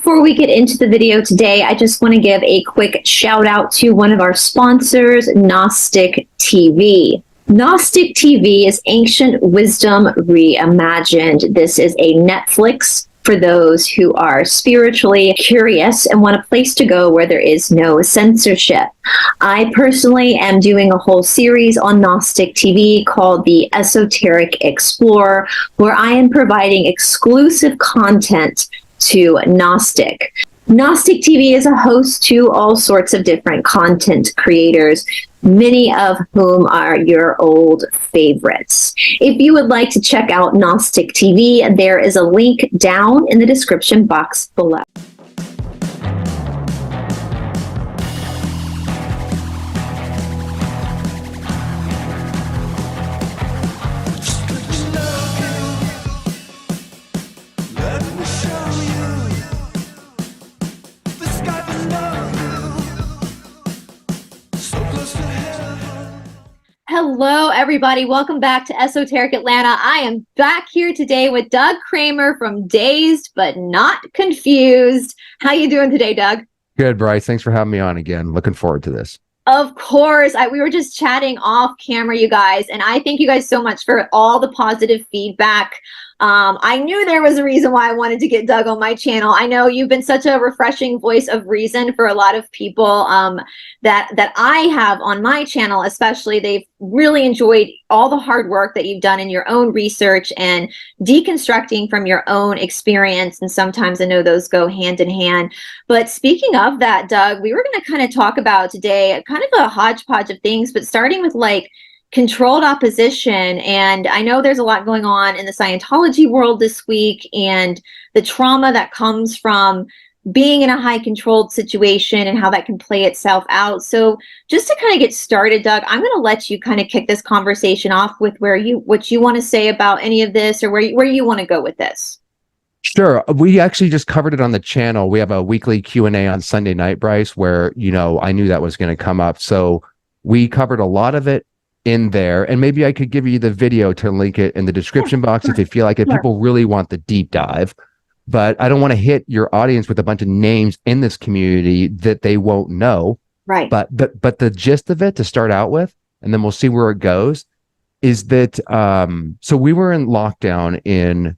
Before we get into the video today, I just want to give a quick shout out to one of our sponsors, Gnostic TV. Gnostic TV is ancient wisdom reimagined. This is a Netflix for those who are spiritually curious and want a place to go where there is no censorship. I personally am doing a whole series on Gnostic TV called the Esoteric Explorer, where I am providing exclusive content to Gnostic. Gnostic TV is a host to all sorts of different content creators, many of whom are your old favorites. If you would like to check out Gnostic TV, there is a link down in the description box below. Hello, everybody. Welcome back to Esoteric Atlanta. I am back here today with Doug Kramer from Dazed, but Not Confused. How you doing today, Doug? Good, Brice. Thanks for having me on again. Looking forward to this. Of course. We were just chatting off camera, you guys, and I thank you guys so much for all the positive feedback. I knew there was a reason why I wanted to get Doug on my channel. I know you've been such a refreshing voice of reason for a lot of people that I have on my channel, especially. They've really enjoyed all the hard work that you've done in your own research and deconstructing from your own experience. And sometimes I know those go hand in hand. But speaking of that, Doug, we were going to kind of talk about today kind of a hodgepodge of things, but starting with like controlled opposition. And I know there's a lot going on in the Scientology world this week and the trauma that comes from being in a high controlled situation and how that can play itself out. So just to kind of get started, Doug, I'm going to let you kind of kick this conversation off with what you want to say about any of this, or where you want to go with this. Sure. We actually just covered it on the channel. We have a weekly Q&A on Sunday night, Brice, where, I knew that was going to come up. So we covered a lot of it in there, and maybe I could give you the video to link it in the description box if you feel like it. People really want the deep dive, but I don't want to hit your audience with a bunch of names in this community that they won't know. Right. But the gist of it to start out with, and then we'll see where it goes, is that so we were in lockdown in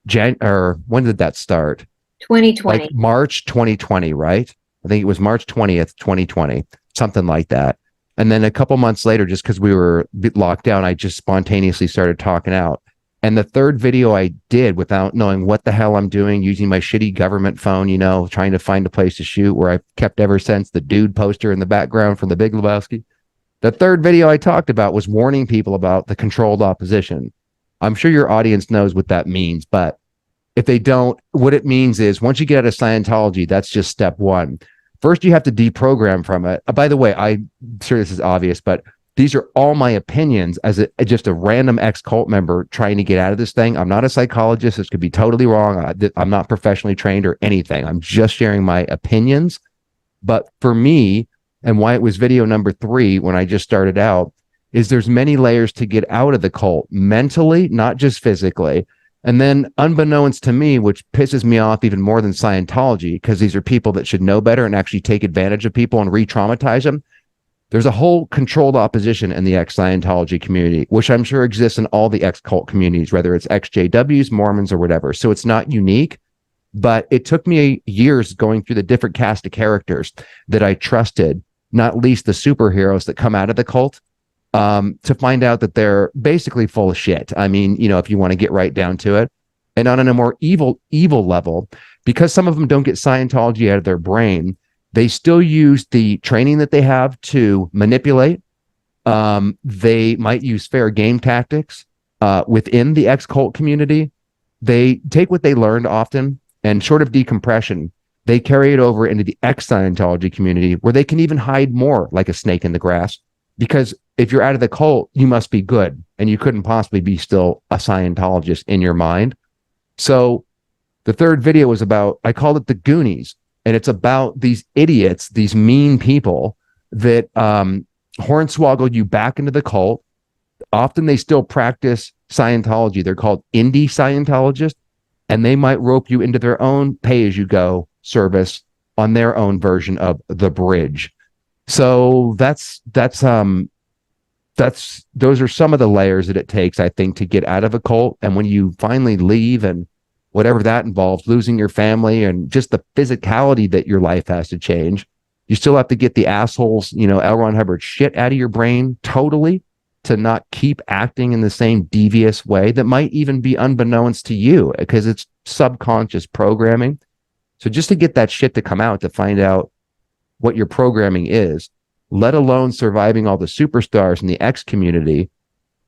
when did that start? 2020. Like March 2020, right? I think it was March 20th, 2020, something like that. And then a couple months later, just because we were locked down, I just spontaneously started talking out. And the third video I did without knowing what the hell I'm doing, using my shitty government phone, trying to find a place to shoot, where I've kept ever since, the dude poster in the background from The Big Lebowski. The third video I talked about was warning people about the controlled opposition. I'm sure your audience knows what that means, but if they don't, what it means is once you get out of Scientology, that's just step one. First, you have to deprogram from it. By the way, I'm sure this is obvious, but these are all my opinions as just a random ex-cult member trying to get out of this thing. I'm not a psychologist. This could be totally wrong. I'm not professionally trained or anything. I'm just sharing my opinions. But for me, and why it was video number 3 when I just started out, is there's many layers to get out of the cult, mentally, not just physically. And then unbeknownst to me, which pisses me off even more than Scientology, because these are people that should know better and actually take advantage of people and re-traumatize them, there's a whole controlled opposition in the ex-Scientology community, which I'm sure exists in all the ex-cult communities, whether it's ex-JWs, Mormons, or whatever. So it's not unique, but it took me years going through the different cast of characters that I trusted, not least the superheroes that come out of the cult, to find out that they're basically full of shit. I mean, if you want to get right down to it. And on a more evil level, because some of them don't get Scientology out of their brain, they still use the training that they have to manipulate. They might use fair game tactics within the ex-cult community. They take what they learned often, and short of decompression, they carry it over into the ex-Scientology community, where they can even hide more like a snake in the grass. Because if you're out of the cult, you must be good, and you couldn't possibly be still a Scientologist in your mind. So the third video was about, I called it the Goonies, and it's about these idiots, these mean people that hornswoggled you back into the cult. Often they still practice Scientology. They're called indie Scientologists. and they might rope you into their own pay-as-you-go service on their own version of the bridge. So those are some of the layers that it takes, I think, to get out of a cult. And when you finally leave, and whatever that involves, losing your family and just the physicality that your life has to change, you still have to get the assholes, L. Ron Hubbard shit out of your brain totally, to not keep acting in the same devious way that might even be unbeknownst to you, because it's subconscious programming. So just to get that shit to come out, to find out what your programming is, let alone surviving all the superstars in the X community,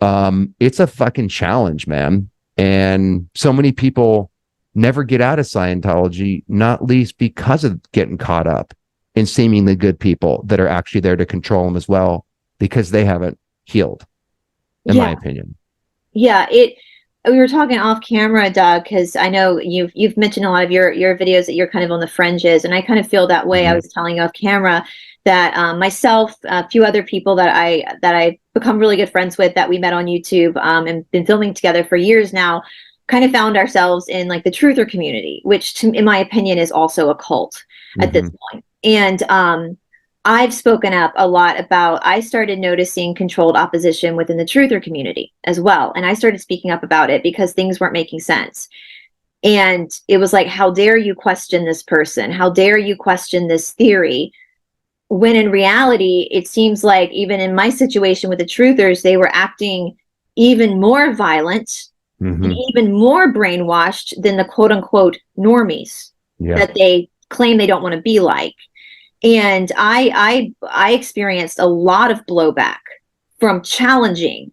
it's a fucking challenge, man. And so many people never get out of Scientology, not least because of getting caught up in seemingly good people that are actually there to control them as well, because they haven't healed, in my opinion. Yeah, we were talking off camera, Doug, because I know you've mentioned a lot of your videos that you're kind of on the fringes, and I kind of feel that way. Mm-hmm. I was telling you off camera that myself, a few other people that I become really good friends with, that we met on YouTube and been filming together for years now, kind of found ourselves in like the truther community, which in my opinion is also a cult at this point. And I've spoken up a lot about, I started noticing controlled opposition within the truther community as well. And I started speaking up about it because things weren't making sense. And it was like, how dare you question this person? How dare you question this theory? When in reality, it seems like even in my situation with the truthers, they were acting even more violent and even more brainwashed than the quote unquote normies that they claim they don't want to be like. And I experienced a lot of blowback from challenging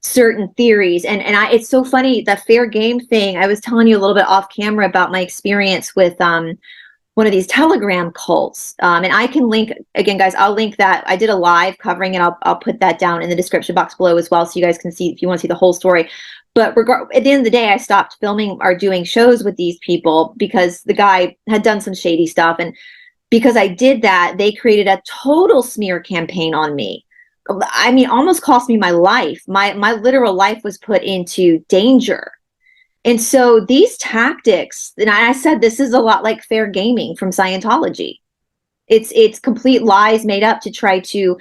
certain theories. And it's so funny, the fair game thing. I was telling you a little bit off camera about my experience with one of these Telegram cults. And I can link, again, guys, I'll link that. I did a live covering it. I'll put that down in the description box below as well, so you guys can see if you want to see the whole story. But at the end of the day, I stopped filming or doing shows with these people because the guy had done some shady stuff. And because I did that, they created a total smear campaign on me. I mean, almost cost me my life. My literal life was put into danger. And so these tactics, and I said, this is a lot like fair gaming from Scientology. It's complete lies made up to try to,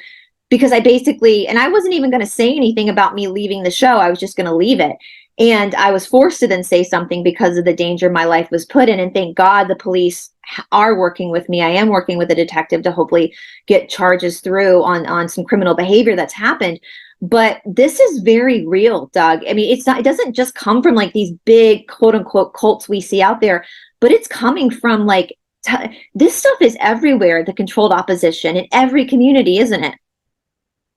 because I basically, and I wasn't even going to say anything about me leaving the show. I was just going to leave it. And I was forced to then say something because of the danger my life was put in. And thank God the police are working with me. I am working with a detective to hopefully get charges through on some criminal behavior that's happened. But this is very real, Doug. I mean, it doesn't just come from like these big quote unquote cults we see out there, but it's coming from like, this stuff is everywhere, the controlled opposition in every community, isn't it?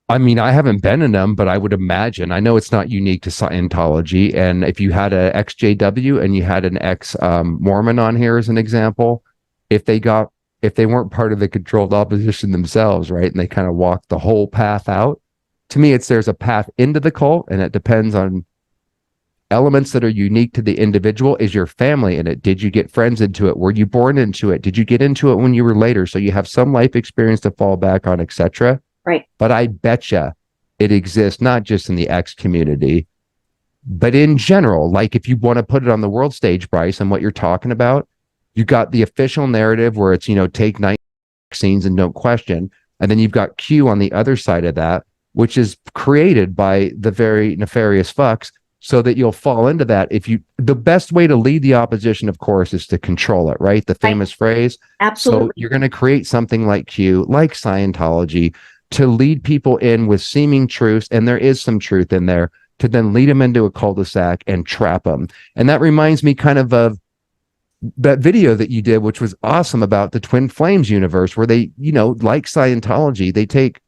I mean, I haven't been in them, but I would imagine, I know it's not unique to Scientology. And if you had an ex-JW and you had an ex-Mormon on here as an example, if they weren't part of the controlled opposition themselves, right, and they kind of walked the whole path out, to me, there's a path into the cult, and it depends on elements that are unique to the individual. Is your family in it? Did you get friends into it? Were you born into it? Did you get into it when you were later? So you have some life experience to fall back on, etc. Right. But I betcha it exists not just in the X community, but in general. Like if you want to put it on the world stage, Brice, and what you're talking about, you got the official narrative where it's, take night vaccines and don't question. And then you've got Q on the other side of that, which is created by the very nefarious fucks so that you'll fall into that. The best way to lead the opposition, of course, is to control it, right? The famous phrase. Absolutely. So you're going to create something like Q, like Scientology, to lead people in with seeming truths, and there is some truth in there, to then lead them into a cul-de-sac and trap them. And that reminds me kind of that video that you did, which was awesome, about the Twin Flames universe, where they, like Scientology, they take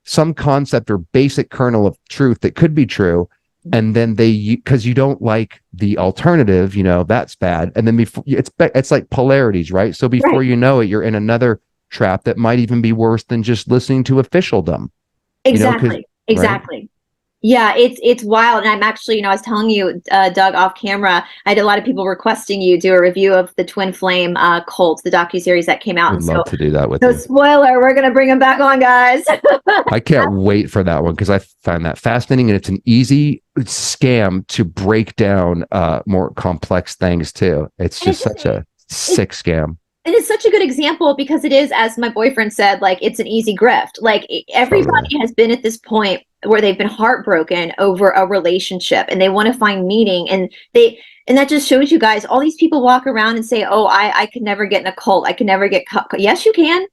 some concept or basic kernel of truth that could be true, and then because you don't like the alternative, that's bad. And then before it's like polarities, right? So before you know it, you're in another trap that might even be worse than just listening to officialdom. Exactly. Exactly. Right? Yeah, it's wild. And I'm actually, I was telling you, Doug, off camera, I had a lot of people requesting you do a review of the Twin Flame cult, the docuseries that came out. Would And love so, to do that with no you. spoiler, we're gonna bring them back on, guys. I can't wait for that one because I find that fascinating, and it's an easy scam to break down more complex things too. It's And just such a sick scam. and it's such a good example because it is, as my boyfriend said, like it's an easy grift. Like Totally. everybody has been at this point where they've been heartbroken over a relationship and they want to find meaning. And that just shows you guys, all these people walk around and say, oh, I could never get in a cult. I could never get Yes, you can.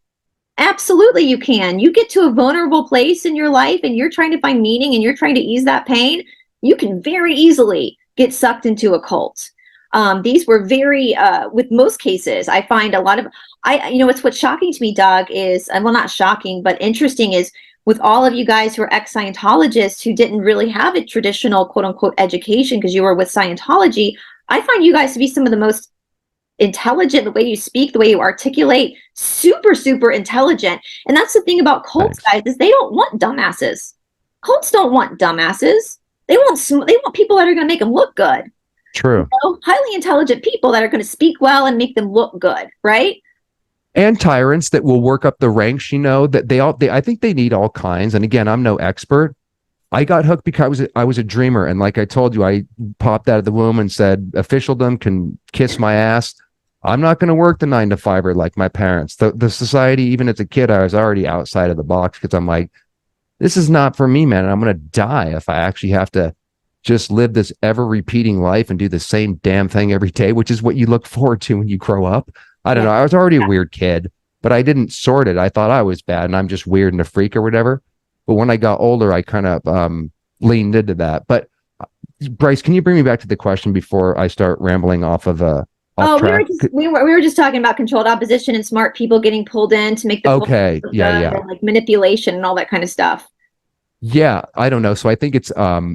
Absolutely, you can. You get to a vulnerable place in your life and you're trying to find meaning and you're trying to ease that pain. You can very easily get sucked into a cult. These were very, with most cases, I find a lot of, it's what's shocking to me, Doug, is, well, not shocking, but interesting is with all of you guys who are ex-Scientologists who didn't really have a traditional quote unquote education because you were with Scientology, I find you guys to be some of the most intelligent, the way you speak, the way you articulate, super, super intelligent. And that's the thing about cults, guys, is they don't want dumbasses. Cults don't want dumbasses. They want people that are going to make them look good. True. Highly intelligent people that are going to speak well and make them look good, right? And tyrants that will work up the ranks, that I think they need all kinds. And again, I'm no expert. I got hooked because I was a dreamer. And like I told you, I popped out of the womb and said, officialdom can kiss my ass. I'm not going to work the 9-to-5er like my parents. The society, even as a kid, I was already outside of the box because I'm like, this is not for me, man. And I'm going to die if I actually have to just live this ever repeating life and do the same damn thing every day, which is what you look forward to when you grow up. I don't know. I was already a weird kid, but I didn't sort it. I thought I was bad and I'm just weird and a freak or whatever. But when I got older, I kind of leaned into that. But Brice, can you bring me back to the question before I start rambling off of track? we were just talking about controlled opposition and smart people getting pulled in to make the okay, yeah, and like manipulation and all that kind of stuff. Yeah, I don't know. So I think it's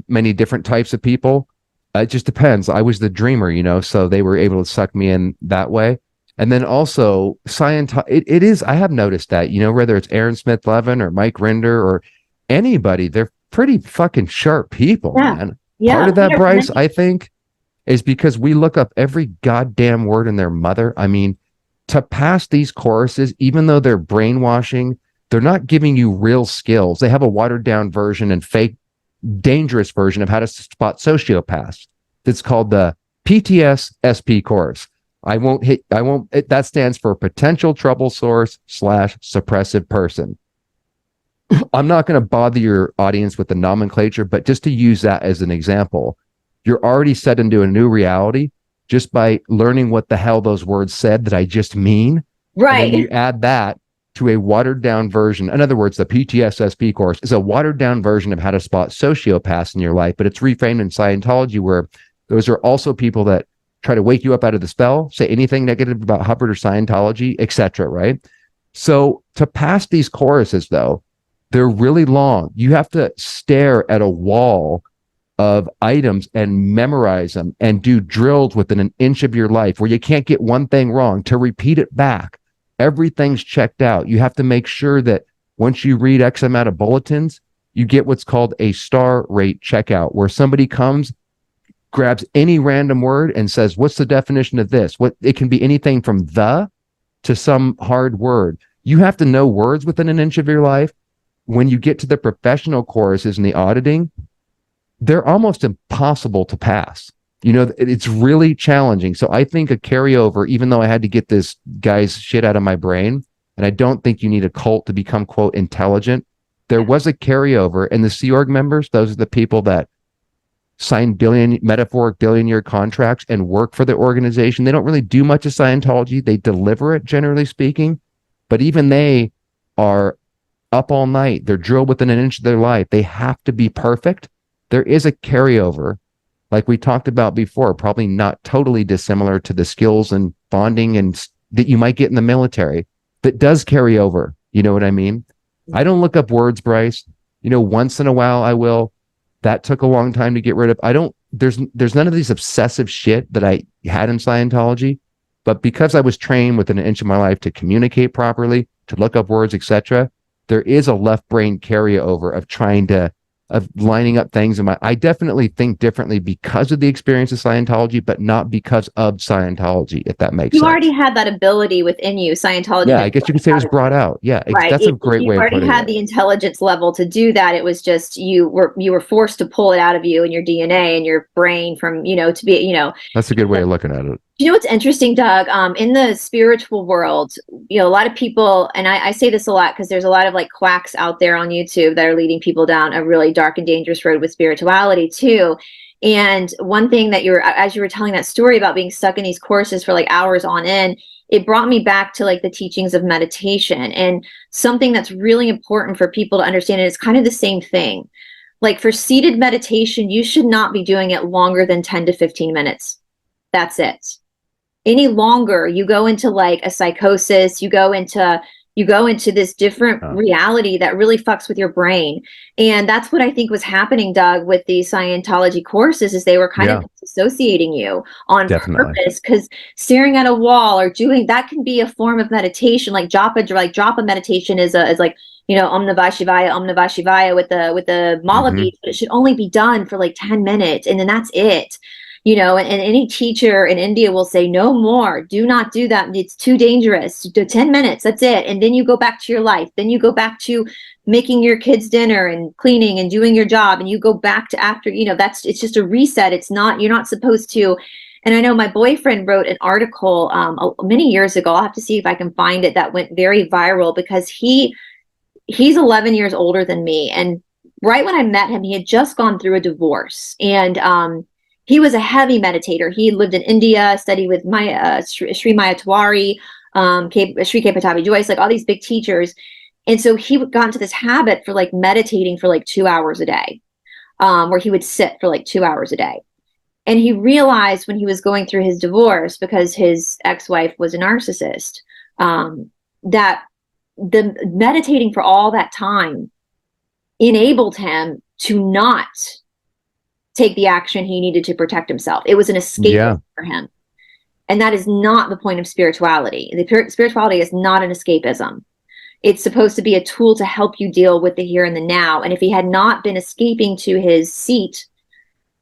many different types of people. It just depends. I was the dreamer, so they were able to suck me in that way. And then also it is, I have noticed that, whether it's Aaron Smith Levin or Mike Rinder or anybody, they're pretty fucking sharp people, man. Yeah. Part of that, Brice, I think, is because we look up every goddamn word in their mother. I mean, to pass these courses, even though they're brainwashing, they're not giving you real skills. They have a watered down version and fake, dangerous version of how to spot sociopaths. It's called the PTS SP course. That stands for potential trouble source / suppressive person. I'm not going to bother your audience with the nomenclature, but just to use that as an example, you're already set into a new reality just by learning what the hell those words said that I just mean. Right. And then you add that to a watered down version. In other words, the PTSSP course is a watered down version of how to spot sociopaths in your life, but it's reframed in Scientology where those are also people that try to wake you up out of the spell, say anything negative about Hubbard or Scientology, etc. Right? So to pass these courses, though, they're really long. You have to stare at a wall of items and memorize them and do drills within an inch of your life where you can't get one thing wrong. To repeat it back, everything's checked out. You have to make sure that once you read X amount of bulletins, you get what's called a star rate checkout, where somebody comes, grabs any random word and says, what's the definition of this? It can be anything from the to some hard word. You have to know words within an inch of your life. When you get to the professional courses and the auditing, they're almost impossible to pass. It's really challenging. So I think a carryover, even though I had to get this guy's shit out of my brain, and I don't think you need a cult to become, quote, intelligent, there was a carryover. And the Sea Org members, those are the people that sign metaphoric billion-year contracts and work for the organization. They don't really do much of Scientology. They deliver it, generally speaking. But even they are up all night. They're drilled within an inch of their life. They have to be perfect. There is a carryover, like we talked about before, probably not totally dissimilar to the skills and bonding and that you might get in the military that does carry over. You know what I mean? I don't look up words, Brice. Once in a while I will. That took a long time to get rid of. There's none of these obsessive shit that I had in Scientology, but because I was trained within an inch of my life to communicate properly, to look up words, etc., there is a left brain carryover of trying to of lining up things in my, I definitely think differently because of the experience of Scientology, but not because of Scientology, if that makes You sense. already had that ability within you. Scientology. Yeah, I guess you could say it was brought out. Yeah, Right. that's a great You way of already putting had it. the intelligence level to do that. It was just you were forced to pull it out of you and your DNA and your brain from, to be, That's a good way of looking at it. You know what's interesting, Doug? In the spiritual world, a lot of people, and I say this a lot because there's a lot of like quacks out there on YouTube that are leading people down a really dark and dangerous road with spirituality too. And one thing that as you were telling that story about being stuck in these courses for like hours on end, it brought me back to like the teachings of meditation and something that's really important for people to understand. And it's kind of the same thing. Like for seated meditation, you should not be doing it longer than 10 to 15 minutes. That's it. Any longer, you go into like a psychosis, you go into this different reality that really fucks with your brain. And that's what I think was happening, Doug, with the Scientology courses, is they were kind of associating you on purpose, because staring at a wall or doing that can be a form of meditation. Like japa meditation is like, Om Namah Shivaya with the mala beads, but it should only be done for like 10 minutes and then that's it. And any teacher in India will say, no more, do not do that. It's too dangerous. Do 10 minutes, that's it. And then you go back to your life. Then you go back to making your kids dinner and cleaning and doing your job. And you go back to after, it's just a reset. You're not supposed to. And I know my boyfriend wrote an article many years ago. I'll have to see if I can find it, that went very viral because he's 11 years older than me. And right when I met him, he had just gone through a divorce. And, he was a heavy meditator. He lived in India, studied with Sri Maya Tiwari, Sri K. Patabi Joyce, like all these big teachers. And so he got into this habit for like meditating for like 2 hours a day, where he would sit for like 2 hours a day. And he realized when he was going through his divorce, because his ex-wife was a narcissist, that the meditating for all that time enabled him to not take the action he needed to protect himself. It was an escape for him. And that is not the point of spirituality. Spirituality is not an escapism. It's supposed to be a tool to help you deal with the here and the now. And if he had not been escaping to his seat,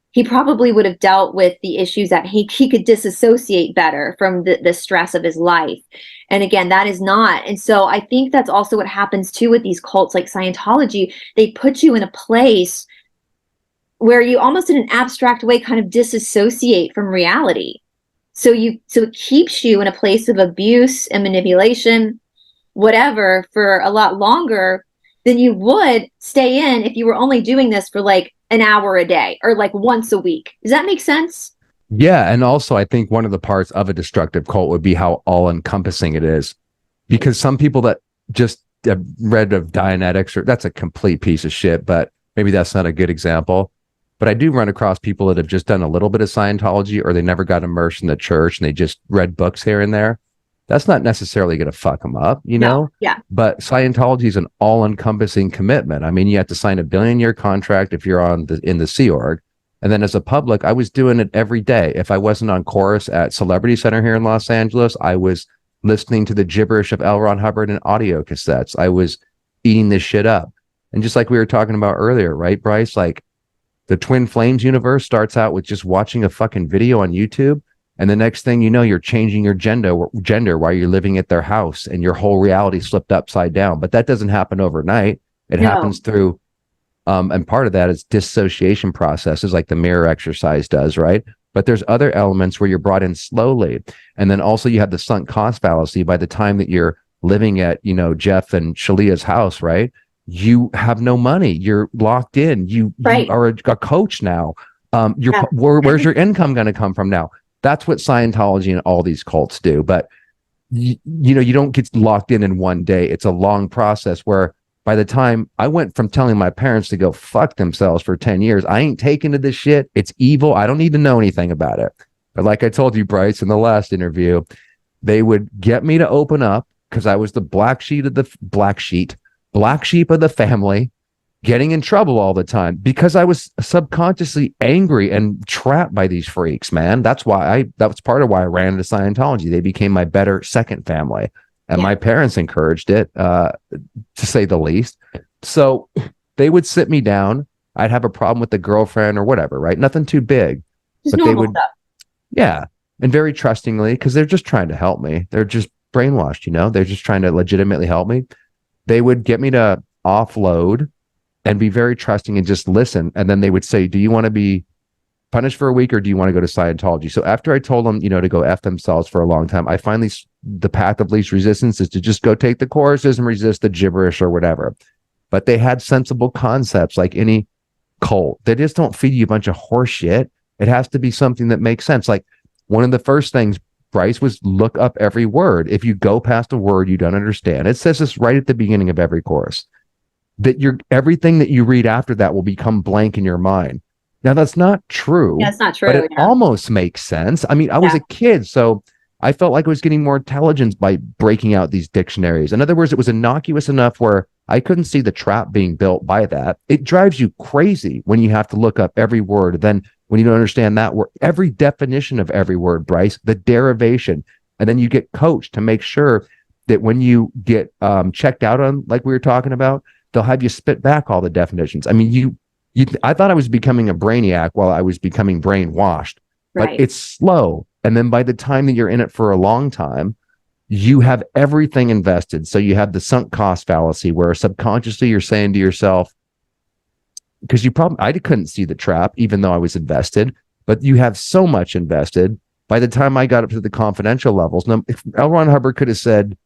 he probably would have dealt with the issues that he could disassociate better from the stress of his life. And again, that is not. And so I think that's also what happens too with these cults like Scientology. They put you in a place where you almost in an abstract way kind of disassociate from reality. So it keeps you in a place of abuse and manipulation, whatever, for a lot longer than you would stay in if you were only doing this for like an hour a day or like once a week. Does that make sense? Yeah. And also I think one of the parts of a destructive cult would be how all encompassing it is, because some people that just have read of Dianetics, or that's a complete piece of shit, but maybe that's not a good example. But I do run across people that have just done a little bit of Scientology, or they never got immersed in the church and they just read books here and there. That's not necessarily going to fuck them up, know? Yeah. But Scientology is an all-encompassing commitment. I mean, you have to sign a billion-year contract if you're in the Sea Org. And then as a public, I was doing it every day. If I wasn't on chorus at Celebrity Center here in Los Angeles, I was listening to the gibberish of L. Ron Hubbard in audio cassettes. I was eating this shit up. And just like we were talking about earlier, right, Brice? Like, the Twin Flames universe starts out with just watching a fucking video on YouTube. And the next thing you know, you're changing your gender while you're living at their house, and your whole reality slipped upside down. But that doesn't happen overnight. It happens through, and part of that is dissociation processes like the mirror exercise does, right? But there's other elements where you're brought in slowly. And then also you have the sunk cost fallacy. By the time that you're living at, Jeff and Shalia's house, right? You have no money. You're locked in. You are a coach now. Where's your income going to come from now? That's what Scientology and all these cults do. But you don't get locked in one day. It's a long process where by the time I went from telling my parents to go fuck themselves for 10 years, I ain't taken to this shit. It's evil. I don't need to know anything about it. But like I told you, Brice, in the last interview, they would get me to open up because I was the black sheep of the family, getting in trouble all the time because I was subconsciously angry and trapped by these freaks, man. That was part of why I ran into Scientology. They became my better second family, and my parents encouraged it, to say the least. So they would sit me down I'd have a problem with the girlfriend or whatever, right? Nothing too big. Just But they normal would, stuff. yeah. And very trustingly, because they're just trying to help me. They're just brainwashed, they're just trying to legitimately help me. They would get me to offload and be very trusting and just listen. And then they would say, do you want to be punished for a week or do you want to go to Scientology? So after I told them, to go F themselves for a long time, I finally, the path of least resistance is to just go take the courses and resist the gibberish or whatever. But they had sensible concepts like any cult. They just don't feed you a bunch of horse shit. It has to be something that makes sense. Like one of the first things, Brice, was look up every word. If you go past a word you don't understand, it says this right at the beginning of every course, that everything that you read after that will become blank in your mind. Now that's not true. Yeah, it's not true. But it almost makes sense. I mean, I was a kid, so I felt like I was getting more intelligence by breaking out these dictionaries. In other words, it was innocuous enough where I couldn't see the trap being built by that. It drives you crazy when you have to look up every word. Then when you don't understand that word, every definition of every word, Brice, the derivation, and then you get coached to make sure that when you get checked out on, like we were talking about, they'll have you spit back all the definitions. I mean, I thought I was becoming a brainiac while I was becoming brainwashed, but it's slow. And then by the time that you're in it for a long time, you have everything invested. So you have the sunk cost fallacy where subconsciously you're saying to yourself, because I couldn't see the trap, even though I was invested, but you have so much invested. By the time I got up to the confidential levels, now, if L. Ron Hubbard could have said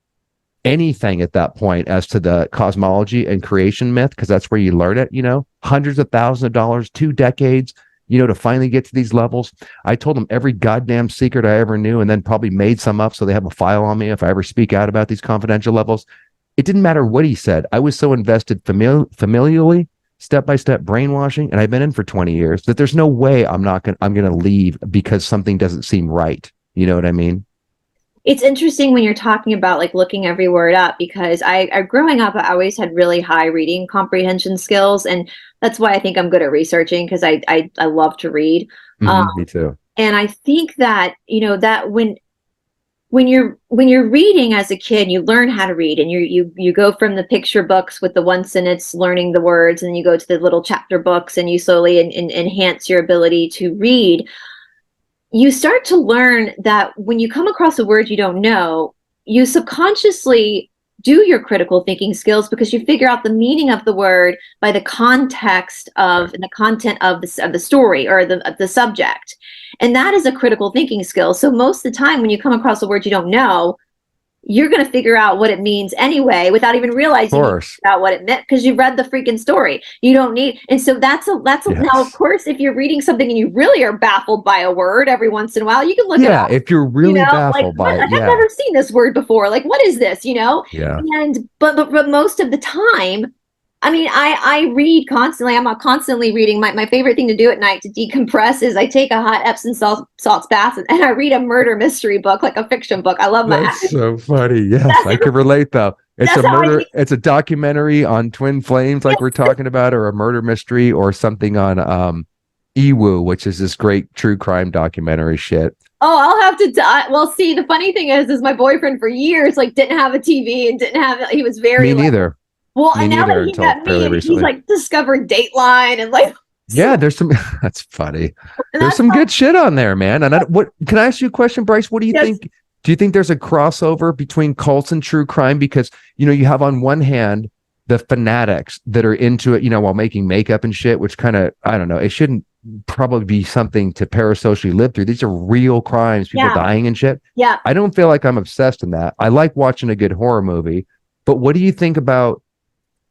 anything at that point as to the cosmology and creation myth, because that's where you learn it, hundreds of thousands of dollars, 2 decades, to finally get to these levels. I told them every goddamn secret I ever knew and then probably made some up so they have a file on me if I ever speak out about these confidential levels. It didn't matter what he said. I was so invested familially, step-by-step brainwashing, and I've been in for 20 years that there's no way I'm going to leave because something doesn't seem right. You know what I mean? It's interesting when you're talking about like looking every word up, because I growing up, I always had really high reading comprehension skills. And that's why I think I'm good at researching, because I love to read. Me too. And I think that, that when you're reading as a kid, you learn how to read, and you go from the picture books with the one sentence learning the words, and then you go to the little chapter books and you slowly enhance your ability to read. You start to learn that when you come across a word you don't know, you subconsciously do your critical thinking skills, because you figure out the meaning of the word by the context of and the content of the story or the subject. And that is a critical thinking skill. So most of the time when you come across a word you don't know, you're going to figure out what it means anyway without even realizing about what it meant, because you read the freaking story. You don't need. And so that's yes. Now, of course, if you're reading something and you really are baffled by a word every once in a while, you can look it up. Yeah, if you're really baffled by it. I've never seen this word before. Like, what is this? Yeah. And but most of the time, I mean, I read constantly. I'm constantly reading. My favorite thing to do at night to decompress is I take a hot Epsom salts bath and I read a murder mystery book, like a fiction book. I love that. That's so funny. Yes, I can relate though. It's it's a documentary on twin flames, like we're talking about, or a murder mystery, or something on Ewu, which is this great true crime documentary shit. Oh, I'll have to. Well, see, the funny thing is my boyfriend for years didn't have a TV and didn't have. He was very. Me neither. Well, and now that he met me, and he's discovered Dateline and yeah, there's some. That's funny. There's some good shit on there, man. And what can I ask you a question, Brice? What do you think? Do you think there's a crossover between cults and true crime? Because you have on one hand the fanatics that are into it, while making makeup and shit, which kind of, I don't know, it shouldn't probably be something to parasocially live through. These are real crimes, people dying and shit. Yeah. I don't feel like I'm obsessed in that. I like watching a good horror movie, but what do you think about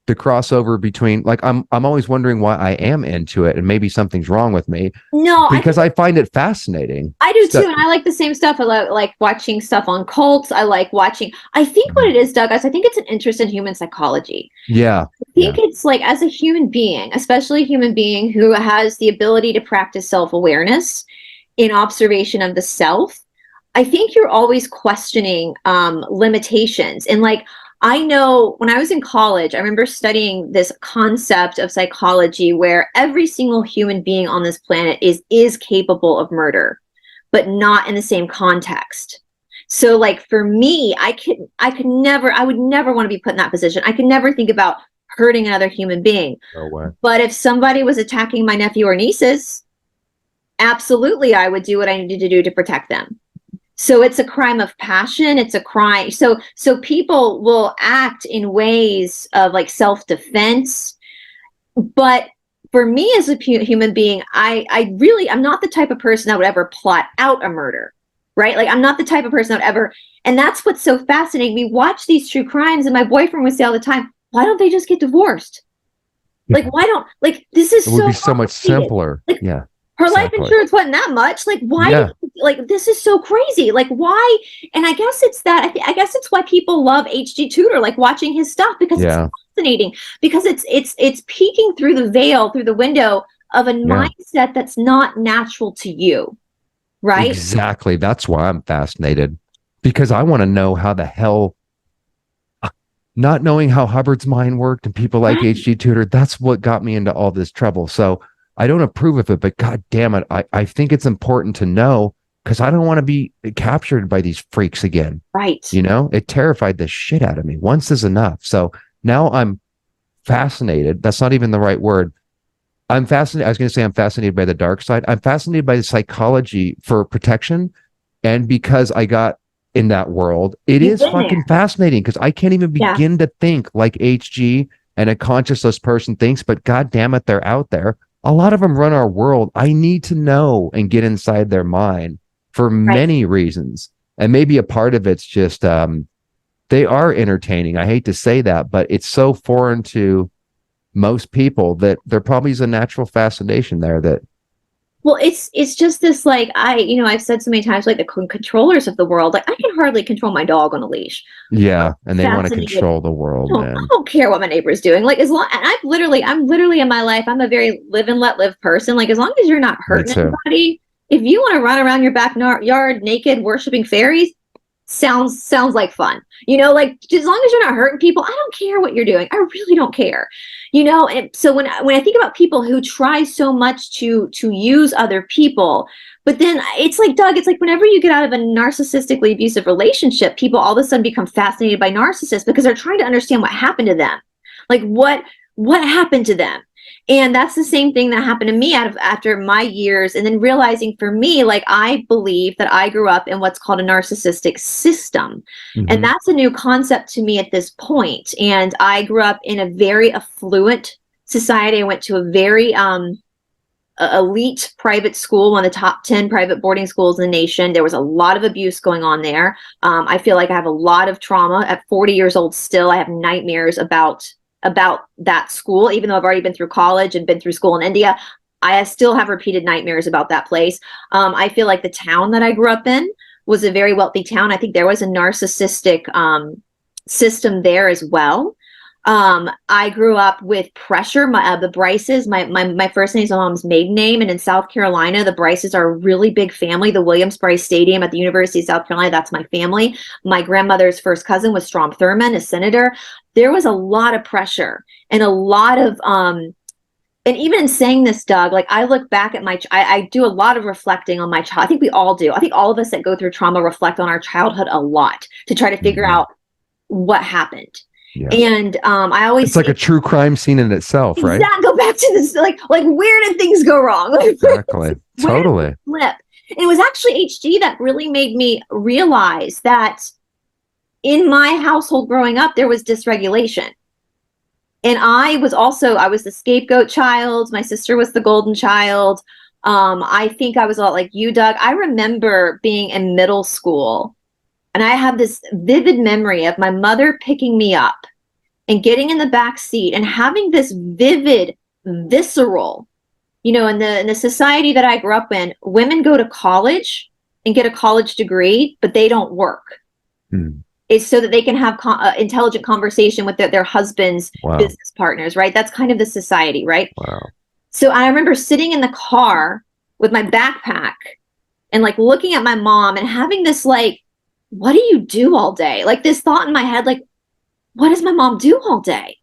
the crossover between, I'm always wondering why I am into it, and maybe something's wrong with me. No, because I find it fascinating. I do too, and I like the same stuff. I like watching stuff on cults. I like watching. I think what it is, Doug, is I think it's an interest in human psychology. Yeah, I think it's as a human being, especially a human being who has the ability to practice self-awareness in observation of the self. I think you're always questioning limitations, and I know when I was in college, I remember studying this concept of psychology where every single human being on this planet is capable of murder, but not in the same context. So for me, I would never want to be put in that position. I could never think about hurting another human being. No way. But if somebody was attacking my nephew or nieces, absolutely I would do what I needed to do to protect them. So it's a crime of passion. It's a crime. So people will act in ways of like self-defense. But for me as a human being, I'm not the type of person that would ever plot out a murder, right? Like I'm not the type of person that would ever, and that's what's so fascinating. We watch these true crimes and my boyfriend would say all the time, why don't they just get divorced? Like, why don't, like, this is it would be so much simpler. Like, yeah. Her life insurance wasn't that much. Like, why? Yeah. Like, this is so crazy. Like, why? And I guess it's that. I guess it's why people love HG Tudor, like watching his stuff, because it's fascinating. Because it's peeking through the veil, through the window of a mindset that's not natural to you, right? Exactly. That's why I'm fascinated, because I want to know how the hell. Not knowing how Hubbard's mind worked and people like HG Tudor, that's what got me into all this trouble. So I don't approve of it, but God damn it, I think it's important to know, because I don't want to be captured by these freaks again. Right. You know, it terrified the shit out of me. Once is enough. So now I'm fascinated. That's not even the right word. I'm fascinated. I was going to say I'm fascinated by the dark side. I'm fascinated by the psychology for protection. And because I got in that world, it is fucking fascinating, because I can't even begin to think like HG and a consciousless person thinks, but God damn it, they're out there. A lot of them run our world. I need to know and get inside their mind for many reasons. And maybe a part of it's just they are entertaining. I hate to say that, but it's so foreign to most people that there probably is a natural fascination there that. Well, it's just this, like, I've said so many times, like, the controllers of the world, like, I can hardly control my dog on a leash. Yeah, and they want to control the world, man. I don't care what my neighbor's doing. Like, as long, and I'm literally in my life, I'm a very live and let live person. Like, as long as you're not hurting anybody, if you want to run around your backyard naked worshiping fairies, sounds like fun. Like, as long as you're not hurting people, I don't care what you're doing. I really don't care. And so when I think about people who try so much to use other people, but then it's like, Doug, it's like whenever you get out of a narcissistically abusive relationship, people all of a sudden become fascinated by narcissists because they're trying to understand what happened to them. Like, what happened to them? And that's the same thing that happened to me after my years. And then realizing for me, like, I believe that I grew up in what's called a narcissistic system. And that's a new concept to me at this point. And I grew up in a very affluent society. I went to a very elite private school, one of the top 10 private boarding schools in the nation. There was a lot of abuse going on there. I feel like I have a lot of trauma. At 40 years old still, I have nightmares about that school. Even though I've already been through college and been through school in India, I still have repeated nightmares about that place. I feel like the town that I grew up in was a very wealthy town. I think there was a narcissistic system there as well. I grew up with pressure. The Brices, my first name is my mom's maiden name, and in South Carolina, the Brices are a really big family. The Williams-Brice Stadium at the University of South Carolina, that's my family. My grandmother's first cousin was Strom Thurmond, a senator. There was a lot of pressure and a lot of, and even in saying this, Doug, like, I look back at I do a lot of reflecting on my child. I think we all do. I think all of us that go through trauma reflect on our childhood a lot to try to figure out what happened. Yeah. And I always, it's like a true crime scene in itself, right? Go back to this, like where did things go wrong? Exactly. Totally. Flip. And it was actually HG that really made me realize that in my household growing up, there was dysregulation. And I was the scapegoat child. My sister was the golden child. I think I was a lot like you, Doug. I remember being in middle school, and I have this vivid memory of my mother picking me up and getting in the back seat and having this vivid, visceral, in the society that I grew up in, women go to college and get a college degree, but they don't work. It's so that they can have intelligent conversation with their husbands' business partners, right? That's kind of the society, right? Wow. So I remember sitting in the car with my backpack and like looking at my mom and having this like, what do you do all day? Like this thought in my head, like, what does my mom do all day?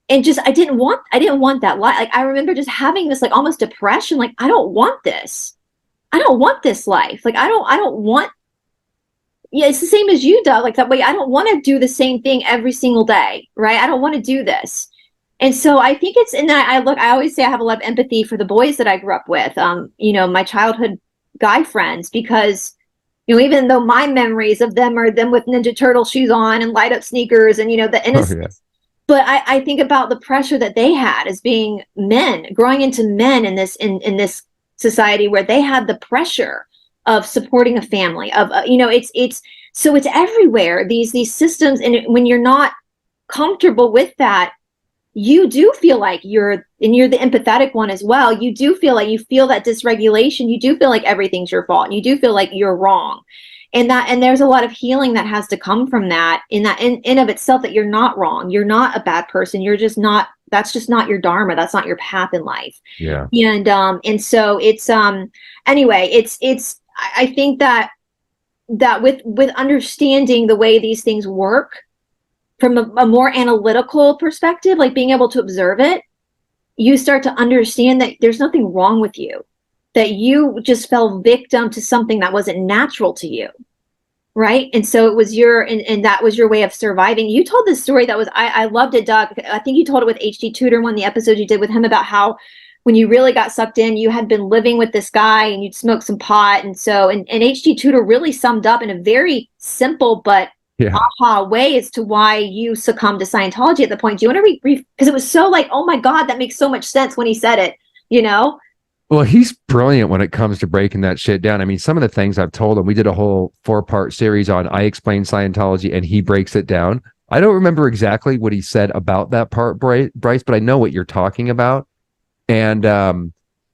And just, I didn't want that life. Like, I remember just having this like almost depression. Like, I don't want this. I don't want this life. Like, I don't want, it's the same as you, Doug. Like that way, I don't want to do the same thing every single day, right? I don't want to do this. And so I think it's, and I always say I have a lot of empathy for the boys that I grew up with, my childhood guy friends, because, even though my memories of them are them with Ninja Turtle shoes on and light up sneakers and, the innocence, but I think about the pressure that they had as being men, growing into men in this society where they had the pressure of supporting a family, of, so it's everywhere, these systems. And when you're not comfortable with that, you do feel like you're the empathetic one as well. You do feel like you feel that dysregulation. You do feel like everything's your fault. You do feel like you're wrong. And there's a lot of healing that has to come from that in of itself, that you're not wrong. You're not a bad person. You're just not, that's just not your dharma. That's not your path in life. Yeah. And so it's, anyway, I think that with understanding the way these things work, from a more analytical perspective, like being able to observe it, you start to understand that there's nothing wrong with you, that you just fell victim to something that wasn't natural to you. Right. And so it was and that was your way of surviving. You told this story that was, I loved it, Doug. I think you told it with HD Tudor, one of the episodes you did with him, about how when you really got sucked in, you had been living with this guy and you'd smoked some pot. And so, and HD Tudor really summed up in a very simple, but aha way as to why you succumbed to Scientology at the point. Do you want to because it was so like, oh my God, that makes so much sense when he said it, Well, he's brilliant when it comes to breaking that shit down. I mean, some of the things I've told him, we did a whole 4-part series on I Explain Scientology and he breaks it down. I don't remember exactly what he said about that part, Brice, but I know what you're talking about. And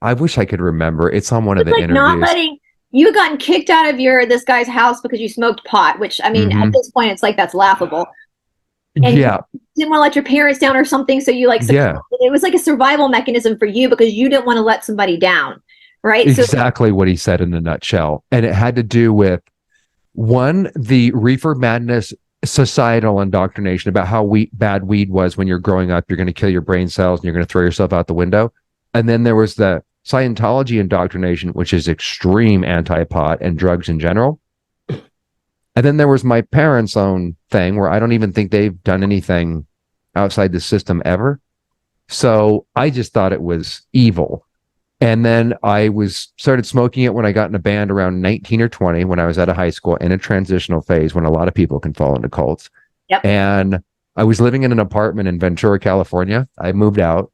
I wish I could remember. It's on one of the interviews. You had gotten kicked out of this guy's house because you smoked pot, which, I mean, at this point, it's like, that's laughable. And you didn't want to let your parents down or something. So you it was like a survival mechanism for you because you didn't want to let somebody down. Right. Exactly what he said in a nutshell. And it had to do with, one, the reefer madness societal indoctrination about how bad weed was when you're growing up. You're going to kill your brain cells and you're going to throw yourself out the window. And then there was the Scientology indoctrination, which is extreme anti-pot and drugs in general. And then there was my parents' own thing where I don't even think they've done anything outside the system ever. So I just thought it was evil. And then I started smoking it when I got in a band around 19 or 20, when I was out of high school, in a transitional phase when a lot of people can fall into cults. Yep. And I was living in an apartment in Ventura, California. I moved out.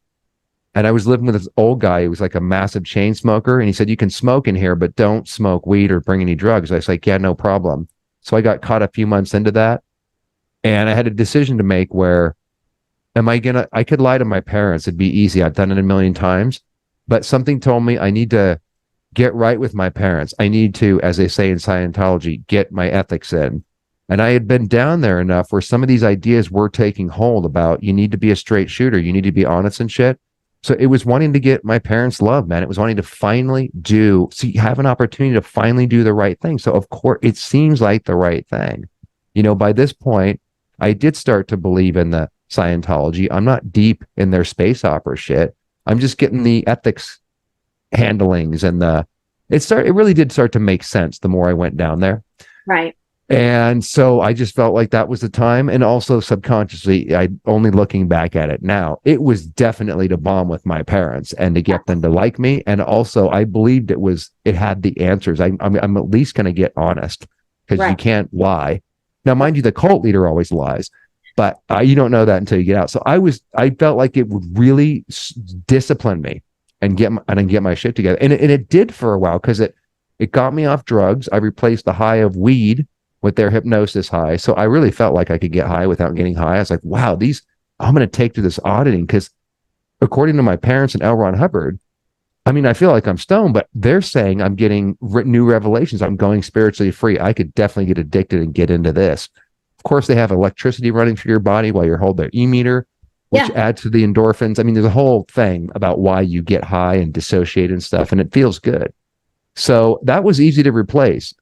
And I was living with this old guy who was like a massive chain smoker. And he said, you can smoke in here, but don't smoke weed or bring any drugs. I was like, yeah, no problem. So I got caught a few months into that. And I had a decision to make where, I could lie to my parents. It'd be easy. I've done it a million times. But something told me I need to get right with my parents. I need to, as they say in Scientology, get my ethics in. And I had been down there enough where some of these ideas were taking hold about, you need to be a straight shooter. You need to be honest and shit. So it was wanting to get my parents' love, man. It was wanting to finally have an opportunity to finally do the right thing. So of course, it seems like the right thing. By this point, I did start to believe in the Scientology. I'm not deep in their space opera shit. I'm just getting the ethics handlings and it really did start to make sense the more I went down there. Right. And so I just felt like that was the time. And also subconsciously, only looking back at it now, it was definitely to bond with my parents and to get them to like me. And also I believed it had the answers. I'm at least going to get honest, because you can't lie. Now, mind you, the cult leader always lies, but you don't know that until you get out. So I felt like it would really discipline me and get my shit together. And it did for a while, because it got me off drugs. I replaced the high of weed with their hypnosis high. So I really felt like I could get high without getting high. I was like, wow, I'm going to take to this auditing, because according to my parents and L. Ron Hubbard, I mean, I feel like I'm stoned, but they're saying I'm getting new revelations. I'm going spiritually free. I could definitely get addicted and get into this. Of course, they have electricity running through your body while you're holding their e-meter, which adds to the endorphins. I mean, there's a whole thing about why you get high and dissociate and stuff, and it feels good. So that was easy to replace.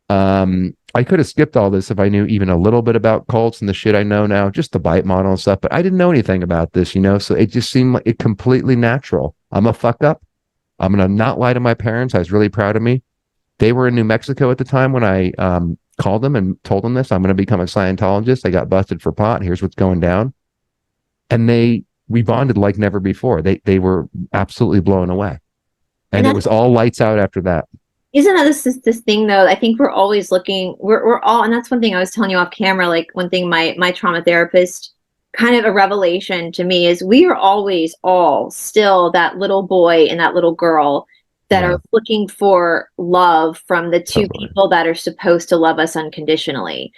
I could have skipped all this if I knew even a little bit about cults and the shit I know now, just the bite model and stuff, but I didn't know anything about this, so it just seemed like it completely natural. I'm a fuck up. I'm going to not lie to my parents. I was really proud of me. They were in New Mexico at the time when I called them and told them this. I'm going to become a Scientologist. I got busted for pot. Here's what's going down. And they we bonded like never before. They were absolutely blown away. And it was that's, all lights out after that. isn't that this thing though? I think we're always looking, we're all, and that's one thing I was telling you off camera, like one thing my trauma therapist, kind of a revelation to me, is we are always all still that little boy and that little girl that Yeah. are looking for love from the two Totally. people that are supposed to love us unconditionally.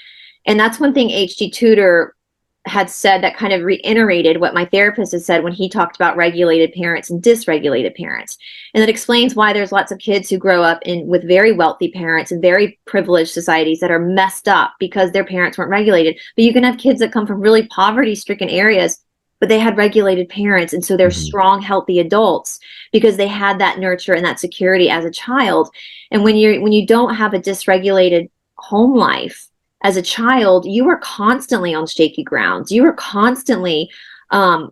And that's one thing H.G. Tudor had said that kind of reiterated what my therapist had said when he talked about regulated parents and dysregulated parents. And that explains why there's lots of kids who grow up in with very wealthy parents and very privileged societies that are messed up because their parents weren't regulated. But you can have kids that come from really poverty-stricken areas, but they had regulated parents, and so they're strong, healthy adults because they had that nurture and that security as a child. And when you don't have a dysregulated home life as a child, you are constantly on shaky grounds. You are constantly, I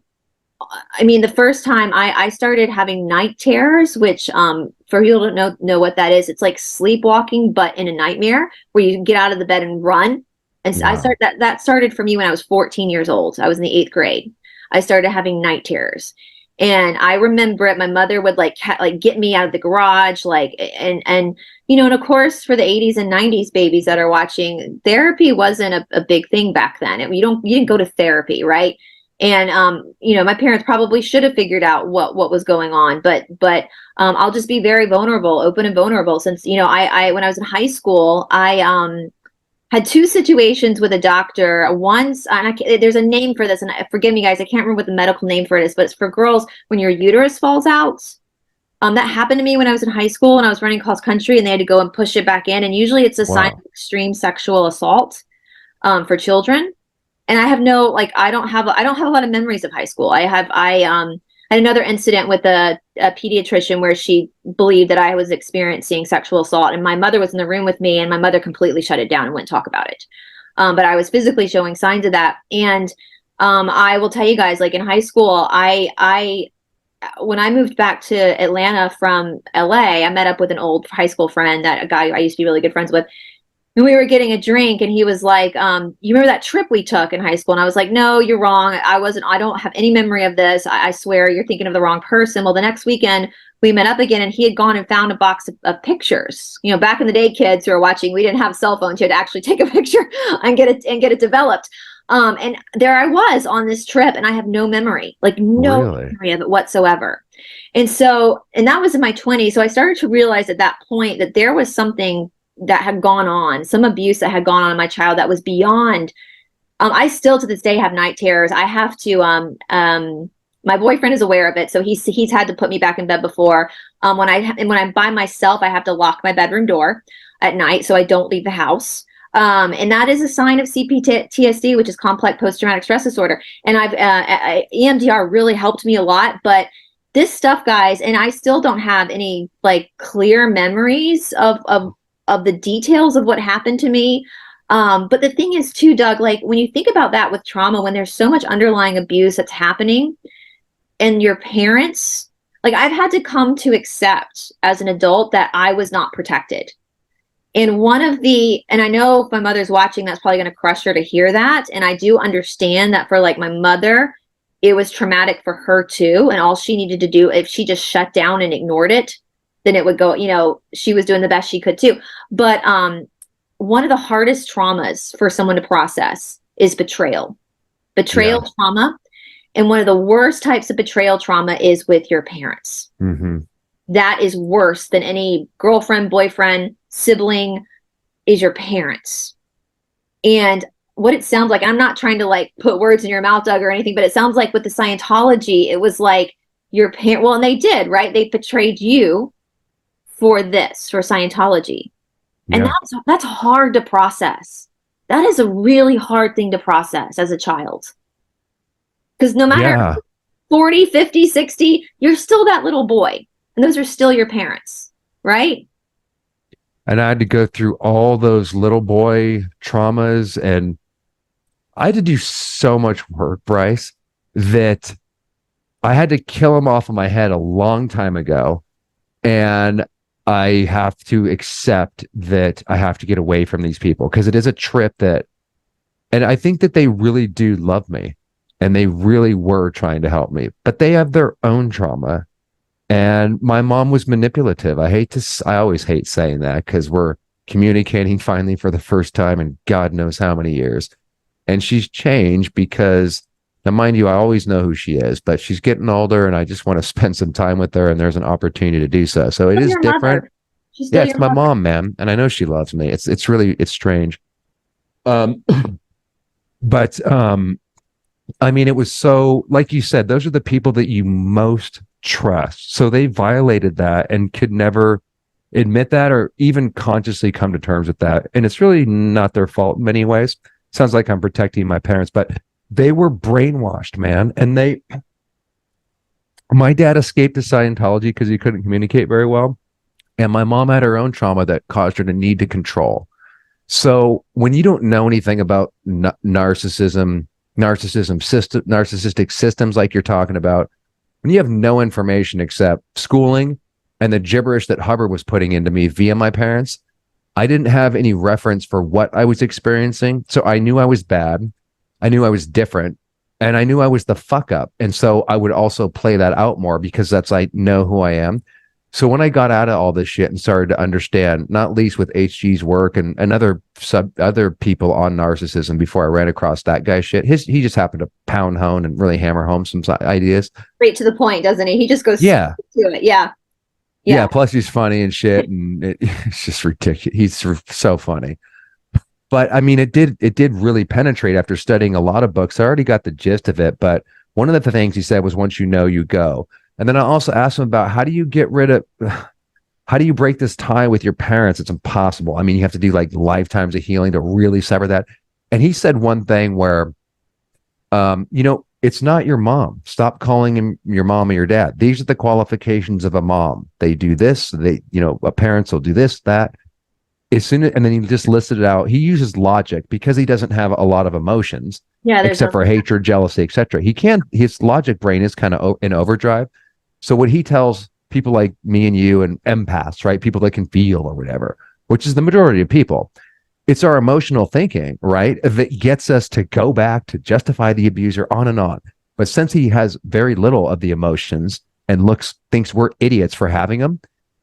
mean, the first time I started having night terrors, which for people who don't know what that is, it's like sleepwalking, but in a nightmare where you get out of the bed and run. And so Wow. that started for me when I was 14 years old. I was in the 8th grade. I started having night terrors. And I remember it, my mother would like get me out of the garage, and you know, and of course for the 80s and 90s babies that are watching, therapy wasn't a big thing back then. You didn't go to therapy, right? And you know, my parents probably should have figured out what was going on, but I'll just be very vulnerable, open and vulnerable, since, you know, I when I was in high school, I had 2 situations with a doctor. Once, and there's a name for this, and forgive me guys, I can't remember what the medical name for it is, but it's for girls when your uterus falls out. That happened to me when I was in high school and I was running cross country, and they had to go and push it back in. And usually it's a sign of extreme sexual assault for children. And I have no, like, I don't have a lot of memories of high school. I had another incident with a pediatrician where she believed that I was experiencing sexual assault, and my mother was in the room with me, and my mother completely shut it down and wouldn't talk about it. But I was physically showing signs of that. And I will tell you guys, like in high school, I when I moved back to Atlanta from LA, I met up with an old high school friend, that a guy I used to be really good friends with. And we were getting a drink, and he was like, you remember that trip we took in high school? And I was like, no, you're wrong. I don't have any memory of this. I swear you're thinking of the wrong person. Well, the next weekend we met up again, and he had gone and found a box of pictures. You know, back in the day, kids who are watching, we didn't have cell phones. You had to actually take a picture and get it developed. And there I was on this trip, and I have no memory, like no memory of it whatsoever. And that was in my 20s. So I started to realize at that point that there was something that had gone on, some abuse that had gone on in my child that was beyond. I still to this day have night terrors. I have to, my boyfriend is aware of it, so he's had to put me back in bed before. When I'm by myself, I have to lock my bedroom door at night so I don't leave the house. And that is a sign of CPTSD, which is complex post-traumatic stress disorder. And EMDR really helped me a lot, but this stuff, guys, and I still don't have any like clear memories of the details of what happened to me. But the thing is too, Doug, like when you think about that with trauma, when there's so much underlying abuse that's happening, and your parents, like I've had to come to accept as an adult that I was not protected. And and I know if my mother's watching, that's probably going to crush her to hear that. And I do understand that for like my mother, it was traumatic for her too. And all she needed to do, if she just shut down and ignored it, then it would go, you know, she was doing the best she could too. But one of the hardest traumas for someone to process is betrayal trauma. And one of the worst types of betrayal trauma is with your parents. Mm-hmm. That is worse than any girlfriend, boyfriend, sibling, is your parents. And what it sounds like, I'm not trying to like put words in your mouth, Doug, or anything, but it sounds like with the Scientology, it was like your parent, well, and they did, right? They betrayed you for Scientology. And that's hard to process. That is a really hard thing to process as a child. Because no matter 40, 50, 60, you're still that little boy. And those are still your parents, right? And I had to go through all those little boy traumas, and I had to do so much work, Brice, that I had to kill them off of my head a long time ago. And I have to accept that I have to get away from these people, because it is a trip and I think that they really do love me. and they really were trying to help me, but they have their own trauma. And my mom was manipulative. I always hate saying that because we're communicating finally for the first time in God knows how many years. And she's changed because, now mind you, I always know who she is, but she's getting older and I just want to spend some time with her, and there's an opportunity to do so. So it is different. Yeah, it's my mom, man. And I know she loves me. It's strange. But I mean, it was so, like you said, those are the people that you most trust. So they violated that and could never admit that or even consciously come to terms with that. And it's really not their fault in many ways. Sounds like I'm protecting my parents, but they were brainwashed, man. And my dad escaped to Scientology because he couldn't communicate very well. And my mom had her own trauma that caused her to need to control. So when you don't know anything about narcissistic systems like you're talking about, when you have no information except schooling and the gibberish that Hubbard was putting into me via my parents, I didn't have any reference for what I was experiencing. So I knew I was bad. I knew I was different. And I knew I was the fuck up. And so I would also play that out more because I know who I am. So when I got out of all this shit and started to understand, not least with HG's work and other people on narcissism before I ran across that guy's shit, he just happened to pound home and really hammer home some ideas. Straight to the point, doesn't he? He just goes to it. Yeah. Plus he's funny and shit, and it's just ridiculous. He's so funny. But I mean, it did really penetrate after studying a lot of books. I already got the gist of it, but one of the things he said was, once you know, you go. And then I also asked him about how do you break this tie with your parents? It's impossible. I mean, you have to do like lifetimes of healing to really sever that. And he said one thing where, it's not your mom. Stop calling him your mom or your dad. These are the qualifications of a mom. They do this. Parents will do this, that. And then he just listed it out. He uses logic because he doesn't have a lot of emotions, except for hatred, jealousy, etc. His logic brain is kind of in overdrive. So what he tells people like me and you and empaths, right? People that can feel or whatever, which is the majority of people. It's our emotional thinking, right? That gets us to go back to justify the abuser, on and on. But since he has very little of the emotions and thinks we're idiots for having them,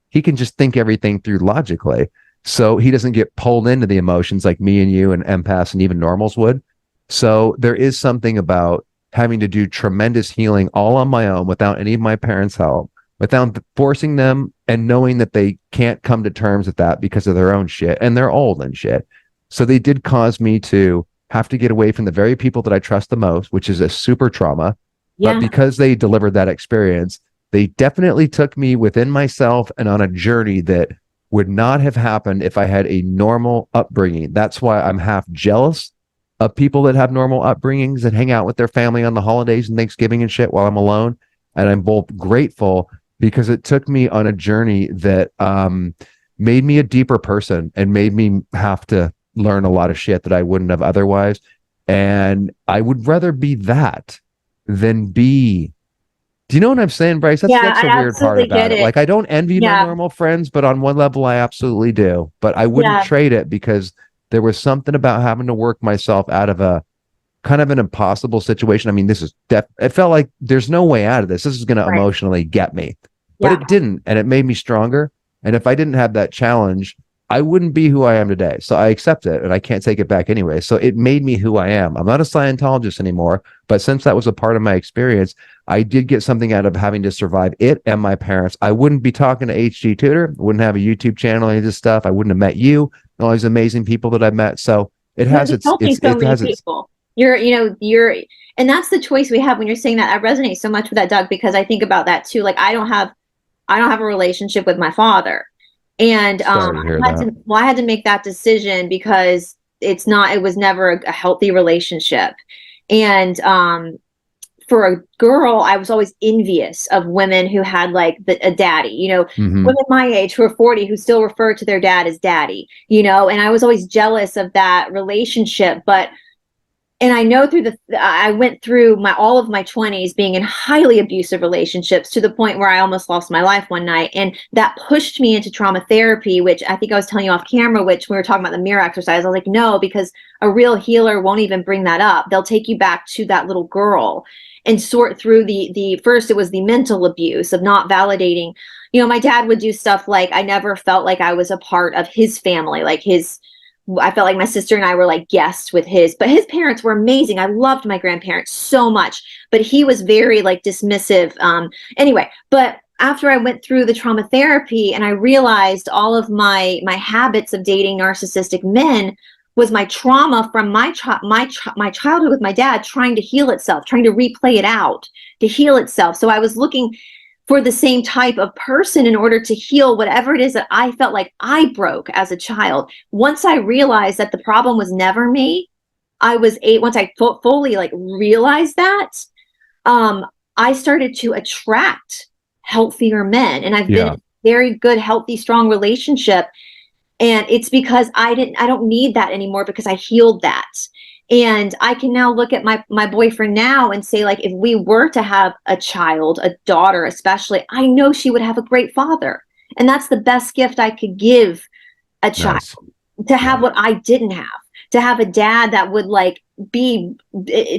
he can just think everything through logically. So he doesn't get pulled into the emotions like me and you and empaths and even normals would. So there is something about having to do tremendous healing all on my own without any of my parents' help, without forcing them and knowing that they can't come to terms with that because of their own shit, and they're old and shit. So they did cause me to have to get away from the very people that I trust the most, which is a super trauma. Yeah. But because they delivered that experience, they definitely took me within myself and on a journey that would not have happened if I had a normal upbringing. That's why I'm half jealous of people that have normal upbringings that hang out with their family on the holidays and Thanksgiving and shit while I'm alone. And I'm both grateful because it took me on a journey that made me a deeper person and made me have to learn a lot of shit that I wouldn't have otherwise. And I would rather be that than be. Do you know what I'm saying, Brice? That's a weird part about it. Like, I don't envy my normal friends, but on one level, I absolutely do. But I wouldn't trade it because there was something about having to work myself out of a kind of an impossible situation. I mean, it felt like there's no way out of this. This is going to emotionally get me, but it didn't. And it made me stronger. And if I didn't have that challenge, I wouldn't be who I am today. So I accept it and I can't take it back anyway. So it made me who I am. I'm not a Scientologist anymore, but since that was a part of my experience, I did get something out of having to survive it and my parents. I wouldn't be talking to HG Tutor, wouldn't have a YouTube channel, any of this stuff. I wouldn't have met you and all these amazing people that I've met. So it has its people. You're, and that's the choice we have when you're saying that. I resonate so much with that, Doug, because I think about that too. Like, I don't have a relationship with my father. And I had to make that decision because it was never a healthy relationship. And for a girl, I was always envious of women who had like a daddy, women my age who are 40 who still refer to their dad as daddy, and I was always jealous of that relationship. And I know I went through all of my 20s being in highly abusive relationships to the point where I almost lost my life one night. And that pushed me into trauma therapy, which I think I was telling you off camera, which we were talking about the mirror exercise. I was like, no, because a real healer won't even bring that up. They'll take you back to that little girl and sort through the first, it was the mental abuse of not validating. You know, my dad would do stuff like, I never felt like I was a part of his family, like I felt like my sister and I were like guests with but his parents were amazing. I loved my grandparents so much, but he was very like dismissive. Anyway, but after I went through the trauma therapy and I realized all of my habits of dating narcissistic men was my trauma from my childhood with my dad trying to heal itself, trying to replay it out, to heal itself. So I was looking for the same type of person in order to heal whatever it is that I felt like I broke as a child. Once I realized that the problem was never me, once I fully like realized that, I started to attract healthier men. And I've been in a very good, healthy, strong relationship. And it's because I don't need that anymore because I healed that. And I can now look at my boyfriend now and say, like, if we were to have a child, a daughter especially, I know she would have a great father. And that's the best gift I could give a child, to have what I didn't have, to have a dad that would like be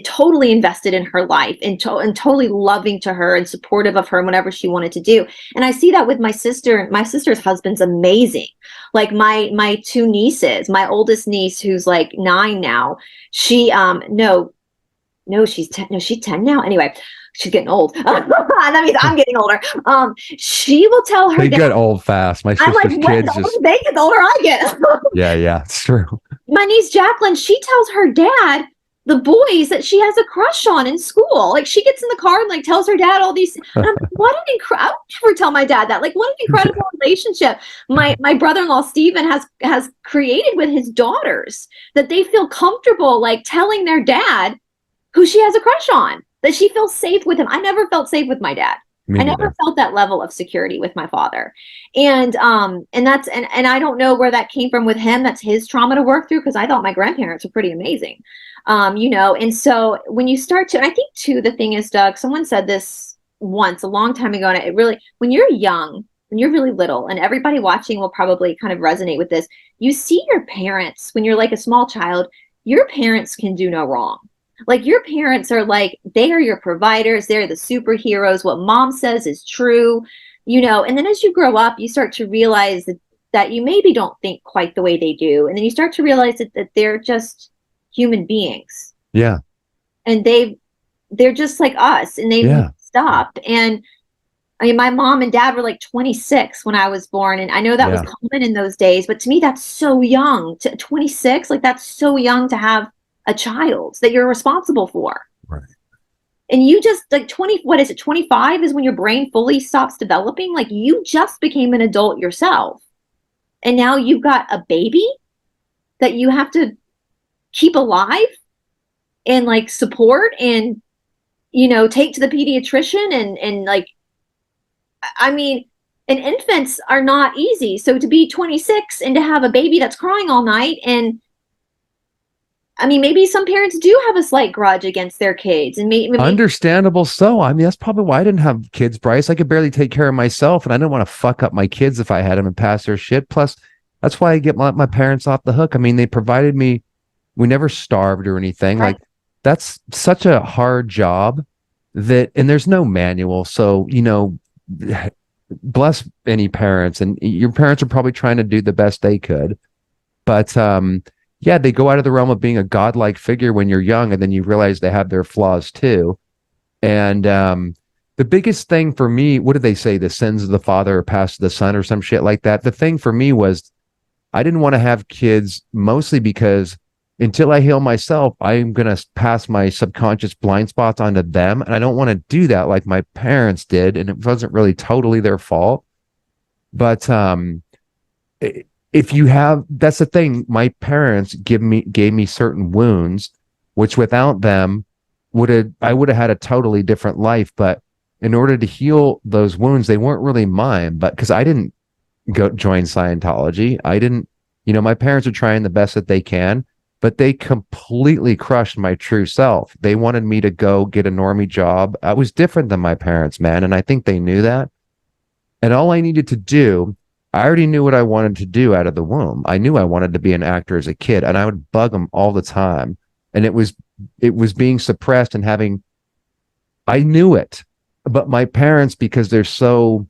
totally invested in her life and totally loving to her and supportive of her and whatever she wanted to do. And I see that with my sister. My sister's husband's amazing. Like my two nieces, my oldest niece, who's like 9 now, she's 10. No, she's 10 now. Anyway, she's getting old. That means I'm getting older. She will tell her they get old fast. My sister's kids they get the older I get. yeah, it's true. My niece Jacqueline, she tells her dad the boys that she has a crush on in school. Like, she gets in the car and like tells her dad all these. And I'm like, what an I would never tell my dad that. Like, what an incredible relationship my brother-in-law Stephen has created with his daughters, that they feel comfortable like telling their dad who she has a crush on, that she feels safe with him. I never felt safe with my dad. I never felt that level of security with my father. And that's, and I don't know where that came from with him. That's his trauma to work through, because I thought my grandparents were pretty amazing. And so when you start to, and I think too, the thing is, Doug, someone said this once a long time ago, and it really, when you're young, when you're really little, and everybody watching will probably kind of resonate with this, you see your parents, when you're like a small child, your parents can do no wrong. Like, your parents are like, they are your providers. They're the superheroes. What mom says is true, and then as you grow up, you start to realize that you maybe don't think quite the way they do. And then you start to realize that they're just human beings. Yeah. And they're just like us, and they stopped. And I mean, my mom and dad were like 26 when I was born. And I know that was common in those days, but to me, that's so young. To 26, like, that's so young to have a child that you're responsible for. Right. And you just like 25 is when your brain fully stops developing. Like, you just became an adult yourself. And now you've got a baby that you have to keep alive and like support and, take to the pediatrician and like, I mean, and infants are not easy. So to be 26 and to have a baby that's crying all night, and I mean, maybe some parents do have a slight grudge against their kids, and maybe understandable. So, I mean, that's probably why I didn't have kids, Brice. I could barely take care of myself, and I didn't want to fuck up my kids if I had them and pass their shit. Plus, that's why I get my parents off the hook. I mean, they provided me. We never starved or anything. Right. Like, that's such a hard job and there's no manual. So, bless any parents, and your parents are probably trying to do the best they could. But, they go out of the realm of being a godlike figure when you're young, and then you realize they have their flaws too. And the biggest thing for me, what did they say? The sins of the father are passed to the son, or some shit like that. The thing for me was, I didn't want to have kids, mostly because until I heal myself, I'm going to pass my subconscious blind spots onto them. And I don't want to do that like my parents did. And it wasn't really totally their fault. But if you have, that's the thing. My parents gave me certain wounds, which without them I would have had a totally different life. But in order to heal those wounds, they weren't really mine, but because I didn't go join Scientology, I didn't, my parents are trying the best that they can. but they completely crushed my true self. They wanted me to go get a normie job. I was different than my parents, man. And I think they knew that. And all I needed to do, I already knew what I wanted to do out of the womb. I knew I wanted to be an actor as a kid, and I would bug them all the time. And it was being suppressed and having, I knew it, but my parents, because they're so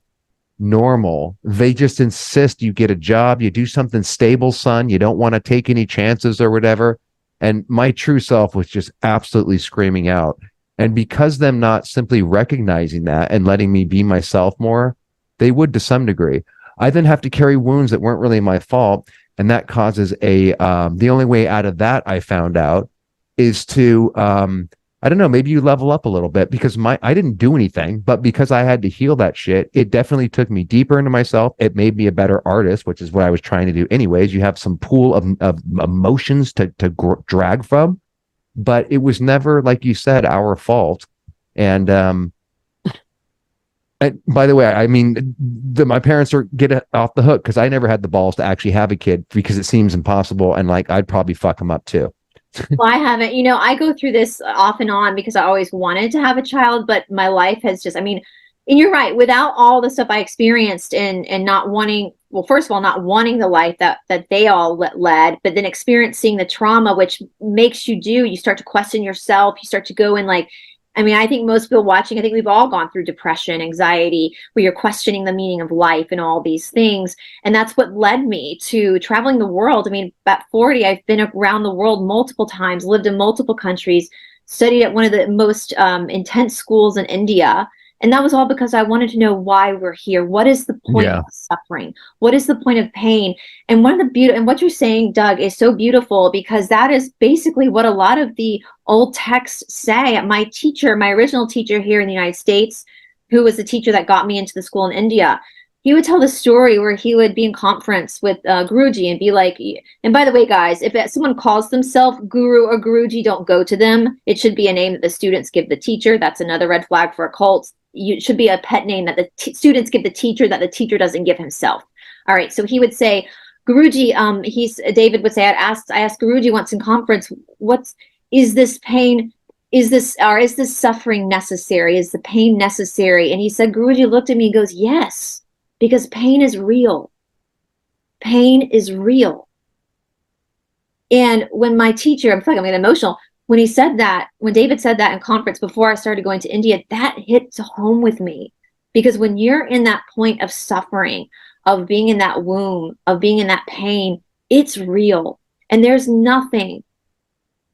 normal, they just insist you get a job, you do something stable, son. You don't want to take any chances or whatever. And my true self was just absolutely screaming out. And because them not simply recognizing that and letting me be myself more, they would to some degree. I then have to carry wounds that weren't really my fault. And that causes the only way out of that, I found out, is to, I don't know, maybe you level up a little bit, because I didn't do anything, but because I had to heal that shit, it definitely took me deeper into myself. It made me a better artist, which is what I was trying to do anyways. You have some pool of emotions to drag from, but it was never, like you said, our fault. And by the way, I mean, my parents get off the hook, because I never had the balls to actually have a kid, because it seems impossible. And like, I'd probably fuck them up too. Well, I haven't. I go through this off and on because I always wanted to have a child, but my life has just, and you're right, without all the stuff I experienced and not wanting, well, first of all, not wanting the life that they all led, but then experiencing the trauma, which makes you start to question yourself. You start to go in like, I think most people watching, I think we've all gone through depression, anxiety, where you're questioning the meaning of life and all these things. And that's what led me to traveling the world. At 40, I've been around the world multiple times, lived in multiple countries, studied at one of the most intense schools in India. And that was all because I wanted to know why we're here. What is the point of suffering? What is the point of pain? And what you're saying, Doug, is so beautiful, because that is basically what a lot of the old texts say. My original teacher here in the United States, who was the teacher that got me into the school in India, he would tell the story where he would be in conference with Guruji and be like, and by the way, guys, if someone calls themselves Guru or Guruji, don't go to them. It should be a name that the students give the teacher. That's another red flag for a cult. It should be a pet name that the students give the teacher that the teacher doesn't give himself. All right. So he would say, Guruji, David would say, I asked Guruji once in conference, is this pain? Is this suffering necessary? Is the pain necessary? And he said, Guruji looked at me and goes, yes, because pain is real. Pain is real. And when my teacher, I'm getting emotional, when David said that in conference before I started going to India, that hit home with me. Because when you're in that point of suffering, of being in that womb, of being in that pain, it's real. And there's nothing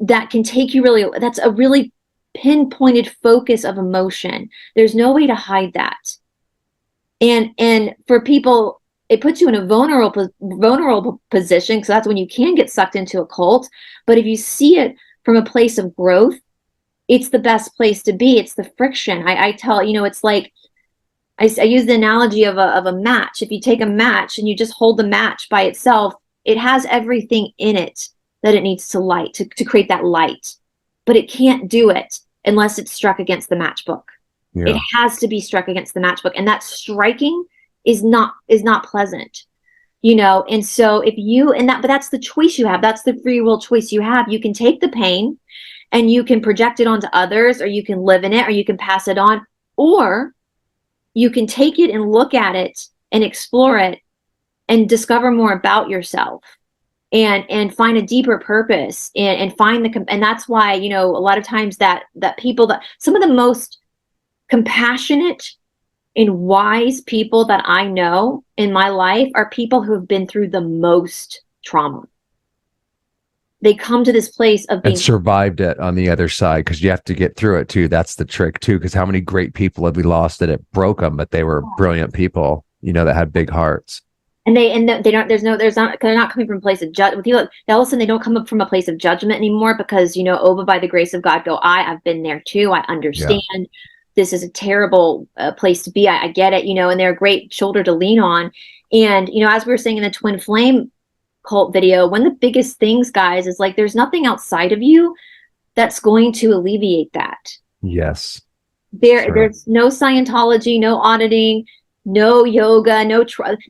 that can take you that's a really pinpointed focus of emotion. There's no way to hide that. And for people, it puts you in a vulnerable position, because that's when you can get sucked into a cult. But if you see it from a place of growth, it's the best place to be. It's the friction. I tell, it's like, I use the analogy of a match. If you take a match and you just hold the match by itself, it has everything in it that it needs to light, to create that light. But it can't do it unless it's struck against the matchbook. Yeah. It has to be struck against the matchbook. And that striking is not pleasant. And so but that's the choice you have. That's the free will choice you have. You can take the pain and you can project it onto others, or you can live in it, or you can pass it on, or you can take it and look at it and explore it and discover more about yourself and find a deeper purpose and find and that's why, a lot of times that people, some of the most compassionate and wise people that I know in my life are people who have been through the most trauma. They come to this place of being, and survived it on the other side, because you have to get through it too. That's the trick too, because how many great people have we lost that it broke them, but they were brilliant people, that had big hearts. And they're not coming from a place of judgment. All of a sudden they don't come up from a place of judgment anymore, because over by the grace of God go I've been there too. I understand. Yeah. This is a terrible place to be. I get it, and they're a great shoulder to lean on. And, as we were saying in the Twin Flame cult video, one of the biggest things, guys, is like, there's nothing outside of you that's going to alleviate that. Yes. There's no Scientology, no auditing, no yoga,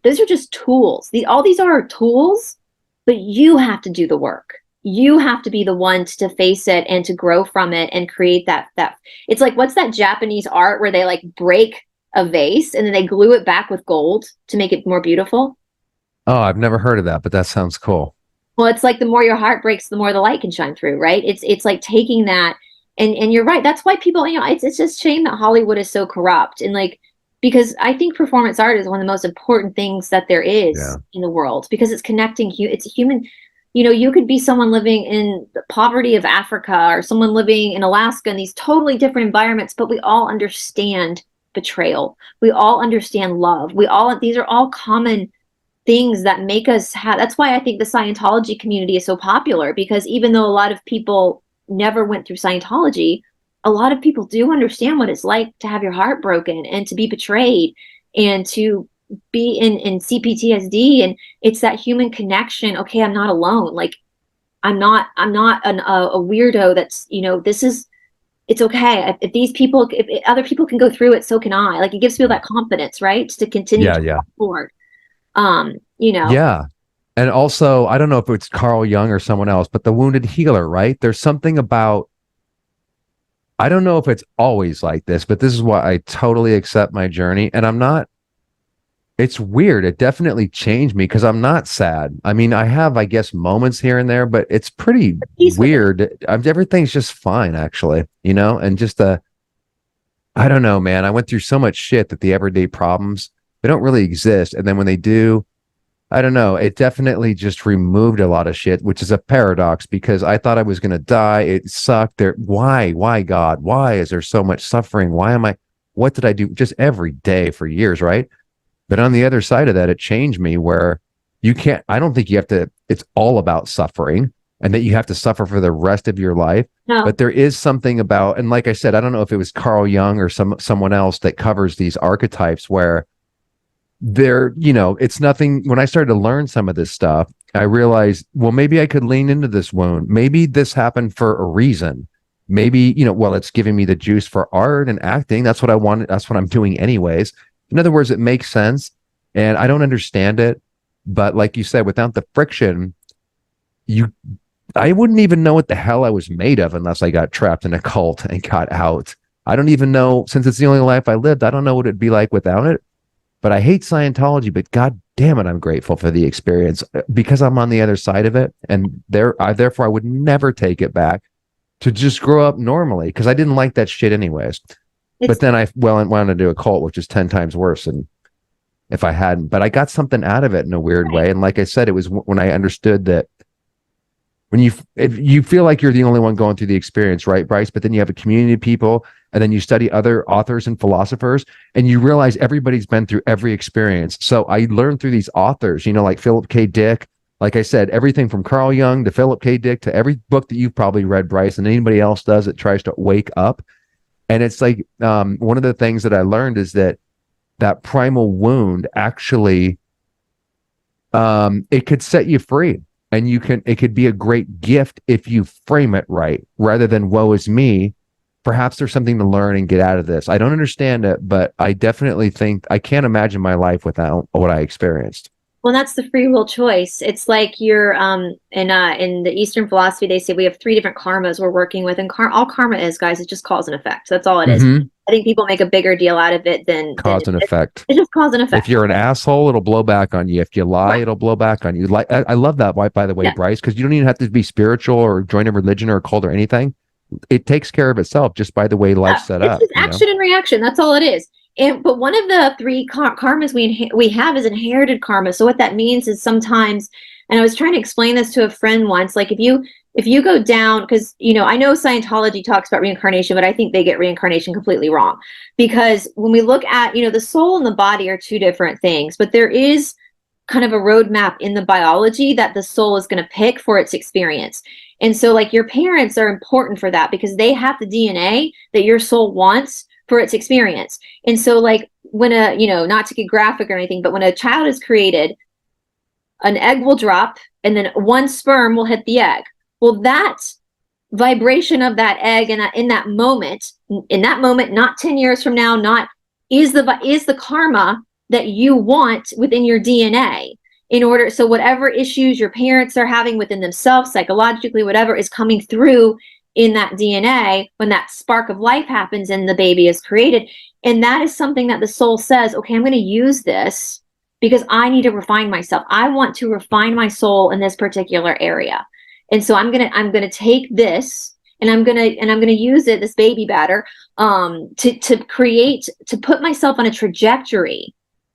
those are just tools. All these are tools, but you have to do the work. you have to be the one to face it and to grow from it and create that it's like, what's that Japanese art where they like break a vase and then they glue it back with gold to make it more beautiful? Oh, I've never heard of that, but that sounds cool. Well, it's like the more your heart breaks, the more the light can shine through, right? It's like taking that, and you're right. That's why people, it's just shame that Hollywood is so corrupt, and like, because I think performance art is one of the most important things that there is in the world, because it's connecting it's a human. You could be someone living in the poverty of Africa or someone living in Alaska in these totally different environments, but we all understand betrayal. We all understand love. These are all common things that make us have. That's why I think the Scientology community is so popular, because even though a lot of people never went through Scientology, a lot of people do understand what it's like to have your heart broken and to be betrayed and to be in CPTSD. And it's that human connection. Okay, I'm not alone. Like, I'm not a weirdo that's, it's okay. If these people, if other people can go through it, so can I. Like, it gives people that confidence, right? To continue to walk forward. Yeah. And also, I don't know if it's Carl Jung or someone else, but the wounded healer, right? There's something about, I don't know if it's always like this, but this is why I totally accept my journey. And I'm not, it's weird. It definitely changed me because I'm not sad. I mean, I have, I guess, moments here and there, but it's pretty weird. Everything's just fine, actually, and just I don't know, man. I went through so much shit that the everyday problems, they don't really exist. And then when they do, I don't know, it definitely just removed a lot of shit, which is a paradox because I thought I was going to die. It sucked. Why, God? Why is there so much suffering? What did I do just every day for years, right? But on the other side of that, it changed me where I don't think you have to, it's all about suffering and that you have to suffer for the rest of your life. No. But there is something about, and like I said, I don't know if it was Carl Jung or someone else that covers these archetypes where it's nothing. When I started to learn some of this stuff, I realized, well, maybe I could lean into this wound. Maybe this happened for a reason. Maybe, it's giving me the juice for art and acting. That's what I wanted. That's what I'm doing anyways. In other words, it makes sense. And I don't understand it. But like you said, without the friction, I wouldn't even know what the hell I was made of unless I got trapped in a cult and got out. I don't even know, since it's the only life I lived, I don't know what it'd be like without it. But I hate Scientology, but God damn it, I'm grateful for the experience because I'm on the other side of it. And therefore, I would never take it back to just grow up normally because I didn't like that shit anyways. But then I wanted to do a cult, which is 10 times worse than if I hadn't. But I got something out of it in a weird way. And like I said, it was when I understood that if you feel like you're the only one going through the experience, right, Brice? But then you have a community of people, and then you study other authors and philosophers, and you realize everybody's been through every experience. So I learned through these authors, like Philip K. Dick. Like I said, everything from Carl Jung to Philip K. Dick to every book that you've probably read, Brice, and anybody else does that tries to wake up. And it's like one of the things that I learned is that primal wound actually, it could set you free. And it could be a great gift if you frame it right, rather than woe is me. Perhaps there's something to learn and get out of this. I don't understand it, but I definitely think I can't imagine my life without what I experienced. Well, that's the free will choice. It's like you're in the Eastern philosophy, they say we have 3 different karmas we're working with, and all karma is, guys, it's just cause and effect. That's all it is. I think people make a bigger deal out of it than cause and effect. It's just cause and effect. If you're an asshole, it'll blow back on you. If you lie, it'll blow back on you. Like I love that, by the way, Brice, because you don't even have to be spiritual or join a religion or a cult or anything. It takes care of itself just by the way life's set up. It's just action and reaction. That's all it is. But one of the 3 karmas we have is inherited karma. So what that means is sometimes, and I was trying to explain this to a friend once, like if you go down, because I know Scientology talks about reincarnation, but I think they get reincarnation completely wrong, because when we look at the soul and the body are 2 different things, but there is kind of a roadmap in the biology that the soul is going to pick for its experience. And so like your parents are important for that because they have the DNA that your soul wants for its experience. And so like when not to get graphic or anything, but when a child is created, an egg will drop and then 1 sperm will hit the egg. Well, that vibration of that egg and in that moment, not 10 years from now, is the karma that you want within your DNA. in order, so whatever issues your parents are having within themselves, psychologically, whatever is coming through in that DNA, when that spark of life happens and the baby is created. And that is something that the soul says, okay, I'm going to use this because I need to refine myself. I want to refine my soul in this particular area. And so I'm going to take this and I'm going to use it, this baby batter, to put myself on a trajectory,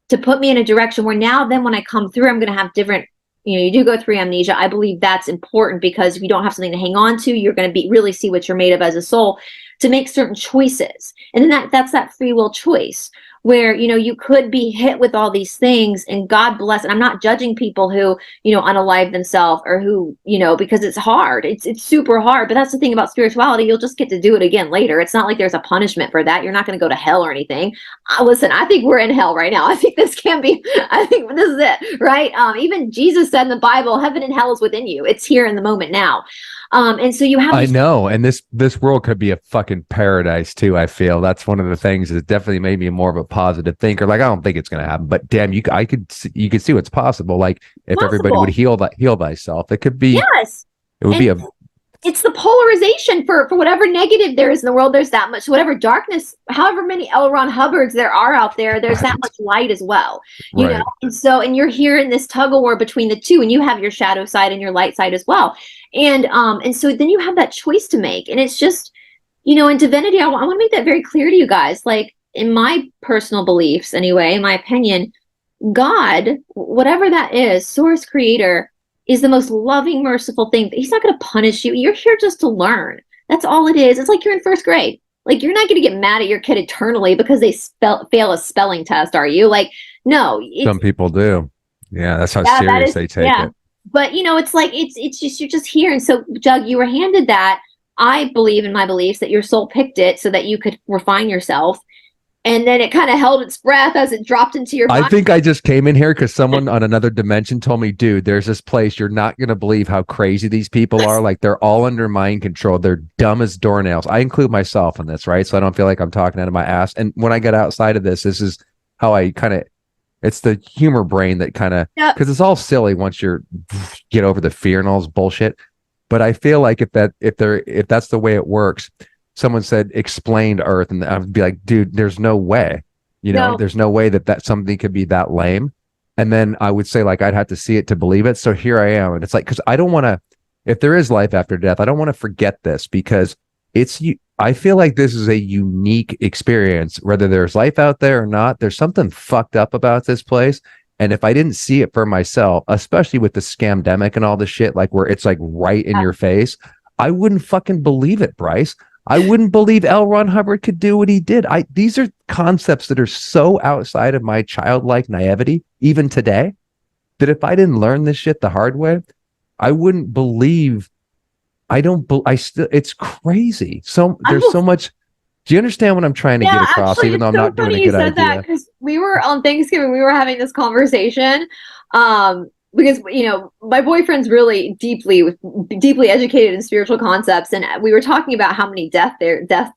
to put me in a direction where now then when I come through, I'm going to have different, you do go through amnesia. I believe that's important because if you don't have something to hang on to, you're going to really see what you're made of as a soul, to make certain choices. And then that's that free will choice where, you could be hit with all these things, and God bless. And I'm not judging people who, unalive themselves or who, because it's hard. It's super hard. But that's the thing about spirituality. You'll just get to do it again later. It's not like there's a punishment for that. You're not going to go to hell or anything. Listen, I think we're in hell right now. I think this is it, right? Even Jesus said in the Bible, heaven and hell is within you. It's here in the moment now. And so you have, I know, and this world could be a fucking paradise too. I feel that's one of the things that definitely made me more of a positive thinker. Like, I don't think it's going to happen, but damn, you could see what's possible. Like, if everybody would heal thyself, it could be. Yes, it would be it's the polarization for whatever negative there is in the world. There's that much, whatever darkness, however many L. Ron Hubbards there are out there, there's that much light as well, you know? And you're here in this tug of war between the two, and you have your shadow side and your light side as well. And so then you have that choice to make. And it's just, in divinity, I want to make that very clear to you guys. Like, in my personal beliefs, anyway, in my opinion, God, whatever that is, source, creator, is the most loving, merciful thing. He's not going to punish you. You're here just to learn. That's all it is. It's like you're in first grade. Like, you're not going to get mad at your kid eternally because they fail a spelling test, are you? Like, no. Some people do. Yeah, that's how serious they take it. But, it's like, it's just, you're just here. And so, Doug, you were handed that. I believe in my beliefs that your soul picked it so that you could refine yourself. And then it kind of held its breath as it dropped into your body. I think I just came in here because someone on another dimension told me, dude, there's this place. You're not going to believe how crazy these people are. Like, they're all under mind control. They're dumb as doornails. I include myself in this, right? So I don't feel like I'm talking out of my ass. And when I get outside of this is how I kind of, it's the humor brain that kind of, because it's all silly once you're get over the fear and all this bullshit. But I feel like if that's the way it works, someone said explained Earth, and I would be like, dude, there's no way, there's no way that something could be that lame. And then I would say, like, I'd have to see it to believe it. So here I am. And it's like, because I don't want to, if there is life after death, I don't want to forget this, because I feel like this is a unique experience, whether there's life out there or not. There's something fucked up about this place. And if I didn't see it for myself, especially with the scamdemic and all the shit, like where it's like right in your face, I wouldn't fucking believe it, Brice. I wouldn't believe L. Ron Hubbard could do what he did. These are concepts that are so outside of my childlike naivety, even today, that if I didn't learn this shit the hard way, I wouldn't believe. It's crazy. So there's so much. Do you understand what I'm trying to get across? Actually, even though I'm not doing a good idea. That because we were on Thanksgiving, we were having this conversation. Because my boyfriend's really deeply educated in spiritual concepts, and we were talking about how many death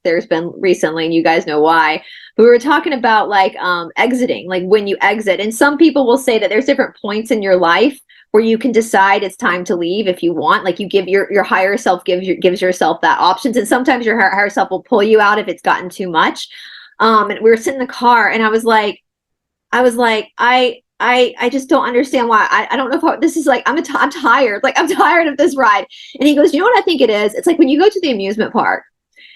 there's been recently, and you guys know why. But we were talking about like exiting, like when you exit, and some people will say that there's different points in your life where you can decide it's time to leave if you want. Like, you give your higher self gives yourself that options, and sometimes your higher self will pull you out if it's gotten too much. And we were sitting in the car, and I was like, I just don't understand why. I don't know if this is like, I'm tired. Like, I'm tired of this ride. And he goes, you know what I think it is? It's like when you go to the amusement park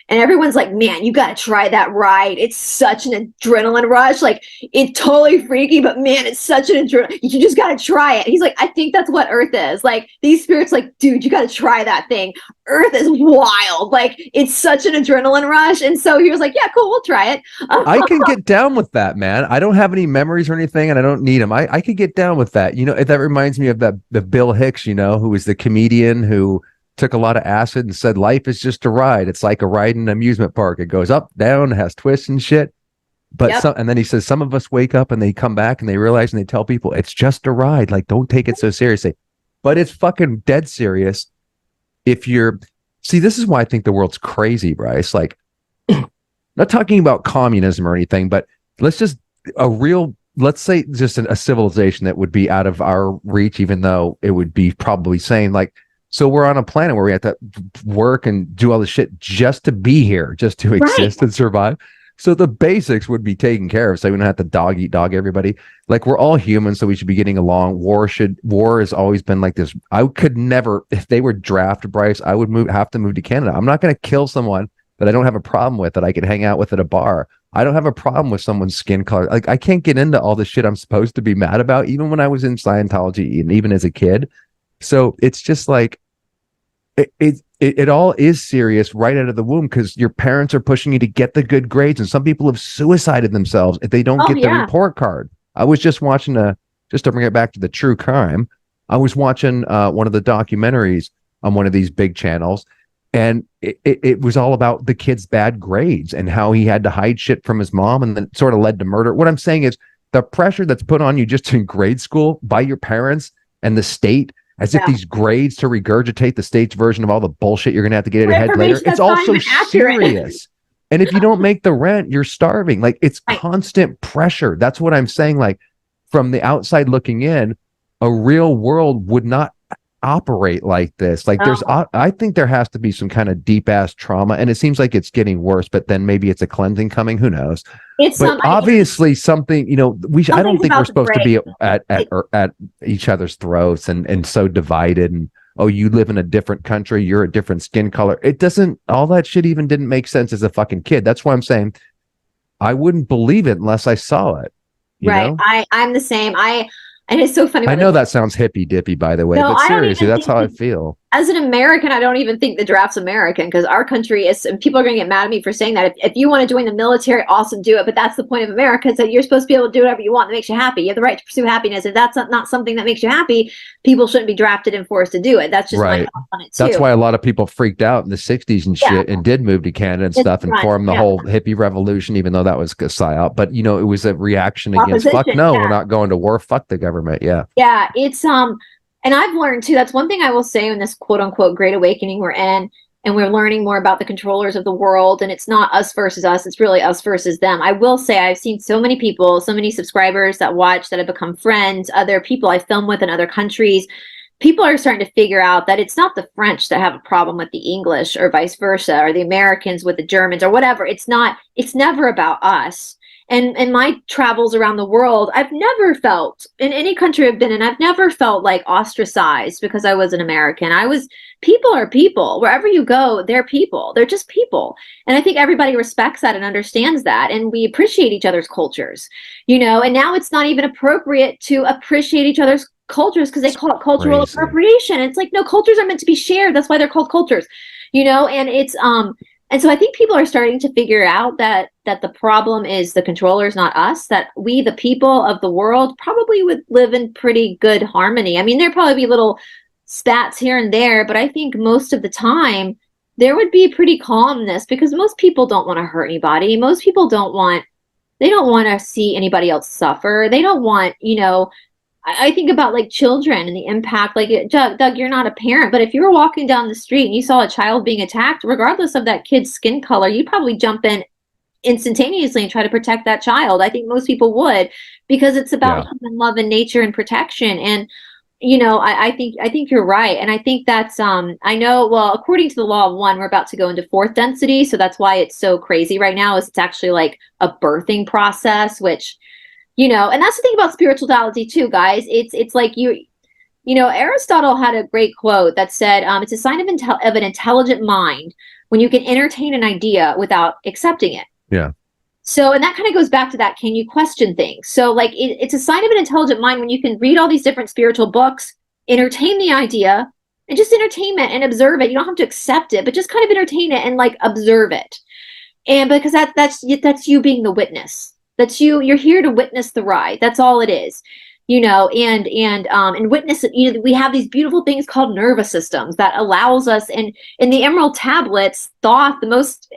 and everyone's like, man, you got to try that ride. It's such an adrenaline rush. Like, it's totally freaky, but man, it's such an adrenaline. You just got to try it. He's like, I think that's what Earth is. Like, these spirits like, dude, you got to try that thing. Earth is wild. Like, it's such an adrenaline rush. And so he was like, yeah, cool, we'll try it. I can get down with that, man. I don't have any memories or anything, and I don't need them. I could get down with that. That reminds me of the Bill Hicks, who was the comedian who took a lot of acid and said life is just a ride. It's like a ride in an amusement park. It goes up, down, has twists and shit. But and then he says some of us wake up and they come back and they realize and they tell people it's just a ride. Like, don't take it so seriously. But it's fucking dead serious. This is why I think the world's crazy, Brice. Like, not talking about communism or anything, but let's just a real let's say just a civilization that would be out of our reach, even though it would be probably saying like, so we're on a planet where we have to work and do all this shit just to be here, just to exist and survive. So the basics would be taken care of. So we don't have to dog eat dog everybody. Like, we're all human, so we should be getting along. War has always been like this. I could never, if they were draft Brice, I would have to move to Canada. I'm not going to kill someone that I don't have a problem with, that I could hang out with at a bar. I don't have a problem with someone's skin color. Like, I can't get into all the shit I'm supposed to be mad about, even when I was in Scientology and even as a kid. So it's just like, it all is serious right out of the womb, because your parents are pushing you to get the good grades, and some people have suicided themselves if they don't get the report card. I was just watching just to bring it back to the true crime, I was watching one of the documentaries on one of these big channels, and it was all about the kid's bad grades and how he had to hide shit from his mom, and then sort of led to murder. What I'm saying is, the pressure that's put on you just in grade school by your parents and the state, as if these grades to regurgitate the state's version of all the bullshit you're going to have to get in your head later. It's also serious. And if you don't make the rent, you're starving. Like, it's constant pressure. That's what I'm saying. Like, from the outside looking in, a real world would not operate like this. Like, I think there has to be some kind of deep ass trauma, and it seems like it's getting worse, but then maybe it's a cleansing coming. Who knows? But obviously something, I don't think we're supposed to be at each other's throats and so divided, and you live in a different country, you're a different skin color. It doesn't, all that shit even didn't make sense as a fucking kid. That's why I'm saying I wouldn't believe it unless I saw it. You know? I'm the same. And it's so funny. I know that sounds hippy dippy, by the way, but seriously, that's how I feel. As an American, I don't even think the draft's American, because our country is, and people are going to get mad at me for saying that. If you want to join the military, awesome, do it. But that's the point of America, is that you're supposed to be able to do whatever you want that makes you happy. You have the right to pursue happiness. If that's not something that makes you happy, people shouldn't be drafted and forced to do it. That's just my thought on it too. That's why a lot of people freaked out in the 60s and shit, and did move to Canada and stuff, and formed the whole hippie revolution, even though that was a psyop. But, it was a reaction against, fuck no, we're not going to war. Fuck the government. Yeah, it's and I've learned too, that's one thing I will say in this quote unquote great awakening we're in, and we're learning more about the controllers of the world, and it's not us versus us, it's really us versus them. I will say I've seen so many people, so many subscribers that watch, that have become friends, other people I film with in other countries. People are starting to figure out that it's not the French that have a problem with the English, or vice versa, or the Americans with the Germans, or whatever. It's never about us. And in my travels around the world, I've never felt, in any country I've been in, I've never felt like ostracized because I was an American. People are people. Wherever you go, they're people. They're just people. And I think everybody respects that and understands that. And we appreciate each other's cultures, and now it's not even appropriate to appreciate each other's cultures, because they call it cultural appropriation. It's like, no, cultures are meant to be shared. That's why they're called cultures, and it's, and so I think people are starting to figure out that the problem is the controllers, not us, that we, the people of the world, probably would live in pretty good harmony. I mean, there'd probably be little spats here and there, but I think most of the time there would be pretty calmness, because most people don't want to hurt anybody. Most people don't want to see anybody else suffer. They don't want, I think about like children and the impact. Like, Doug, you're not a parent, but if you were walking down the street and you saw a child being attacked, regardless of that kid's skin color, you'd probably jump in instantaneously and try to protect that child. I think most people would, because it's about human love and nature and protection. And I think you're right. And I think that's I know, well, according to the law of one, we're about to go into fourth density, so that's why it's so crazy right now, is it's actually like a birthing process, which and that's the thing about spirituality too, guys. It's like Aristotle had a great quote that said, it's a sign of an intelligent mind when you can entertain an idea without accepting it. Yeah. So, and that kind of goes back to that, can you question things? So like, it's a sign of an intelligent mind when you can read all these different spiritual books, entertain the idea, and just entertain it and observe it. You don't have to accept it, but just kind of entertain it and like observe it. And because that's you being the witness. That's you're here to witness the ride. That's all it is, and witness it. We have these beautiful things called nervous systems that allows us, and in the Emerald Tablets, Thoth, the most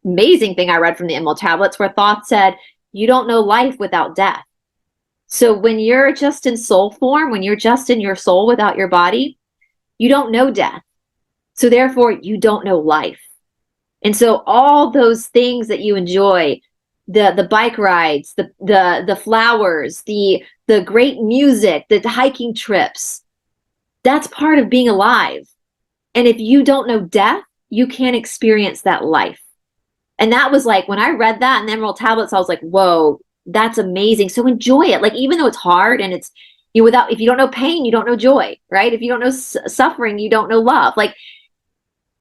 amazing thing I read from the Emerald Tablets, where Thoth said, you don't know life without death. So when you're just in soul form, when you're just in your soul without your body, you don't know death. So therefore, you don't know life. And so all those things that you enjoy, the bike rides, the flowers, the great music, the hiking trips. That's part of being alive. And if you don't know death, you can't experience that life. And that was like, when I read that in the Emerald Tablets, I was like, whoa, that's amazing. So enjoy it. Like, even though it's hard and it's, you know, without, if you don't know pain, you don't know joy, right? If you don't know suffering, you don't know love. Like,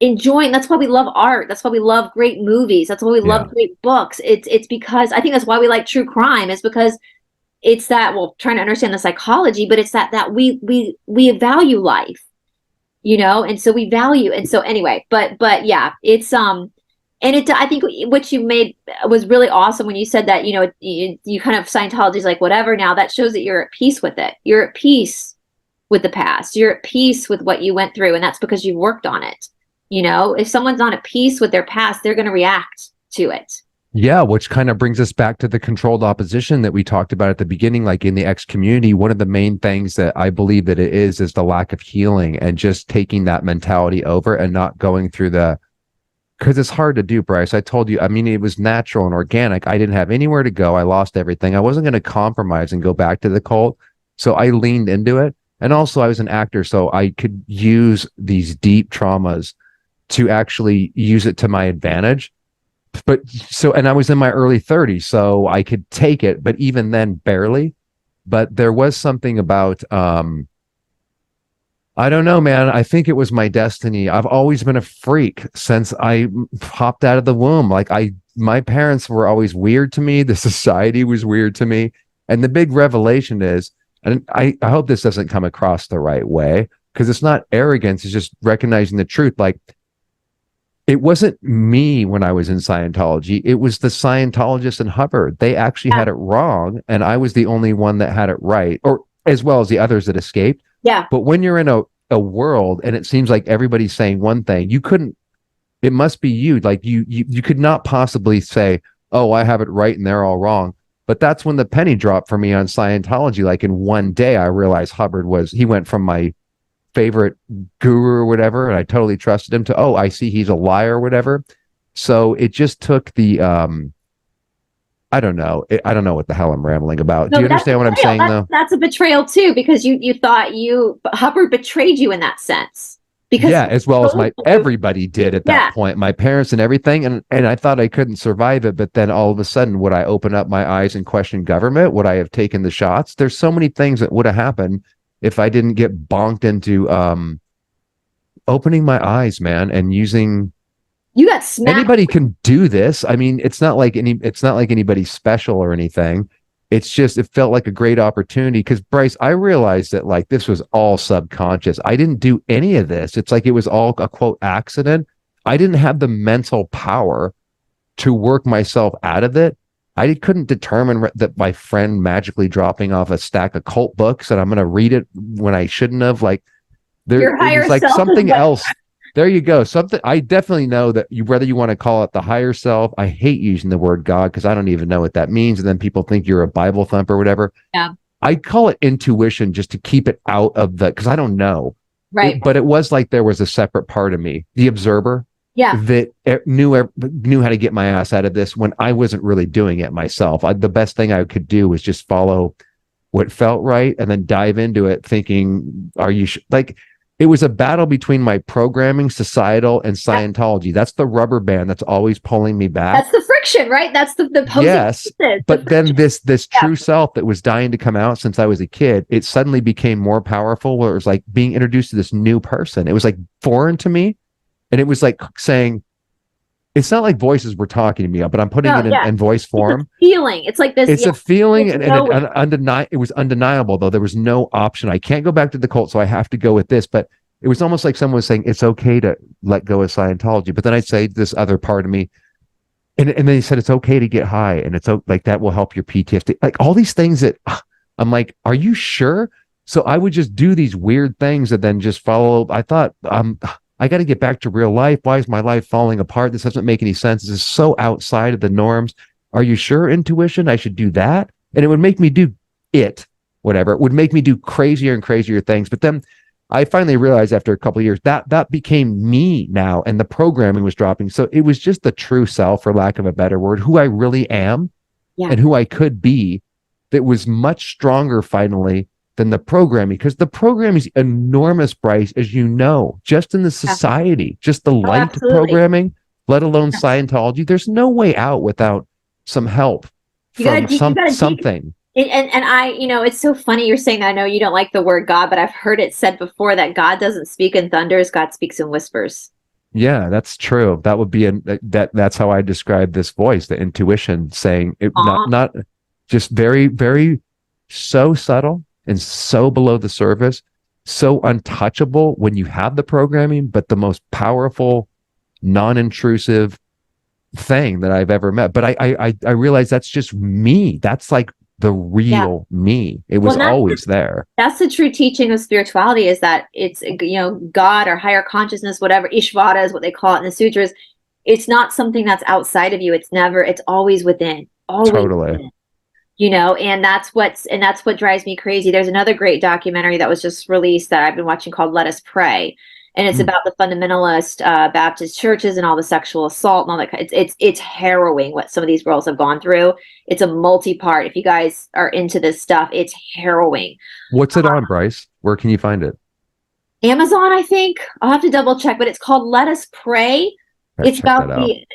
enjoying, that's why we love art. That's why we love great movies. That's why we love great books. It's because, I think that's why we like true crime, is because it's that, well, trying to understand the psychology, but it's that we value life, you know, and so we value. And so anyway, but yeah, it's and it, I think what you made was really awesome when you said that, you know, you kind of, Scientology is like whatever now. That shows that you're at peace with it. You're at peace with the past. You're at peace with what you went through, and that's because you worked on it. You know, if someone's not at peace with their past, they're going to react to it. Yeah, which kind of brings us back to the controlled opposition that we talked about at the beginning. Like in the X community, one of the main things that I believe that it is the lack of healing and just taking that mentality over and not going through because it's hard to do, Brice. I told you, I mean, it was natural and organic. I didn't have anywhere to go. I lost everything. I wasn't going to compromise and go back to the cult. So I leaned into it. And also I was an actor, so I could use these deep traumas to actually use it to my advantage. But so, and I was in my early 30s, so I could take it, but even then barely. But there was something about, I don't know, man. I think it was my destiny. I've always been a freak since I popped out of the womb. Like my parents were always weird to me. The society was weird to me. And the big revelation is, and I hope this doesn't come across the right way, because it's not arrogance. It's just recognizing the truth. Like, it wasn't me when I was in Scientology. It was the Scientologists in Hubbard. They actually had it wrong, and I was the only one that had it right, or as well as the others that escaped. Yeah. But when you're in a world and it seems like everybody's saying one thing, you couldn't. It must be you. Like you could not possibly say, "Oh, I have it right and they're all wrong." But that's when the penny dropped for me on Scientology. Like in one day, I realized Hubbard he went from my favorite guru or whatever, and I totally trusted him, to, oh, I see he's a liar or whatever. So it just took the I don't know what the hell I'm rambling about. No, do you understand what I'm saying? Though that's a betrayal too, because you thought Hubbard betrayed you in that sense. Because yeah, as well as everybody did at that point, my parents and everything, and I thought I couldn't survive it. But then all of a sudden, would I open up my eyes and question government? Would I have taken the shots? There's so many things that would have happened if I didn't get bonked into opening my eyes, man, and using. You got smacked. Anybody can do this. I mean, it's not like anybody's special or anything. It's just, it felt like a great opportunity, because Brice, I realized that like this was all subconscious. I didn't do any of this. It's like it was all a quote accident. I didn't have the mental power to work myself out of it. I couldn't determine that my friend magically dropping off a stack of cult books and I'm going to read it when I shouldn't have. Like, there was like something else. There you go. Something I definitely know that whether you want to call it the higher self. I hate using the word God because I don't even know what that means. And then people think you're a Bible thumper or whatever. Yeah. I call it intuition just to keep it out of because I don't know. Right. But it was like there was a separate part of me, the observer. Yeah. That knew how to get my ass out of this when I wasn't really doing it myself. The best thing I could do was just follow what felt right and then dive into it thinking, are you like, it was a battle between my programming, societal, and Scientology. That's the rubber band that's always pulling me back. That's the friction, right? That's the yes. But then this true self that was dying to come out since I was a kid, it suddenly became more powerful, where it was like being introduced to this new person. It was like foreign to me. And it was like saying, it's not like voices were talking to me, but I'm putting it in voice form. It's a feeling. It's like this. It's a feeling, and it was undeniable, though. There was no option. I can't go back to the cult, so I have to go with this. But it was almost like someone was saying, it's okay to let go of Scientology. But then I'd say this other part of me, and then he said, it's okay to get high, and it's like that will help your PTSD. Like all these things that I'm like, are you sure? So I would just do these weird things and then just follow. I thought, I got to get back to real life. Why is my life falling apart? This doesn't make any sense. This is so outside of the norms. Are you sure, intuition? I should do that? And it would make me do whatever. It would make me do crazier and crazier things. But then I finally realized after a couple of years that became me now, and the programming was dropping. So it was just the true self, for lack of a better word, who I really am. and who I could be that was much stronger finally than the programming, because the programming is enormous, Brice, as you know, just in the society, just the light programming, let alone Scientology. There's no way out without some help from something. And I, it's so funny you're saying that. I know you don't like the word God, but I've heard it said before that God doesn't speak in thunders, God speaks in whispers. Yeah, that's true. That would be that's how I describe this voice, the intuition saying it, not just very, very so subtle and so below the surface, so untouchable when you have the programming, but the most powerful, non-intrusive thing that I've ever met. But I realize that's just me. That's like the real me. It was always there. That's the true teaching of spirituality, is that it's, God or higher consciousness, whatever, Ishvara is what they call it in the sutras. It's not something that's outside of you. It's always within. Always totally. Within. And that's what drives me crazy. There's another great documentary that was just released that I've been watching called Let Us Pray. And it's about the fundamentalist Baptist churches and all the sexual assault and all that. It's harrowing what some of these girls have gone through. It's a multi-part. If you guys are into this stuff, it's harrowing. What's it on, Brice? Where can you find it? Amazon, I think. I'll have to double check, but it's called Let Us Pray. It's about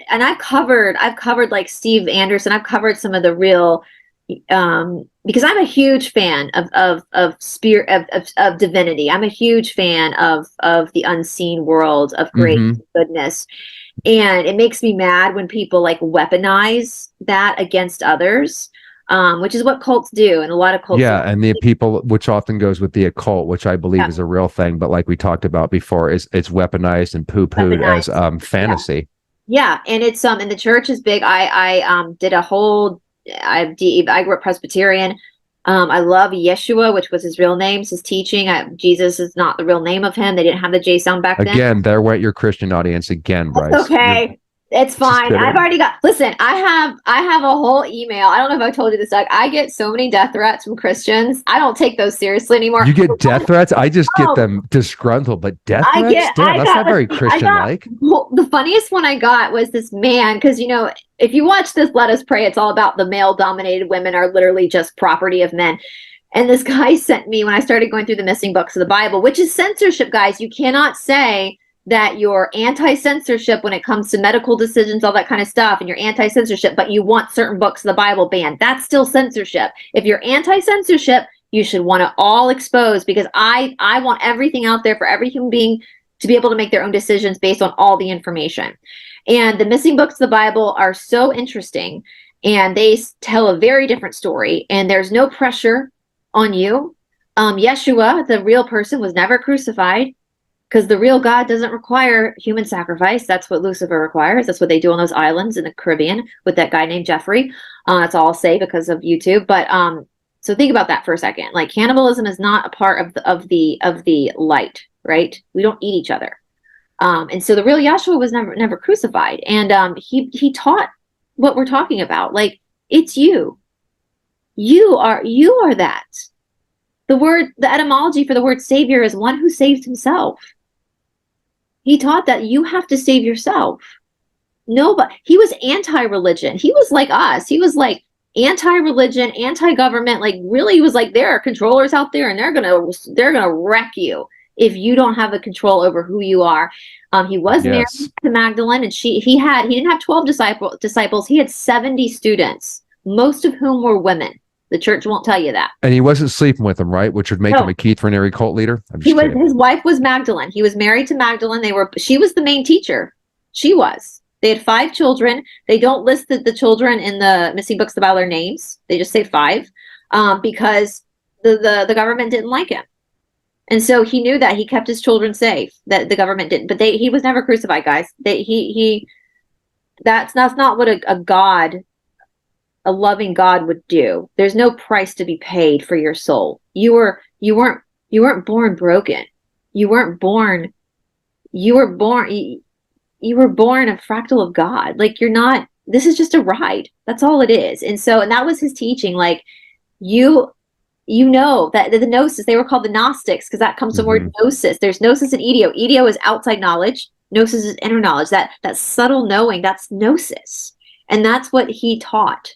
and I've covered like Steve Anderson. I've covered some of the real, because I'm a huge fan of spirit, of divinity. I'm a huge fan of the unseen world, of grace, goodness. And it makes me mad when people like weaponize that against others, which is what cults do. And a lot of cults. Yeah. And the people, which often goes with the occult, which I believe is a real thing. But like we talked about before, it's weaponized and poo-pooed as fantasy. Yeah. And it's, and the church is big. I did a whole, I grew up Presbyterian. I love Yeshua, which was his real name, his teaching. Jesus is not the real name of him. They didn't have the J sound back then. Again, there went your Christian audience again, Brice. Okay. It's fine. I've already got, listen, I have a whole email. I don't know if I told you this, Doug. I get so many death threats from Christians. I don't take those seriously anymore. You get death threats? I just get them disgruntled, but death threats? Damn, that's not very Christian-like. The funniest one I got was this man, because, if you watch this Let Us Pray, it's all about the male-dominated women are literally just property of men. And this guy sent me, when I started going through the missing books of the Bible, which is censorship, guys. You cannot say that you're anti-censorship when it comes to medical decisions, all that kind of stuff, and you're anti-censorship, but you want certain books of the Bible banned. That's still censorship. If you're anti-censorship, you should want it all exposed, because I want everything out there for every human being to be able to make their own decisions based on all the information. And the missing books of the Bible are so interesting, and they tell a very different story, and there's no pressure on you. Yeshua, the real person, was never crucified, because the real God doesn't require human sacrifice. That's what Lucifer requires. That's what they do on those islands in the Caribbean with that guy named Jeffrey. That's all I'll say because of YouTube. But so think about that for a second. Like, cannibalism is not a part of the light, right? We don't eat each other. And so the real Yeshua was never crucified. And he taught what we're talking about. Like, it's you. You are that. The etymology for the word savior is one who saves himself. He taught that you have to save yourself. Nobody. He was anti-religion. He was like us. He was like anti-religion, anti-government. Like, really, he was like, there are controllers out there, and they're gonna wreck you if you don't have the control over who you are. He was married to Magdalene, and he didn't have 12 disciples. He had 70 students, most of whom were women. The church won't tell you that. And he wasn't sleeping with them, right? Which would make him a Keith Raniere cult leader. His wife was Magdalene. He was married to Magdalene. She was the main teacher. She was. They had 5 children. They don't list the children in the missing books of the Bible, their names. They just say 5, because the government didn't like him. And so he knew that. He kept his children safe, that the government didn't. But he was never crucified, guys. That's not what a loving God would do. There's no price to be paid for your soul. You weren't born broken. You were born a fractal of God. Like, this is just a ride. That's all it is. And that was his teaching. Like, that the gnosis, they were called the Gnostics, because that comes from the word gnosis. There's gnosis and ideo. Ideo is outside knowledge. Gnosis is inner knowledge. That subtle knowing, that's gnosis. And that's what he taught.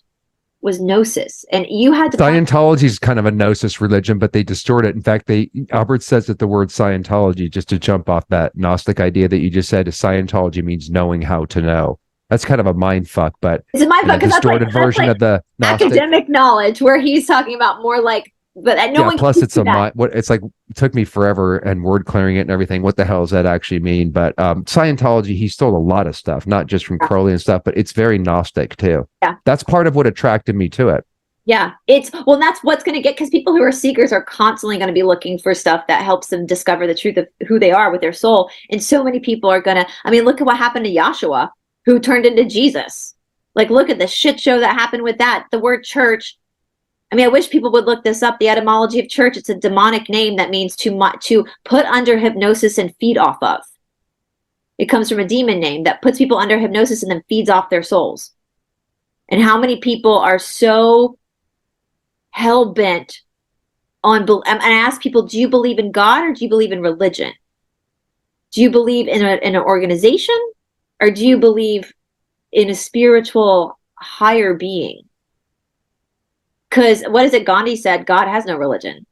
was gnosis, and you had to Scientology is kind of a gnosis religion, but they distort it. In fact, Albert says that the word Scientology, just to jump off that Gnostic idea that you just said, Scientology means knowing how to know. That's kind of a mind fuck, but it's a mind fuck because distorted version of the Gnostic academic knowledge, where he's talking about more like, but knowing. Yeah, plus it's it's like, it took me forever and word clearing it and everything. What the hell does that actually mean? But Scientology, he stole a lot of stuff, not just from Crowley and stuff, but it's very Gnostic too. Yeah, that's part of what attracted me to it. Yeah, well, that's what's going to get, because people who are seekers are constantly going to be looking for stuff that helps them discover the truth of who they are with their soul. And so many people are going to, I mean, look at what happened to Yahshua, who turned into Jesus. Like, look at the shit show that happened with that. The word church, I mean, I wish people would look this up. The etymology of church, it's a demonic name that means to put under hypnosis and feed off of. It comes from a demon name that puts people under hypnosis and then feeds off their souls. And how many people are so hell-bent on, and I ask people, do you believe in God or do you believe in religion? Do you believe in an organization, or do you believe in a spiritual higher being? Because what is it Gandhi said? God has no religion.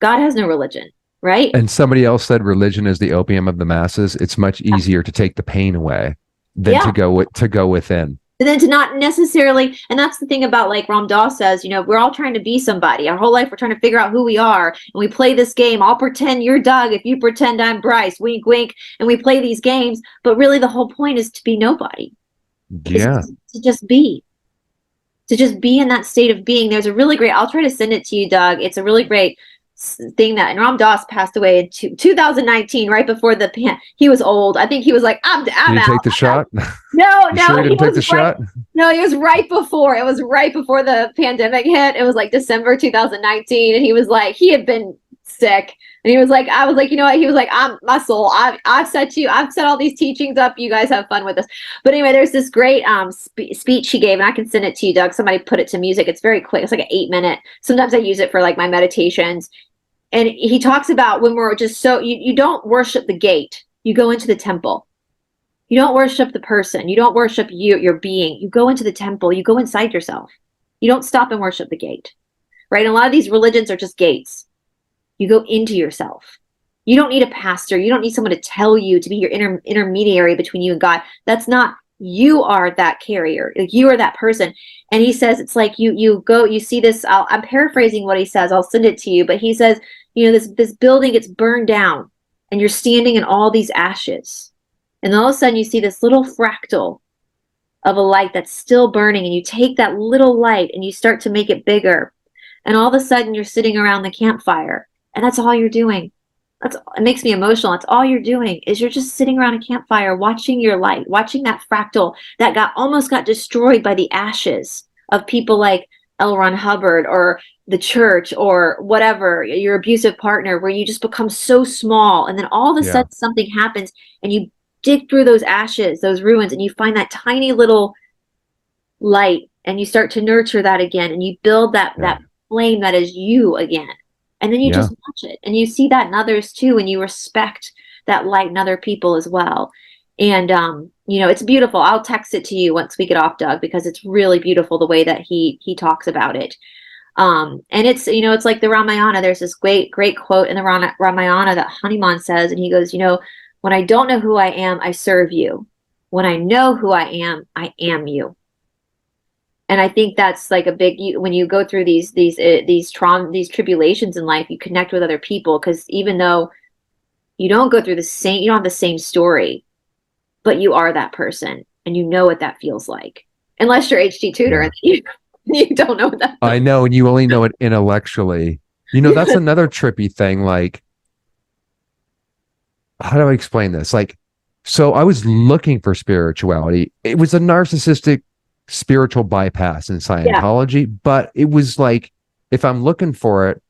God has no religion, right? And somebody else said religion is the opium of the masses. It's much easier to take the pain away than to go within. And then to not necessarily, and that's the thing about, like Ram Dass says, we're all trying to be somebody. Our whole life we're trying to figure out who we are. And we play this game. I'll pretend you're Doug if you pretend I'm Brice. Wink, wink. And we play these games. But really the whole point is to be nobody. Yeah. To just be. To just be in that state of being. There's a really great, I'll try to send it to you, Doug. It's a really great thing that, and Ram Dass passed away in 2019, right before he was old. I think he was like, I'm Did he out. take the shot? No, sure he didn't take the shot? No, it was right before. It was right before the pandemic hit. It was like December 2019, and he was like, he had been sick, and he was like, I was like, you know what? He was like, I'm my soul. I've set all these teachings up. You guys have fun with this. But anyway, there's this great speech he gave, and I can send it to you, Doug. Somebody put it to music. It's very quick. It's like an 8-minute. Sometimes I use it for like my meditations. And he talks about when we're just you don't worship the gate. You go into the temple. You don't worship the person. You don't worship your being. You go into the temple. You go inside yourself. You don't stop and worship the gate, right? And a lot of these religions are just gates. You go into yourself. You don't need a pastor. You don't need someone to tell you to be your intermediary between you and God. That's not, you are that carrier. Like, you are that person. And he says, it's like you go, you see this, I'm paraphrasing what he says. I'll send it to you. But he says, this building gets burned down and you're standing in all these ashes. And all of a sudden you see this little fractal of a light that's still burning, and you take that little light and you start to make it bigger. And all of a sudden you're sitting around the campfire, and that's all you're doing. It makes me emotional. That's all you're doing, is you're just sitting around a campfire watching your light, watching that fractal that almost got destroyed by the ashes of people like L. Ron Hubbard or the church or whatever, your abusive partner, where you just become so small. And then all of a sudden something happens, and you dig through those ashes, those ruins, and you find that tiny little light, and you start to nurture that again, and you build that flame that is you again. And then you just watch it, and you see that in others too, and you respect that light in other people as well. And it's beautiful. I'll text it to you once we get off, Doug, because it's really beautiful the way that he talks about it. And it's, it's like the Ramayana. There's this great quote in the Ramayana that Hanuman says, and he goes, when I don't know who I am, I serve you. When I know who I am you. And I think that's like a big, when you go through these tribulations in life, you connect with other people, because even though you don't go through you don't have the same story, but you are that person, and you know what that feels like. Unless you're HT Tutor, and you don't know what that feels like. I know, and you only know it intellectually. That's another trippy thing. Like, how do I explain this? Like, so I was looking for spirituality. It was a narcissistic spiritual bypass in Scientology, but it was like, if I'm looking for it,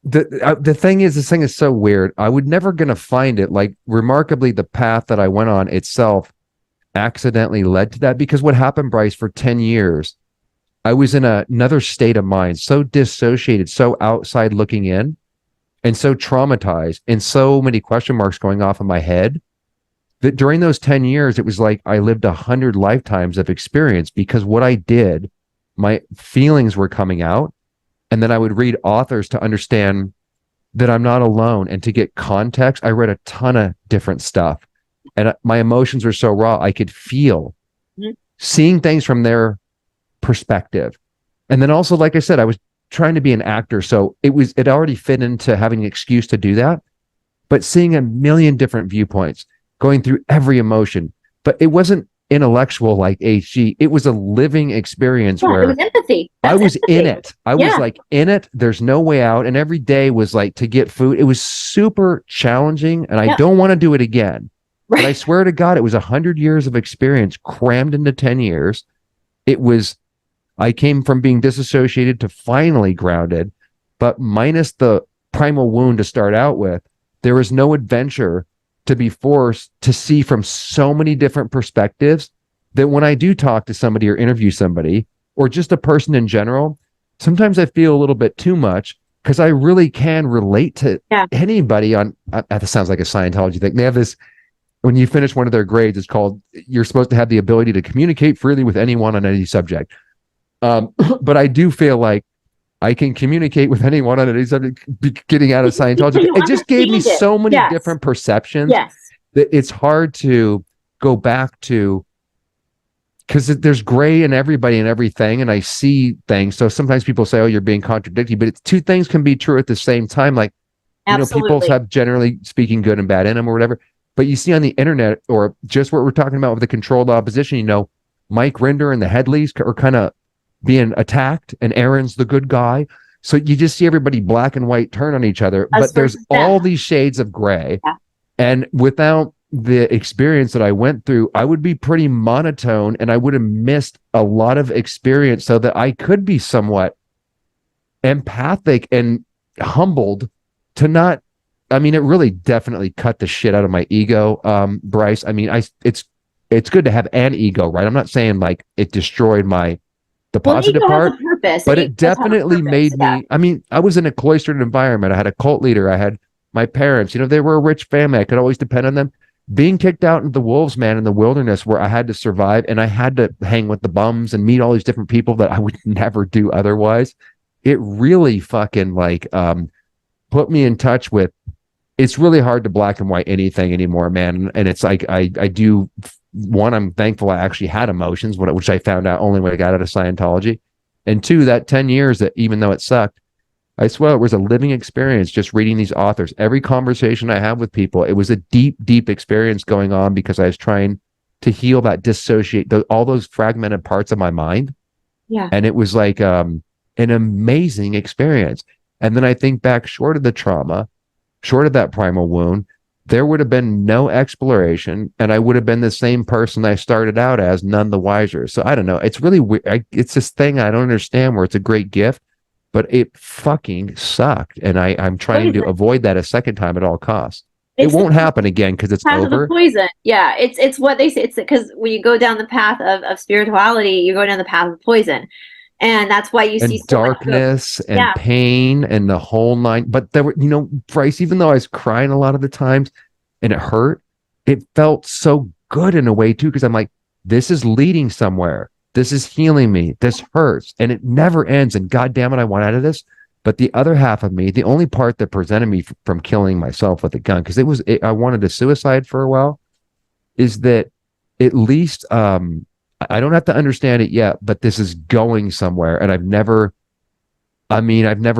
the thing is, this thing is so weird. I would never gonna find it. Like, remarkably, the path that I went on itself accidentally led to that, because what happened, Brice, for 10 years, I was in another state of mind, so dissociated, so outside looking in, and so traumatized, and so many question marks going off in my head, that during those 10 years, it was like I lived 100 lifetimes of experience, because what I did, my feelings were coming out. And then I would read authors to understand that I'm not alone, and to get context. I read a ton of different stuff, and my emotions were so raw. I could feel seeing things from their perspective. And then also, like I said, I was trying to be an actor. So it already fit into having an excuse to do that, but seeing a million different viewpoints, going through every emotion. But it wasn't intellectual like HG. It was a living experience where it was empathy. I was in it. I was like in it. There's no way out. And every day was like to get food. It was super challenging, and I don't want to do it again. Right. But I swear to God, it was 100 years of experience crammed into 10 years. I came from being disassociated to finally grounded, but minus the primal wound to start out with. There was no adventure to be forced to see from so many different perspectives, that when I do talk to somebody or interview somebody, or just a person in general, sometimes I feel a little bit too much, because I really can relate to anybody on, that sounds like a Scientology thing. They have this, when you finish one of their grades, it's called, you're supposed to have the ability to communicate freely with anyone on any subject. But I do feel like I can communicate with anyone on any subject getting out of Scientology. It just gave me so many different perceptions that it's hard to go back to, because there's gray in everybody and everything, and I see things. So sometimes people say, oh, you're being contradictory, but two things can be true at the same time. Like, people have, generally speaking, good and bad in them or whatever. But you see on the internet, or just what we're talking about with the controlled opposition, Mike Rinder and the Headleys are kind of being attacked, and Aaron's the good guy. So you just see everybody black and white turn on each other, but there's all these shades of gray. And without the experience that I went through, I would be pretty monotone, and I would have missed a lot of experience, so that I could be somewhat empathic and humbled to not, it really definitely cut the shit out of my ego, Brice. It's good to have an ego, right? I'm not saying like it destroyed the positive part, but it definitely made me, I was in a cloistered environment. I had a cult leader. I had my parents, they were a rich family. I could always depend on them. Being kicked out into the wolves, man, in the wilderness, where I had to survive, and I had to hang with the bums and meet all these different people that I would never do otherwise. It really fucking put me in touch with, it's really hard to black and white anything anymore, man. And it's like, I do, one, I'm thankful I actually had emotions, which I found out only when I got out of Scientology. And two, that 10 years, that even though it sucked, I swear it was a living experience just reading these authors. Every conversation I have with people, it was a deep, deep experience going on, because I was trying to heal that all those fragmented parts of my mind. Yeah. And it was like an amazing experience. And then I think back, short of the trauma, short of that primal wound, there would have been no exploration, and I would have been the same person I started out as, none the wiser. So I don't know. It's really weird. It's this thing I don't understand, where it's a great gift, but it fucking sucked. And I'm trying to avoid that a second time at all costs. It won't happen again, because it's over. Poison. Yeah. It's what they say. It's because when you go down the path of spirituality, you go down the path of poison. And that's why you see darkness and pain and the whole nine. But there were, Brice, even though I was crying a lot of the times and it hurt, it felt so good in a way too, because I'm like, this is leading somewhere. This is healing me. This hurts, and it never ends. And God damn it, I want out of this. But the other half of me, the only part that prevented me from killing myself with a gun, because I wanted to suicide for a while, is that at least I don't have to understand it yet, but this is going somewhere. And I've never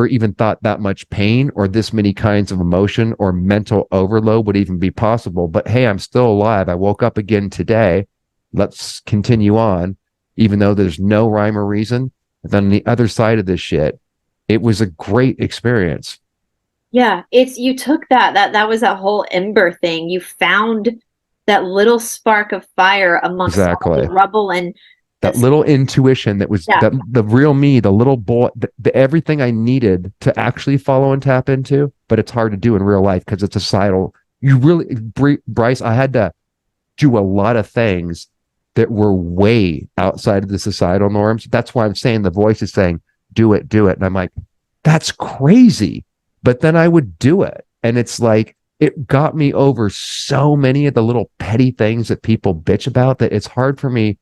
even thought that much pain or this many kinds of emotion or mental overload would even be possible. But hey, I'm still alive. I woke up again today. Let's continue on, even though there's no rhyme or reason. And then on the other side of this shit, it was a great experience. Yeah, you took that was that whole ember thing. You found that little spark of fire amongst all the rubble, and that little intuition that was the real me, the little boy, the everything I needed to actually follow and tap into. But it's hard to do in real life, because it's societal. Brice, I had to do a lot of things that were way outside of the societal norms. That's why I'm saying the voice is saying, do it. And I'm like, that's crazy. But then I would do it. And it's like, it got me over so many of the little petty things that people bitch about that it's hard for me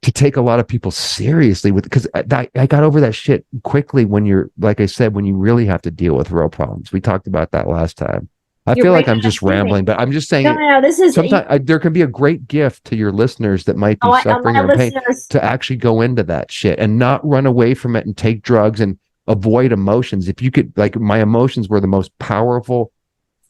to take a lot of people seriously with, because I got over that shit quickly when you're, like I said, when you really have to deal with real problems. We talked about that last time. I feel like I'm just rambling, but I'm just saying, no, this is sometimes there can be a great gift to your listeners that might be suffering or pain to actually go into that shit and not run away from it and take drugs and avoid emotions. If you could, like, my emotions were the most powerful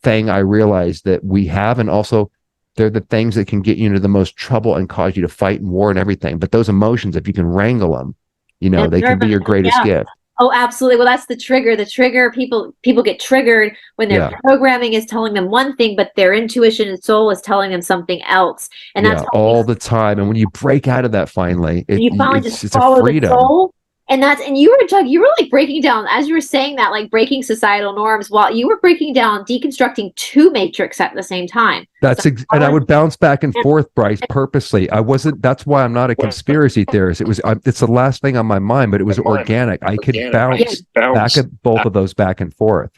thing I realized that we have, and also they're the things that can get you into the most trouble and cause you to fight and war and everything. But those emotions, if you can wrangle them, you know, they can be your greatest gift. Oh, absolutely. Well, that's the trigger. The trigger, people get triggered when their programming is telling them one thing, but their intuition and soul is telling them something else. And that's all the time. And when you break out of that finally, you finally just follow the soul. And you were, Doug, you were like breaking down, as you were saying that, like breaking societal norms while you were breaking down, deconstructing two matrix at the same time. And I would bounce back and forth, Brice, purposely. That's why I'm not a conspiracy theorist. It's the last thing on my mind, but it was organic. I could bounce back at both of those back and forth.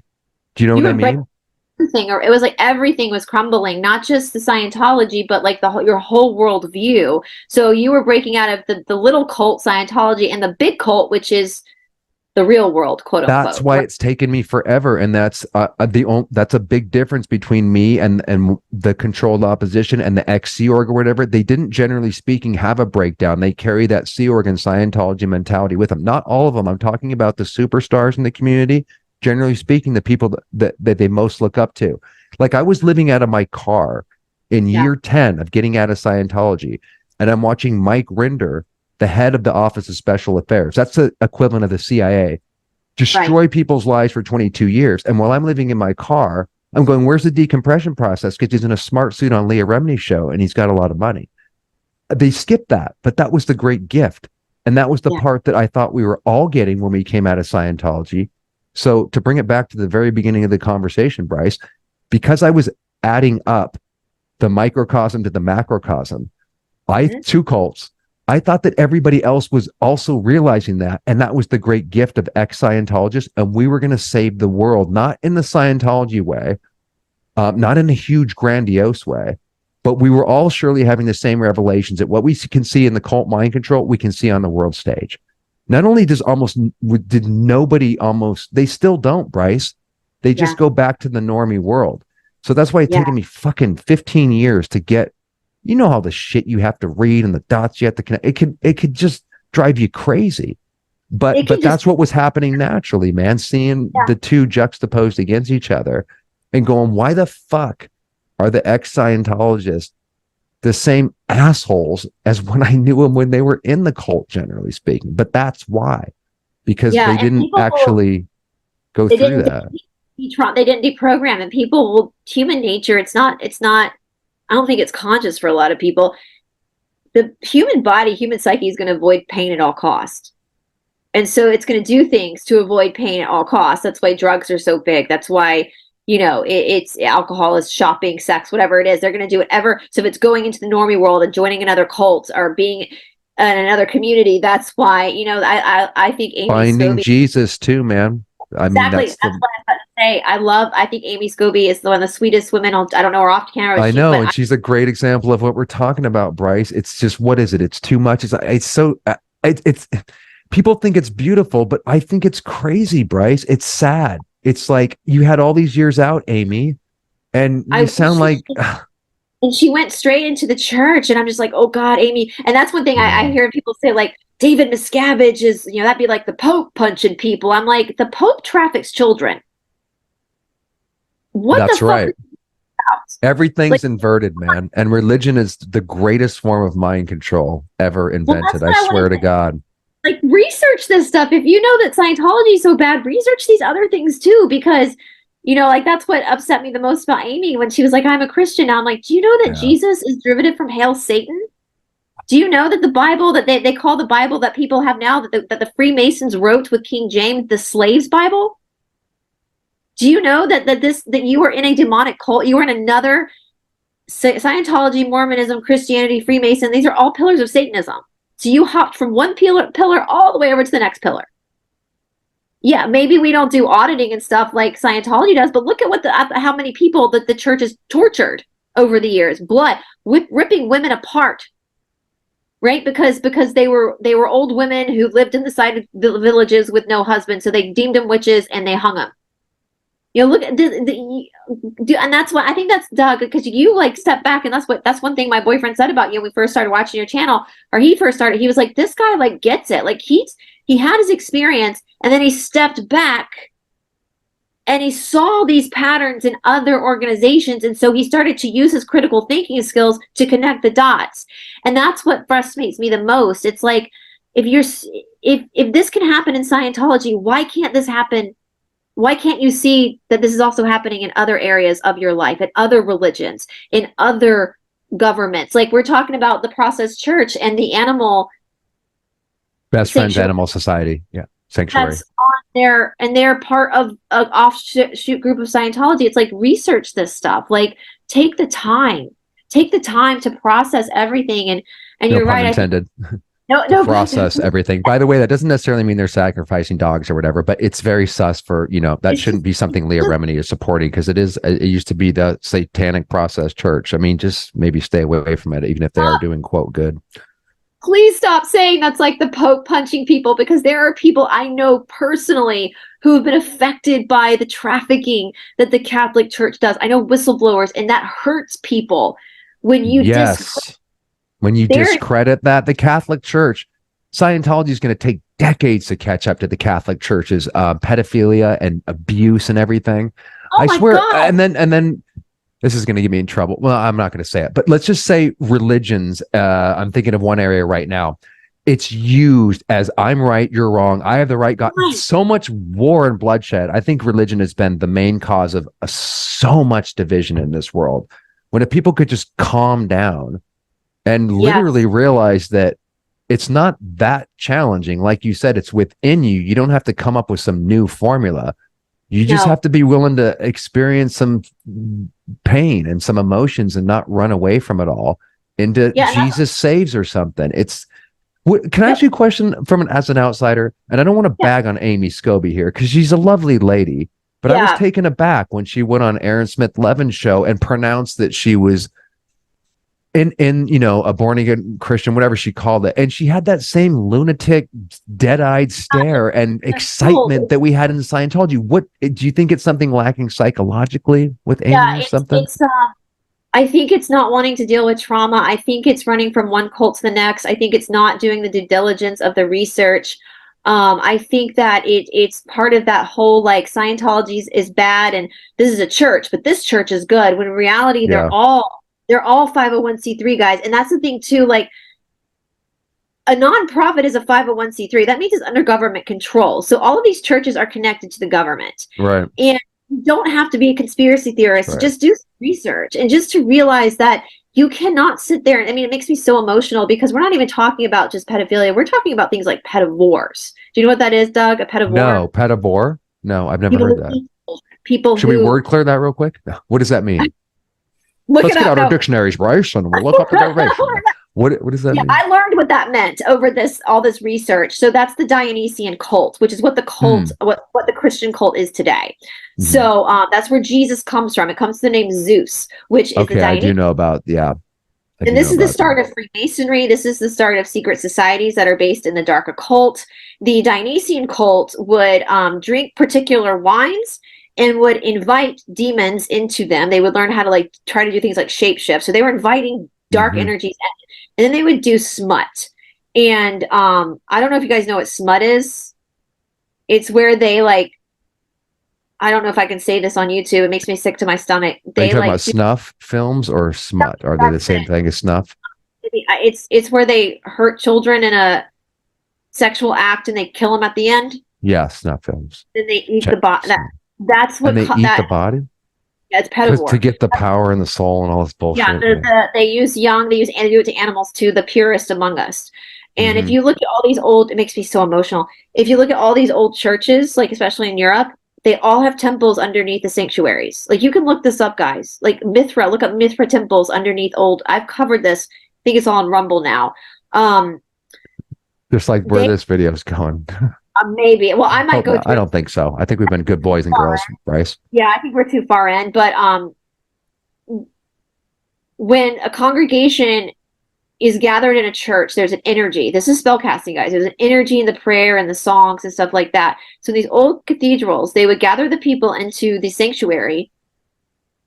Do you know what I mean? Or it was like everything was crumbling, not just the Scientology, but like your whole world view. So you were breaking out of the little cult Scientology and the big cult, which is the real world, quote unquote. That's why it's taken me forever, and that's that's a big difference between me and the controlled opposition and the ex-Sea Org or whatever. They didn't, generally speaking, have a breakdown. They carry that Sea Org and Scientology mentality with them. Not all of them. I'm talking about the superstars in the community. Generally speaking, the people that they most look up to. Like, I was living out of my car in year 10 of getting out of Scientology, and I'm watching Mike Rinder, the head of the Office of Special Affairs, that's the equivalent of the CIA, destroy people's lives for 22 years. And while I'm living in my car, I'm going, where's the decompression process? Because he's in a smart suit on Leah Remini's show and he's got a lot of money. They skipped that, but that was the great gift. And that was the part that I thought we were all getting when we came out of Scientology. So to bring it back to the very beginning of the conversation, Brice, because I was adding up the microcosm to the macrocosm, two cults, I thought that everybody else was also realizing that. And that was the great gift of ex-Scientologists. And we were going to save the world, not in the Scientology way, not in a huge grandiose way, but we were all surely having the same revelations that what we can see in the cult mind control, we can see on the world stage. Not only they still don't, Brice. They just go back to the normie world. So that's why it's taken me fucking 15 years to get, you know, all the shit you have to read and the dots you have to connect. It could just drive you crazy. But that's what was happening naturally, man. Seeing the two juxtaposed against each other and going, why the fuck are the ex-Scientologists the same assholes as when I knew them when they were in the cult, generally speaking? But that's why, because they didn't actually go through that. They didn't deprogram, and human nature, it's not, I don't think it's conscious for a lot of people. The human body, human psyche is going to avoid pain at all costs. And so it's going to do things to avoid pain at all costs. That's why drugs are so big. That's why, you know, it's alcohol, is shopping, sex, whatever it is. They're going to do whatever. So if it's going into the normie world and joining another cult or being in another community, that's why, you know, I think Amy finding Scobie, Jesus too, man. That's what I was about to say. I think Amy Scobie is one of the sweetest women. I don't know her off camera. I know, and she's a great example of what we're talking about, Brice. It's just, what is it? It's too much. It's people think it's beautiful, but I think it's crazy, Brice. It's sad. It's like, you had all these years out, Amy, and you sound like... And she went straight into the church, and I'm just like, oh God, Amy. And that's one thing I hear people say, like, David Miscavige is, you know, that'd be like the Pope punching people. I'm like, the Pope traffics children. That's right. Everything's inverted, man. And religion is the greatest form of mind control ever invented. I swear to God. Like, research this stuff. If you know that Scientology is so bad, research these other things too, because, you know, like, that's what upset me the most about Amy when she was like, I'm a Christian now. I'm like, do you know that Jesus is derivative from Hail Satan? Do you know that the Bible that they call the Bible that people have now, that the Freemasons wrote with King James, the slaves' Bible? Do you know that you were in a demonic cult? You were in another Scientology, Mormonism, Christianity, Freemason. These are all pillars of Satanism. So you hopped from one pillar all the way over to the next pillar. Yeah, maybe we don't do auditing and stuff like Scientology does, but look at how many people that the church has tortured over the years, ripping women apart, right? Because they were old women who lived in the side of the villages with no husband, so they deemed them witches and they hung them. You know, look at and that's what I think that's Doug, because you like step back, and that's one thing my boyfriend said about you when we first started watching your channel, or he first started. He was like, this guy like gets it, like he had his experience, and then he stepped back and he saw these patterns in other organizations, and so he started to use his critical thinking skills to connect the dots. And that's what frustrates me the most. It's like, if this can happen in Scientology, why can't this happen? Why can't you see that this is also happening in other areas of your life, in other religions, in other governments? Like, we're talking about the Process Church and the animal Best Friends Animal Society. Yeah. Sanctuary. That's on there, and they're part of an offshoot group of Scientology. It's like, research this stuff. Like, take the time to process everything. And no you're pun right. Intended. No process everything. By the way, that doesn't necessarily mean they're sacrificing dogs or whatever, but it's very sus for, that shouldn't be something Leah Remini is supporting, because it used to be the Satanic Process Church. I mean, just maybe stay away from it, even if they are doing quote good. Please stop saying that's like the Pope punching people, because there are people I know personally who have been affected by the trafficking that the Catholic Church does. I know whistleblowers, and that hurts people when you discredit that. The Catholic Church, Scientology is going to take decades to catch up to the Catholic Church's pedophilia and abuse and everything. Oh, I swear. God. And then this is going to get me in trouble. Well, I'm not going to say it, but let's just say religions. I'm thinking of one area right now. It's used as, I'm right, you're wrong, I have the right God. Right. So much war and bloodshed. I think religion has been the main cause of so much division in this world. When if people could just calm down and literally realize that it's not that challenging. Like you said, it's within you. You don't have to come up with some new formula. You just have to be willing to experience some pain and some emotions and not run away from it all into Jesus saves or something. Can I ask you a question as an outsider? And I don't want to bag on Amy Scobie here, because she's a lovely lady, but I was taken aback when she went on Aaron Smith Levin's show and pronounced that she was in a born again Christian, whatever she called it, and she had that same lunatic, dead-eyed stare and excitement that we had in Scientology. What do you think? It's something lacking psychologically with Amy or something? I think it's not wanting to deal with trauma. I think it's running from one cult to the next. I think it's not doing the due diligence of the research. I think that it's part of that whole, like, Scientology is bad and this is a church, but this church is good, when in reality they're all 501c3 guys. And that's the thing too, like, a nonprofit is a 501c3. That means it's under government control. So all of these churches are connected to the government. Right. And you don't have to be a conspiracy theorist. Right. Just do some research, and just to realize that you cannot sit there. I mean, it makes me so emotional, because we're not even talking about just pedophilia. We're talking about things like pedivores. Do you know what that is, Doug? A pedivore? No, pedivore? No, I've never heard that. Should we word clear that real quick? No. What does that mean? Let's get out our dictionaries, Brice, and we'll look up the derivation. What does that mean? I learned what that meant over all this research. So that's the Dionysian cult, which is what the cult, what the Christian cult is today. Mm-hmm. So that's where Jesus comes from. It comes to the name Zeus, which is the Dionysian. I do know about, and this is the start of Freemasonry. This is the start of secret societies that are based in the dark occult. The Dionysian cult would drink particular wines and would invite demons into them. They would learn how to, like, try to do things like shapeshift. So they were inviting dark energies in, and then they would do smut. And I don't know if you guys know what smut is. It's where they, like, I don't know if I can say this on YouTube. It makes me sick to my stomach. Are you talking about snuff films or smut? Are they the same thing as snuff? It's where they hurt children in a sexual act and they kill them at the end. Yeah, snuff films. Then they eat the body. That's what they eat the body. Yeah, it's pedivore. To get the power and the soul and all this bullshit. Yeah, they use and they do it to animals too, the purest among us. And if you look at all these old, it makes me so emotional. If you look at all these old churches, like especially in Europe, they all have temples underneath the sanctuaries. Like, you can look this up, guys. Like Mithra, look up Mithra temples underneath old. I've covered this. I think it's all on Rumble now. Just like where this video is going. Maybe. Well, I might Hope go not. I through. don't think so. I think we've been good boys and girls, Brice. Yeah, I think we're too far in. But when a congregation is gathered in a church, there's an energy. This is spellcasting, guys. There's an energy in the prayer and the songs and stuff like that. So these old cathedrals, they would gather the people into the sanctuary,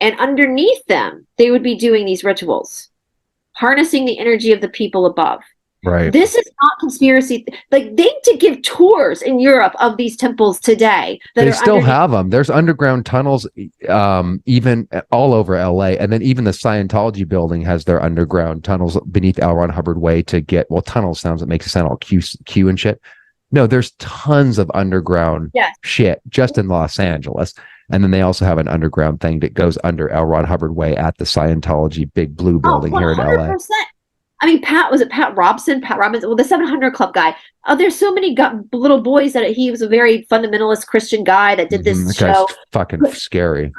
and underneath them, they would be doing these rituals, harnessing the energy of the people above. Right. This is not conspiracy. Like, they need to give tours in Europe of these temples today. They still have them. There's underground tunnels, even all over LA, and then even the Scientology building has their underground tunnels beneath L. Ron Hubbard Way to get. Well, tunnel sounds, it makes it sound all Q and shit. No, there's tons of underground shit just in Los Angeles, and then they also have an underground thing that goes under L. Ron Hubbard Way at the Scientology Big Blue building here in LA. I mean, Pat Robinson? Well, the 700 Club guy. There's so many little boys that he was a very fundamentalist Christian guy that did this show. Fucking scary.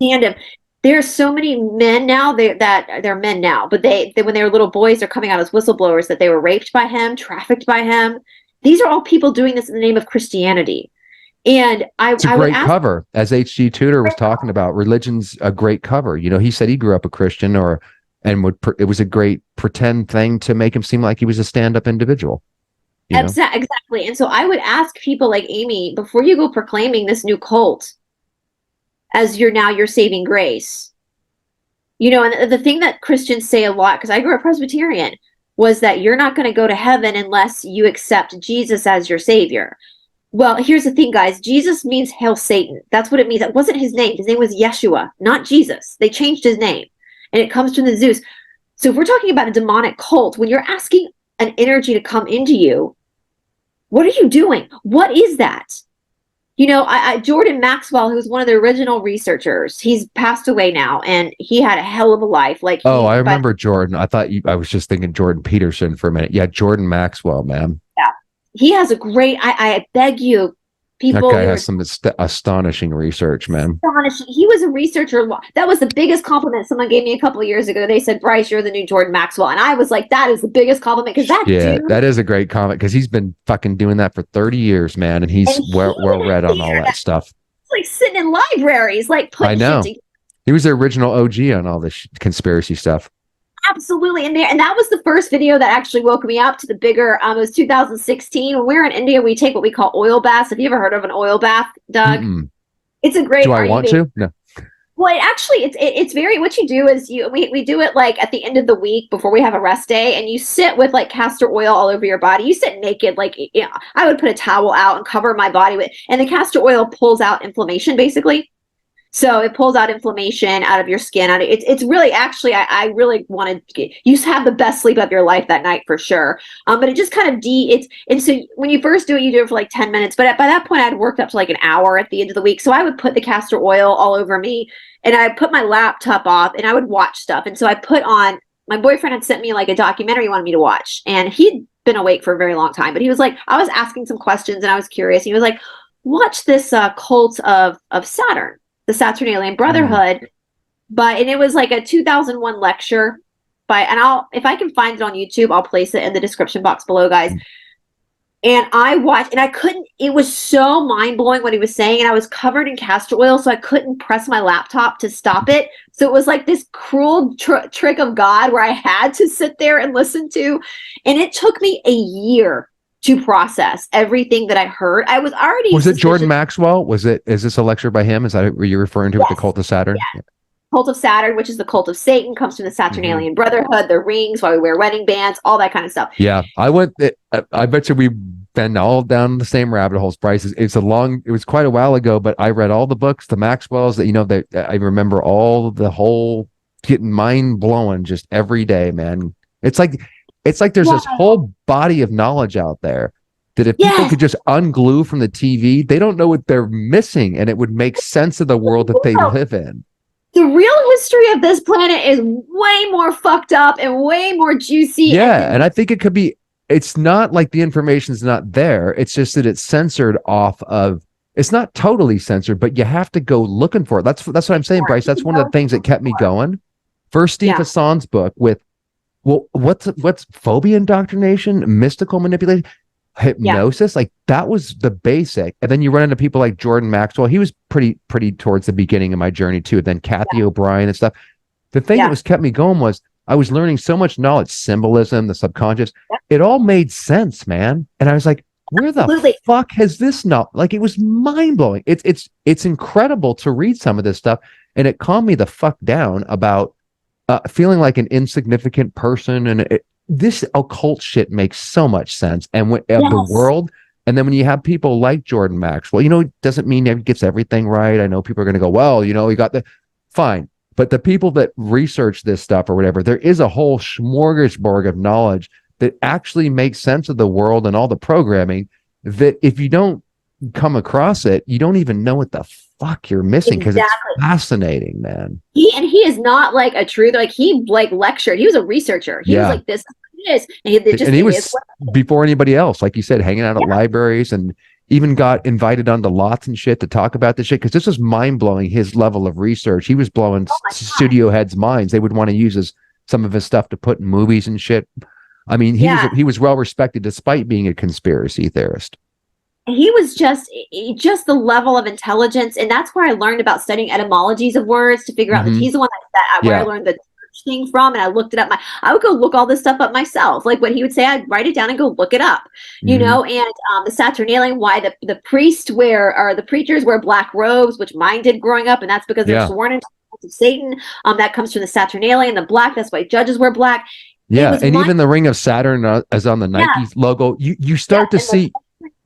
Stand him. There are so many men now that they're men now, but they when they were little boys, they're coming out as whistleblowers that they were raped by him, trafficked by him. These are all people doing this in the name of Christianity. And it's a great cover, as H.G. Tudor was talking about. Religion's a great cover. You know, he said he grew up a Christian, it was a great pretend thing to make him seem like he was a stand-up individual. Exactly. And so I would ask people like Amy, before you go proclaiming this new cult as your saving grace, you know, and the thing that Christians say a lot, because I grew up Presbyterian, was that you're not going to go to heaven unless you accept Jesus as your savior. Well, here's the thing, guys. Jesus means hail Satan. That's what it means. That wasn't his name. His name was Yeshua, not Jesus. They changed his name. And it comes from the Zeus. So if we're talking about a demonic cult, when you're asking an energy to come into you, what are you doing? What is that? You know, Jordan Maxwell, who's one of the original researchers, he's passed away now, and he had a hell of a life. I remember Jordan. I was just thinking Jordan Peterson for a minute. Yeah, Jordan Maxwell, man. Yeah, he has a great. I beg you, people. That guy has some astonishing research, man. Astonishing. He was a researcher. That was the biggest compliment someone gave me a couple of years ago. They said, "Brice, you're the new Jordan Maxwell," and I was like, "That is the biggest compliment," because that is a great comment, because he's been fucking doing that for 30 years, man, and he's well read on all that stuff. It's like sitting in libraries, like putting. I know. He was the original OG on all this conspiracy stuff. Absolutely. And that was the first video that actually woke me up to the bigger, it was 2016. When we were in India, we take what we call oil baths. Have you ever heard of an oil bath, Doug? It's a great. Do I want to? No. Well, it's very, what you do is we do it like at the end of the week before we have a rest day, and you sit with like castor oil all over your body. You sit naked, like, you know, I would put a towel out and cover my body with, and the castor oil pulls out inflammation, basically. So it pulls out inflammation out of your skin. It's really, actually, I really wanted you have the best sleep of your life that night for sure. But it just kind of and so when you first do it, you do it for like 10 minutes. But by that point, I'd worked up to like an hour at the end of the week. So I would put the castor oil all over me, and I put my laptop off, and I would watch stuff. And so I put on, my boyfriend had sent me like a documentary he wanted me to watch, and he'd been awake for a very long time. But he was like, I was asking some questions, and I was curious. He was like, watch this cult of Saturn. The Saturnalian Brotherhood, and it was like a 2001 lecture and if I can find it on YouTube, I'll place it in the description box below, guys. And I watched, and I couldn't, it was so mind-blowing what he was saying, and I was covered in castor oil, so I couldn't press my laptop to stop it. So it was like this cruel trick of God where I had to sit there and listen to, and it took me a year to process everything that I heard. I was already. Was it Jordan Maxwell? Is this a lecture by him? Is that what you're referring to with the cult of Saturn? Yeah. Cult of Saturn, which is the cult of Satan, comes from the Saturnalian Brotherhood, the rings, why we wear wedding bands, all that kind of stuff. Yeah, I bet you we've been all down the same rabbit holes, Brice. It was quite a while ago, but I read all the books, the Maxwells, that I remember all the whole, getting mind blowing just every day, man. It's like there's this whole body of knowledge out there that if people could just unglue from the TV, they don't know what they're missing, and it would make sense of the world that they live in. The real history of this planet is way more fucked up and way more juicy. Yeah, and I think it could be, it's not like the information's not there. It's just that it's censored off of, it's not totally censored, but you have to go looking for it. That's what I'm saying, Brice. That's one of the things that kept me going. First, Steve Hassan's book with, well, what's phobia indoctrination, mystical manipulation? hypnosis, like that was the basic. And then you run into people like Jordan Maxwell. He was pretty towards the beginning of my journey too. Then Kathy O'Brien and stuff. The thing that was kept me going was I was learning so much knowledge, symbolism, the subconscious. It all made sense, man. And I was like, where the fuck has this not, like, it was mind blowing. It's incredible to read some of this stuff. And it calmed me the fuck down about feeling like an insignificant person. And this occult shit makes so much sense. And when the world, and then when you have people like Jordan Maxwell, you know, it doesn't mean he gets everything right. I know people are going to go, well, you know, he got the fine. But the people that research this stuff or whatever, there is a whole smorgasbord of knowledge that actually makes sense of the world and all the programming that if you don't come across it, you don't even know what the fuck you're missing, because it's fascinating, man. He is not like a truth, like he like lectured. He was a researcher. He was like, this is, and he was before anybody else, like you said, hanging out at libraries, and even got invited onto lots and shit to talk about this shit, because this was mind-blowing, his level of research. He was blowing studio heads' minds. They would want to use some of his stuff to put in movies and shit. I mean, he was well respected despite being a conspiracy theorist. He was just the level of intelligence, and that's where I learned about studying etymologies of words to figure out that he's the one where I learned the thing from, and I looked it up. I would go look all this stuff up myself. Like what he would say, I'd write it down and go look it up. You know, and the Saturnalian, why the priests the preachers wear black robes, which mine did growing up, and that's because they're sworn into Satan. That comes from the Saturnalian, the black. That's why judges wear black. Yeah, and even the ring of Saturn as on the Nike logo. You start to see.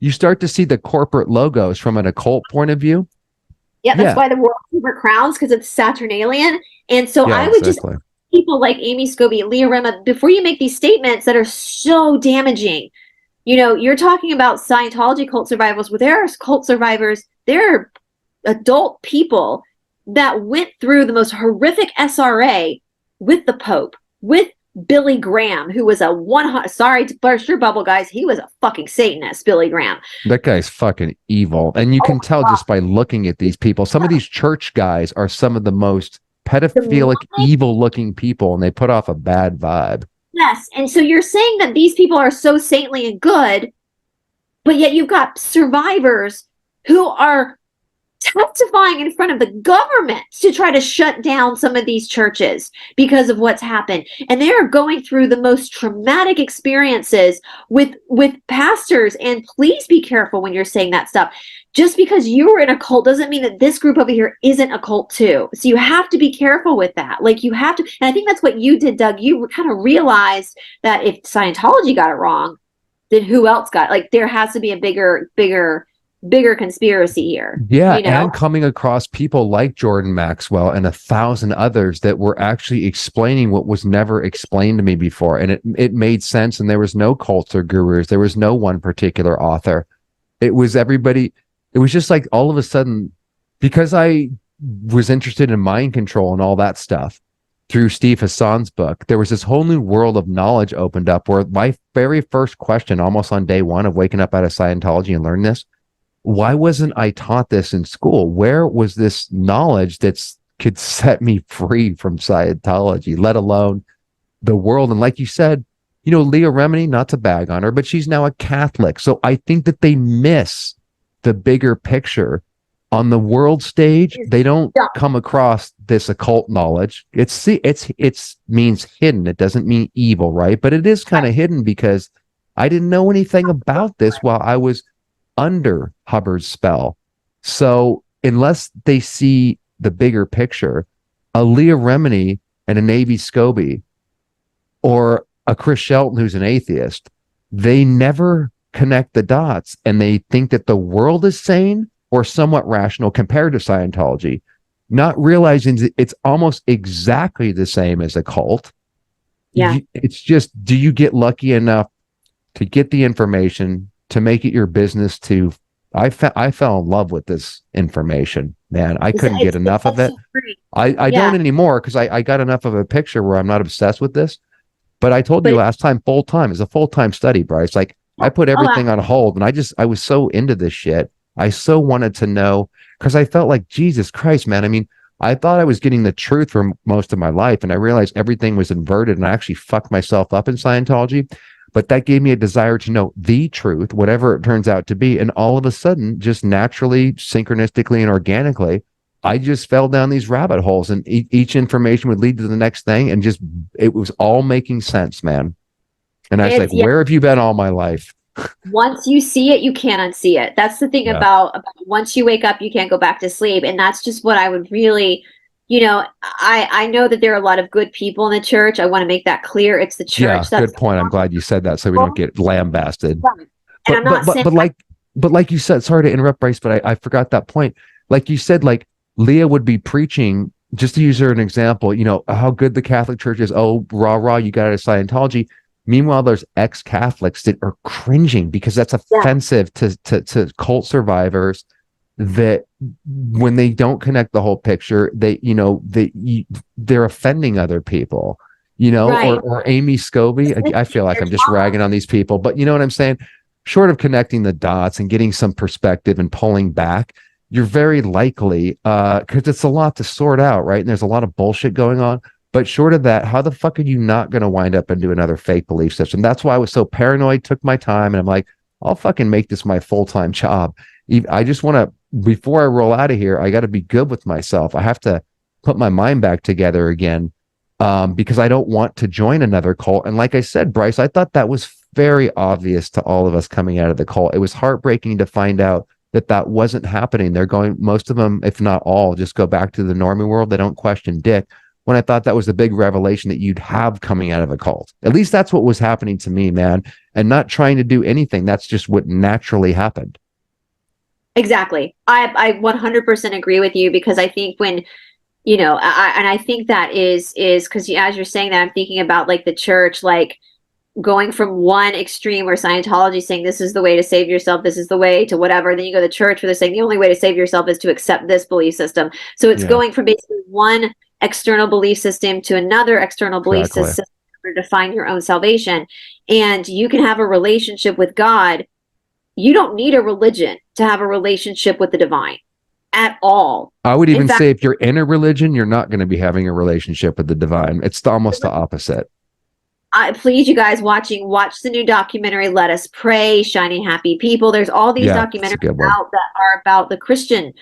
You start to see the corporate logos from an occult point of view. Yeah, that's why the world favorite crowns, because it's Saturnalian. And so I would just people like Amy Scobie, Leah Remma, before you make these statements that are so damaging. You know, you're talking about Scientology cult survivors. Well, there are cult survivors. There are adult people that went through the most horrific SRA with the Pope, with Billy Graham, who was sorry to burst your bubble, guys. He was a fucking Satanist, Billy Graham. That guy's fucking evil. And you can tell just by looking at these people. Some of these church guys are some of the most pedophilic, evil looking people, and they put off a bad vibe. Yes. And so you're saying that these people are so saintly and good, but yet you've got survivors who are testifying in front of the government to try to shut down some of these churches because of what's happened. And they are going through the most traumatic experiences with pastors. And please be careful when you're saying that stuff. Just because you were in a cult doesn't mean that this group over here isn't a cult too. So you have to be careful with that. Like you have to, and I think that's what you did, Doug. You kind of realized that if Scientology got it wrong, then who else got it? Like there has to be a bigger conspiracy here. Yeah, you know? And coming across people like Jordan Maxwell and 1,000 others that were actually explaining what was never explained to me before. And it made sense, and there was no cults or gurus. There was no one particular author. It was everybody. It was just like all of a sudden, because I was interested in mind control and all that stuff through Steve Hassan's book, there was this whole new world of knowledge opened up where my very first question, almost on day one of waking up out of Scientology and learning this, why wasn't I taught this in school? Where was this knowledge that could set me free from Scientology, let alone the world? And like you said, you know, Leah Remini, not to bag on her, but she's now a Catholic. So I think that they miss the bigger picture on the world stage. They don't come across this occult knowledge. It's means hidden. It doesn't mean evil, right? But it is kind of hidden because I didn't know anything about this while I was under Hubbard's spell. So unless they see the bigger picture, a Leah Remini and a Navy Scobie or a Chris Shelton who's an atheist, they never connect the dots, and they think that the world is sane or somewhat rational compared to Scientology, not realizing that it's almost exactly the same as a cult. Yeah. It's just, do you get lucky enough to get the information, to make it your business to, I fell in love with this information, man. I couldn't get enough of it. I don't anymore, because I got enough of a picture where I'm not obsessed with this. But I told you last time, full-time. It's a full-time study, Brice. Like, I put everything on hold, and I was so into this shit. I so wanted to know, because I felt like, Jesus Christ, man. I mean, I thought I was getting the truth for most of my life, and I realized everything was inverted, and I actually fucked myself up in Scientology. but that gave me a desire to know the truth, whatever it turns out to be. And all of a sudden, just naturally, synchronistically, and organically, I just fell down these rabbit holes, and each information would lead to the next thing. And just, it was all making sense, man. And I was like, where have you been all my life? Once you see it, you can't unsee it. That's the thing about once you wake up, you can't go back to sleep. And that's just what I would really, I know that there are a lot of good people in the church. I want to make that clear. It's the church. Yeah, good point. I'm glad you said that so we don't get lambasted. Right. And I'm not saying but like you said, sorry to interrupt, Brice, but I forgot that point. Like you said, like Leah would be preaching, just to use her an example, how good the Catholic Church is. Oh, rah, rah, you got out of Scientology. Meanwhile, there's ex-Catholics that are cringing because that's offensive to cult survivors, that when they don't connect the whole picture, they're offending other people, Right. or Amy Scobie. I feel like I'm just ragging on these people, but you know what I'm saying? Short of connecting the dots and getting some perspective and pulling back, you're very likely, because it's a lot to sort out, right? And there's a lot of bullshit going on. But short of that, how the fuck are you not going to wind up into another fake belief system? That's why I was so paranoid, took my time, and I'm like, I'll fucking make this my full-time job. I just want to, before I roll out of here, I got to be good with myself. I have to put my mind back together again, because I don't want to join another cult. And like I said, Brice, I thought that was very obvious to all of us coming out of the cult. It was heartbreaking to find out that wasn't happening. They're going, most of them, if not all, just go back to the normie world. They don't question dick. When I thought that was the big revelation that you'd have coming out of a cult. At least that's what was happening to me, man. And not trying to do anything. That's just what naturally happened. Exactly. I 100% agree with you, because I think when, I think that is because as you're saying that, I'm thinking about like the church, like going from one extreme where Scientology is saying this is the way to save yourself, this is the way to whatever. Then you go to church where they're saying the only way to save yourself is to accept this belief system. So it's going from basically one external belief system to another external belief system to define your own salvation. And you can have a relationship with God. You don't need a religion to have a relationship with the divine at all. I would even say if you're in a religion, you're not going to be having a relationship with the divine. It's almost the opposite. Please, you guys watching, watch the new documentary, Let Us Pray, Shining Happy People. There's all these documentaries out that are about the Christian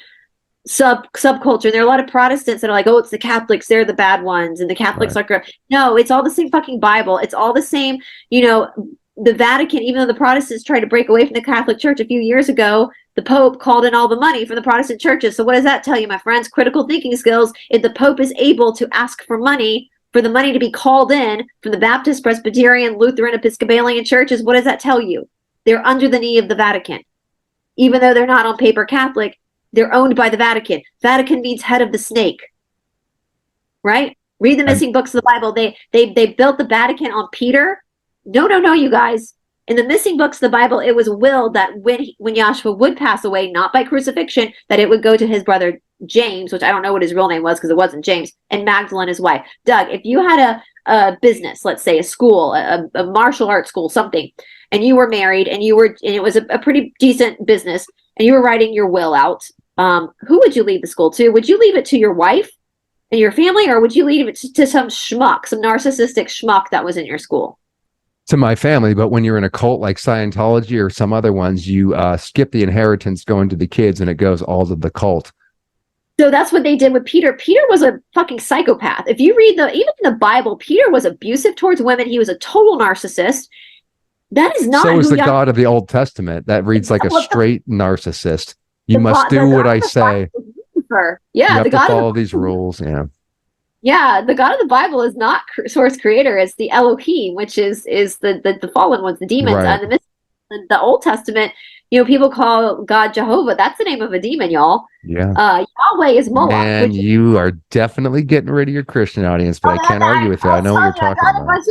subculture. There are a lot of Protestants that are like, oh, it's the Catholics, they're the bad ones, and the Catholics are no, it's all the same fucking Bible. It's all the same, the Vatican, even though the Protestants tried to break away from the Catholic Church a few years ago, the Pope called in all the money from the Protestant churches. So what does that tell you, my friends? Critical thinking skills. If the Pope is able to ask for money, for the money to be called in from the Baptist, Presbyterian, Lutheran, Episcopalian churches, what does that tell you? They're under the knee of the Vatican. Even though they're not on paper Catholic, they're owned by the Vatican. Vatican means head of the snake, right? Read the missing books of the Bible. They built the Vatican on Peter. No, you guys. In the missing books of the Bible, it was willed that when Yahshua would pass away, not by crucifixion, that it would go to his brother James, which I don't know what his real name was because it wasn't James, and Magdalene, his wife. Doug, if you had a business, let's say a school, a martial arts school, something, and you were married, and it was a pretty decent business, and you were writing your will out, who would you leave the school to? Would you leave it to your wife and your family, or would you leave it to some schmuck, some narcissistic schmuck that was in your school? To my family. But when you're in a cult like Scientology or some other ones, you skip the inheritance going to the kids, and it goes all to the cult. So that's what they did with Peter. Peter was a fucking psychopath. If you read even in the Bible, Peter was abusive towards women. He was a total narcissist. That is not. So is the God of the Old Testament. That reads like a straight narcissist. You must do what I say. Yeah, the God to follow these rules. Yeah. Yeah, the God of the Bible is not source creator. It's the Elohim, which is the fallen ones, the demons. Right. And the Old Testament, people call God Jehovah. That's the name of a demon, y'all. Yeah. Yahweh is Moloch. And you are definitely getting rid of your Christian audience, but I can't argue with you. I know what you're talking about.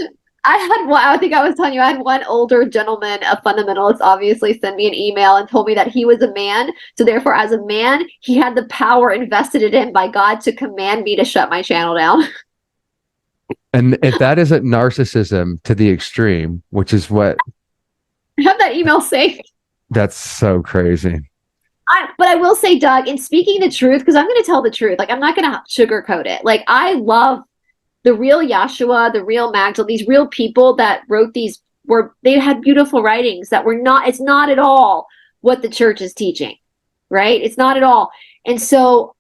I think I was telling you, I had one older gentleman, a fundamentalist, obviously send me an email and told me that he was a man. So therefore, as a man, he had the power invested in him by God to command me to shut my channel down. And if that isn't narcissism to the extreme, which is what... I have that email saved. That's so crazy. But I will say, Doug, in speaking the truth, because I'm going to tell the truth, like I'm not going to sugarcoat it. Like I love the real Yahshua, the real Magdalene, these real people that wrote these they had beautiful writings that were not, it's not at all what the church is teaching, right? It's not at all. And so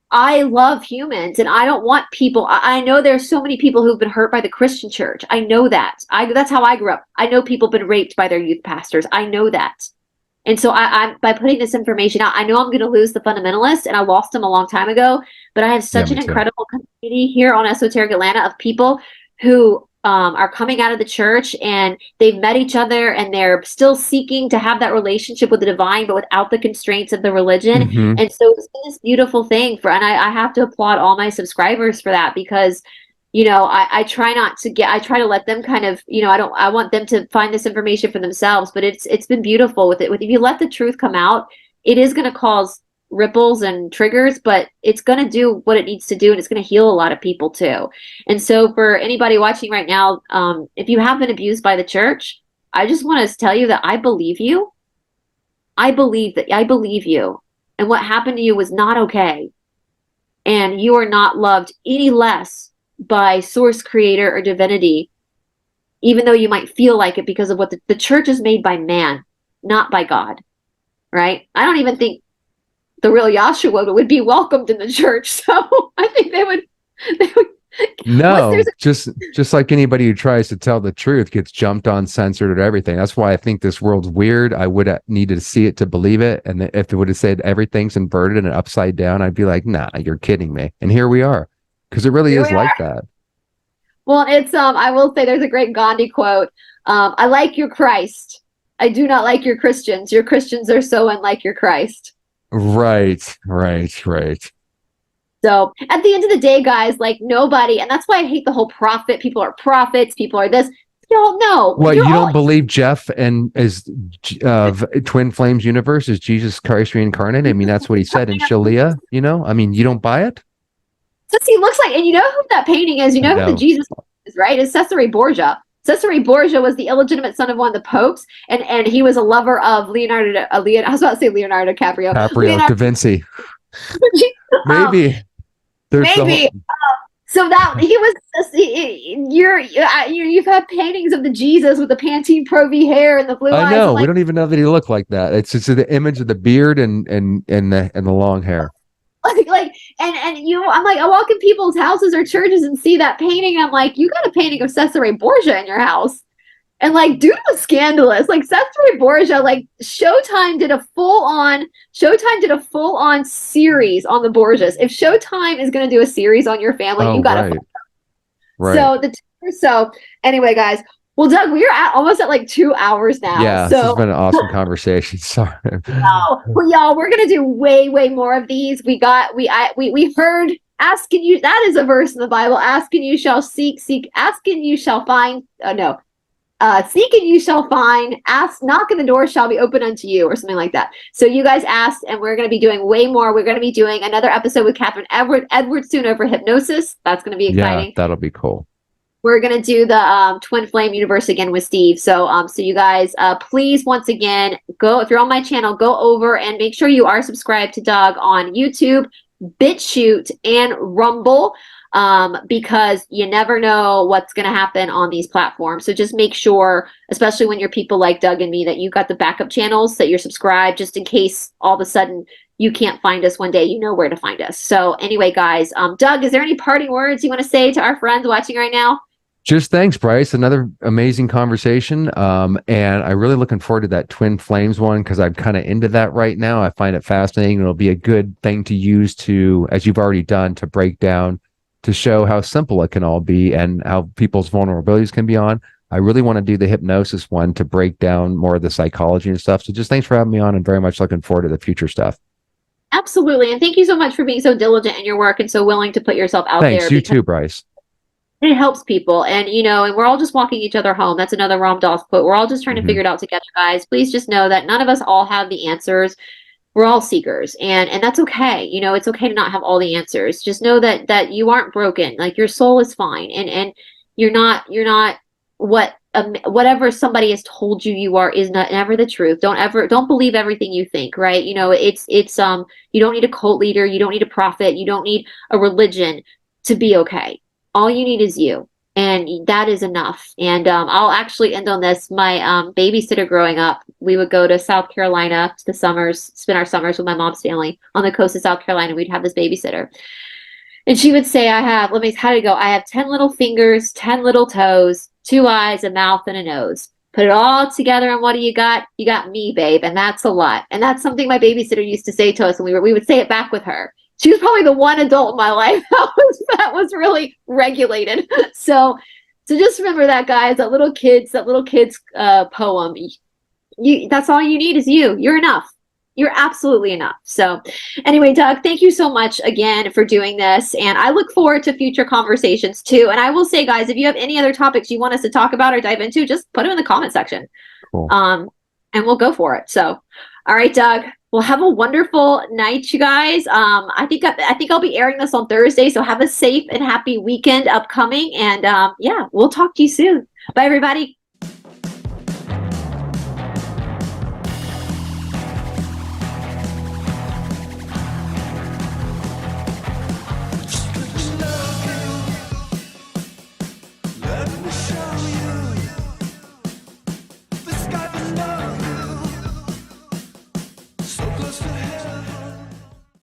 I love humans, and I don't want people. I know there's so many people who've been hurt by the Christian church. I know that. That's how I grew up. I know people have been raped by their youth pastors. I know that. And so I by putting this information out, I know I'm going to lose the fundamentalists, and I lost them a long time ago. But I have such an incredible community here on Esoteric Atlanta of people who are coming out of the church, and they've met each other, and they're still seeking to have that relationship with the divine, but without the constraints of the religion. And so it's been this beautiful thing and I have to applaud all my subscribers for that, because I try to let them kind of, I want them to find this information for themselves, but it's been beautiful if you let the truth come out, it is going to cause ripples and triggers, but it's going to do what it needs to do, and it's going to heal a lot of people too. And so for anybody watching right now, if you have been abused by the church, I just want to tell you that I believe you. I believe you. And what happened to you was not okay. And you are not loved any less by source, creator, or divinity, even though you might feel like it, because of what the church is made by man, not by God, right? I don't even think the real Yahshua would be welcomed in the church. So I think they would no, just like anybody who tries to tell the truth gets jumped on, censored, or everything. That's why I think this world's weird. I would have needed to see it to believe it. And if it would have said everything's inverted and upside down, I'd be like, nah, you're kidding me. And here we are, because it really is like that. Well, it's I will say there's a great Gandhi quote. I like your Christ. I do not like your Christians. Your Christians are so unlike your Christ. Right. So at the end of the day, guys, like nobody, and that's why I hate the whole prophet. People are prophets. People are this. Y'all know. What, you don't believe Jeff and is Twin Flames universe is Jesus Christ reincarnate? I mean, that's what he said in Shalia. I mean, you don't buy it? Since he looks like, and you know who that painting is? You know who the Jesus is, right? It's Cesare Borgia. Cesare Borgia was the illegitimate son of one of the popes, and he was a lover of Leonardo. I was about to say Leonardo DiCaprio. Da Vinci. Maybe. Maybe. So that he was. You've had paintings of the Jesus with the Pantene Pro V hair and the blue eyes. I know. We don't even know that he looked like that. It's just the image of the beard and the long hair. I'm like, I walk in people's houses or churches and see that painting, and I'm like, you got a painting of Cesare Borgia in your house. And like, dude was scandalous. Like Cesare Borgia, like Showtime did a full on series on the Borgias. If Showtime is going to do a series on your family, you got to. Right. So anyway, guys. Well, Doug, we are almost at like 2 hours now. Yeah, this has been an awesome conversation. Sorry. Well, y'all, we're gonna do way more of these. We heard asking you. That is a verse in the Bible. Ask and you shall seek. Ask and you shall find. Seek and you shall find. Ask, knock, and the door shall be open unto you, or something like that. So you guys asked, and we're going to be doing way more. We're going to be doing another episode with Catherine Edwards soon over hypnosis. That's going to be exciting. Yeah, that'll be cool. We're going to do the Twin Flame universe again with Steve. So you guys, please, once again, if you're on my channel, go over and make sure you are subscribed to Doug on YouTube, BitChute, and Rumble, because you never know what's going to happen on these platforms. So just make sure, especially when you're people like Doug and me, that you've got the backup channels, that you're subscribed, just in case all of a sudden you can't find us one day, you know where to find us. So anyway, guys, Doug, is there any parting words you want to say to our friends watching right now? Just thanks, Brice. Another amazing conversation. And I'm really looking forward to that Twin Flames one, because I'm kind of into that right now. I find it fascinating. It'll be a good thing to use as you've already done, to break down, to show how simple it can all be and how people's vulnerabilities can be on. I really want to do the hypnosis one to break down more of the psychology and stuff. So just thanks for having me on, and very much looking forward to the future stuff. Absolutely. And thank you so much for being so diligent in your work and so willing to put yourself out there. Thanks. You too, Brice. It helps people, and and we're all just walking each other home. That's another Ram Dass quote. We're all just trying to figure it out together, guys. Please just know that none of us all have the answers. We're all seekers, and that's okay. It's okay to not have all the answers. Just know that you aren't broken. Like, your soul is fine, and you're not whatever somebody has told you are is never the truth. Don't believe everything you think, right? It's you don't need a cult leader, you don't need a prophet, you don't need a religion to be okay. All you need is you. And that is enough. And I'll actually end on this. My babysitter growing up, we would go to South Carolina to the summers, spend our summers with my mom's family on the coast of South Carolina. We'd have this babysitter. And she would say, how to go? I have 10 little fingers, 10 little toes, 2 eyes, a mouth, and a nose. Put it all together, and what do you got? You got me, babe. And that's a lot. And that's something my babysitter used to say to us, and we would say it back with her. She was probably the one adult in my life that was really regulated. So just remember that, guys, that little kids poem. That's all you need is you. You're enough. You're absolutely enough. So anyway, Doug, thank you so much again for doing this. And I look forward to future conversations too. And I will say, guys, if you have any other topics you want us to talk about or dive into, just put them in the comment section. Cool. And we'll go for it. So, all right, Doug. Well, have a wonderful night, you guys. I think I'll be airing this on Thursday, so have a safe and happy weekend upcoming. And yeah, we'll talk to you soon. Bye, everybody.